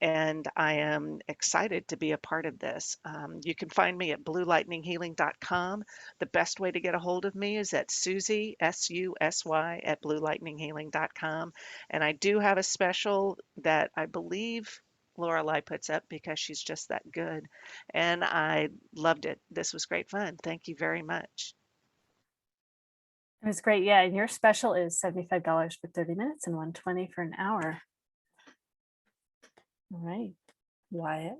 and I am excited to be a part of this. You can find me at bluelightninghealing.com. The best way to get a hold of me is at Susy, SUSY, at bluelightninghealing.com. And I do have a special that I believe Laureli puts up because she's just that good. And I loved it. This was great fun. Thank you very much. It was great. Yeah, and your special is $75 for 30 minutes and $120 for an hour. All right, Wyatt.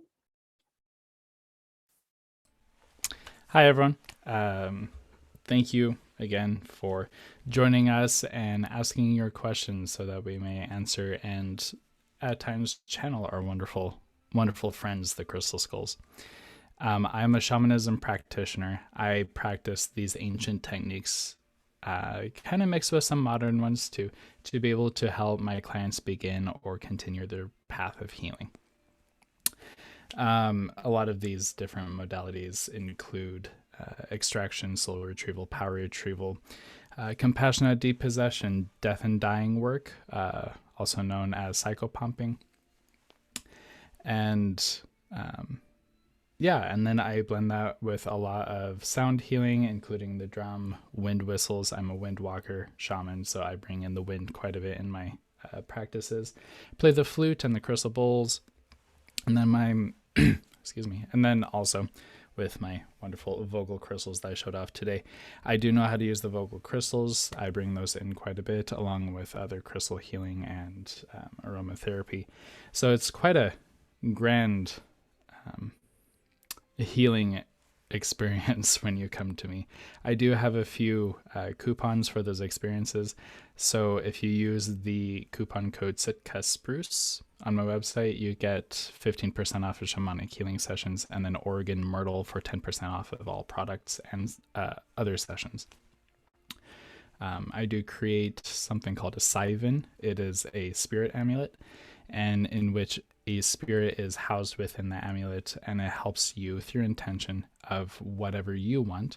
Hi, everyone. Thank you again for joining us and asking your questions so that we may answer and at times channel our wonderful, wonderful friends, the Crystal Skulls. I'm a shamanism practitioner. I practice these ancient techniques, kind of mixed with some modern ones to be able to help my clients begin or continue their path of healing. A lot of these different modalities include extraction, soul retrieval, power retrieval, compassionate depossession, death and dying work, also known as psychopumping. And and then I blend that with a lot of sound healing, including the drum, wind whistles. I'm a wind walker shaman, so I bring in the wind quite a bit in my practices. Play the flute and the crystal bowls. And then my, excuse me, and then also with my wonderful vocal crystals that I showed off today. I do know how to use the vocal crystals. I bring those in quite a bit, along with other crystal healing and aromatherapy. So it's quite a grand healing experience when you come to me. I do have a few coupons for those experiences. So if you use the coupon code Sitka Spruce on my website, you get 15% off of shamanic healing sessions, and then Oregon Myrtle for 10% off of all products and other sessions. I do create something called a Siven. It is a spirit amulet, and in which a spirit is housed within the amulet, and it helps you through intention of whatever you want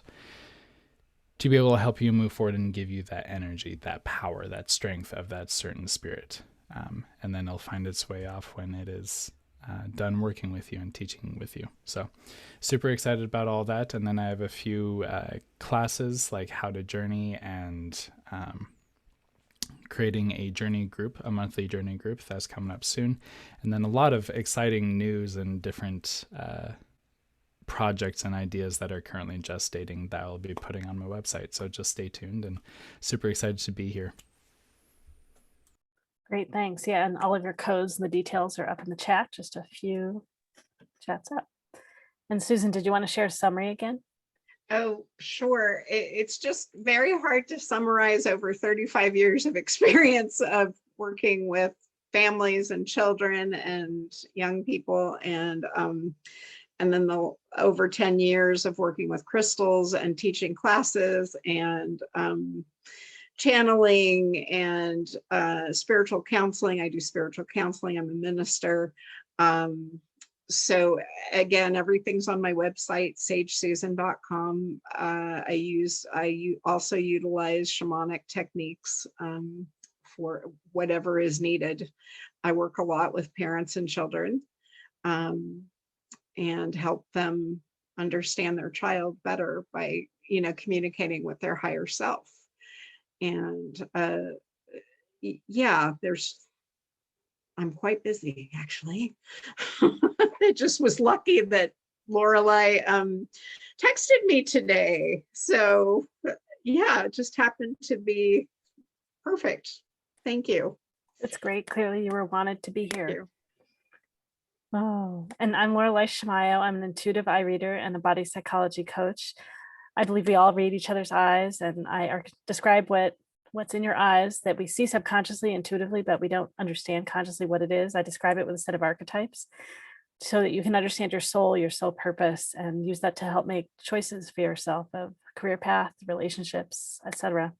to be able to help you move forward and give you that energy, that power, that strength of that certain spirit. And then it'll find its way off when it is done working with you and teaching with you. So super excited about all that. And then I have a few classes like how to journey and creating a journey group, a monthly journey group that's coming up soon. And then a lot of exciting news and different projects and ideas that are currently gestating that I'll be putting on my website. So just stay tuned, and super excited to be here. Great, thanks. Yeah, and all of your codes and the details are up in the chat, just a few chats up. And Susan, did you want to share a summary again? Oh, sure. It's just very hard to summarize over 35 years of experience of working with families and children and young people, and then the over 10 years of working with crystals and teaching classes and channeling and spiritual counseling. I do spiritual counseling. I'm a minister. So again, everything's on my website, SageSusan.com. I also utilize shamanic techniques for whatever is needed. I work a lot with parents and children and help them understand their child better by, communicating with their higher self. And I'm quite busy, actually. It just was lucky that Laureli texted me today. So yeah, it just happened to be perfect. Thank you. It's great. Clearly you were wanted to be here. Oh, and I'm Laureli Shimayo. I'm an intuitive eye reader and a body psychology coach. I believe we all read each other's eyes, and I describe what's in your eyes that we see subconsciously, intuitively, but we don't understand consciously what it is. I describe it with a set of archetypes so that you can understand your soul purpose, and use that to help make choices for yourself of career path, relationships, etc.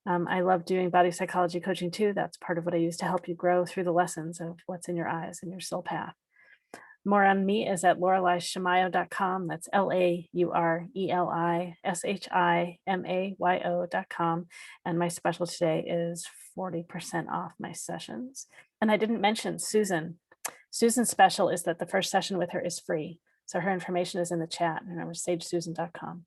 I love doing body psychology coaching too. That's part of what I use to help you grow through the lessons of what's in your eyes and your soul path. More on me is at laurelishimayo.com. That's LAURELISHIMAYO.com. And my special today is 40% off my sessions. And I didn't mention Susan. Susan's special is that the first session with her is free. So her information is in the chat. Remember, SageSusan.com.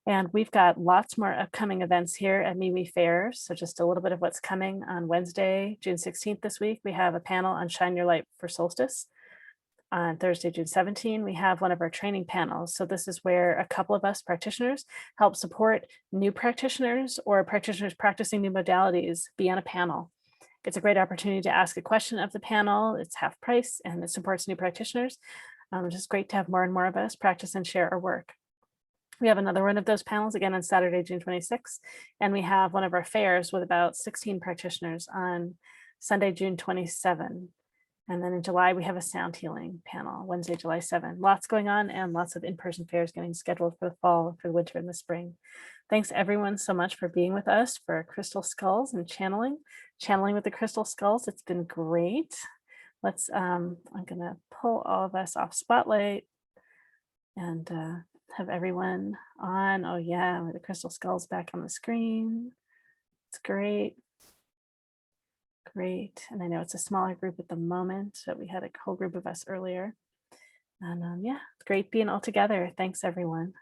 And we've got lots more upcoming events here at MeWe Fairs. So just a little bit of what's coming on Wednesday, June 16th this week. We have a panel on Shine Your Light for Solstice. On Thursday, June 17, we have one of our training panels. So this is where a couple of us practitioners help support new practitioners or practitioners practicing new modalities be on a panel. It's a great opportunity to ask a question of the panel. It's half price and it supports new practitioners. It's just great to have more and more of us practice and share our work. We have another one of those panels again on Saturday, June 26th, and we have one of our fairs with about 16 practitioners on Sunday, June 27. And then in July, we have a sound healing panel, Wednesday, July 7. Lots going on and lots of in-person fairs getting scheduled for the fall, for the winter and the spring. Thanks everyone so much for being with us for Crystal Skulls and channeling with the Crystal Skulls. It's been great. let's, I'm gonna pull all of us off spotlight and have everyone on. Oh yeah, with the crystal skulls back on the screen. It's great. Great. And I know it's a smaller group at the moment, but we had a whole group of us earlier. And yeah, it's great being all together. Thanks everyone.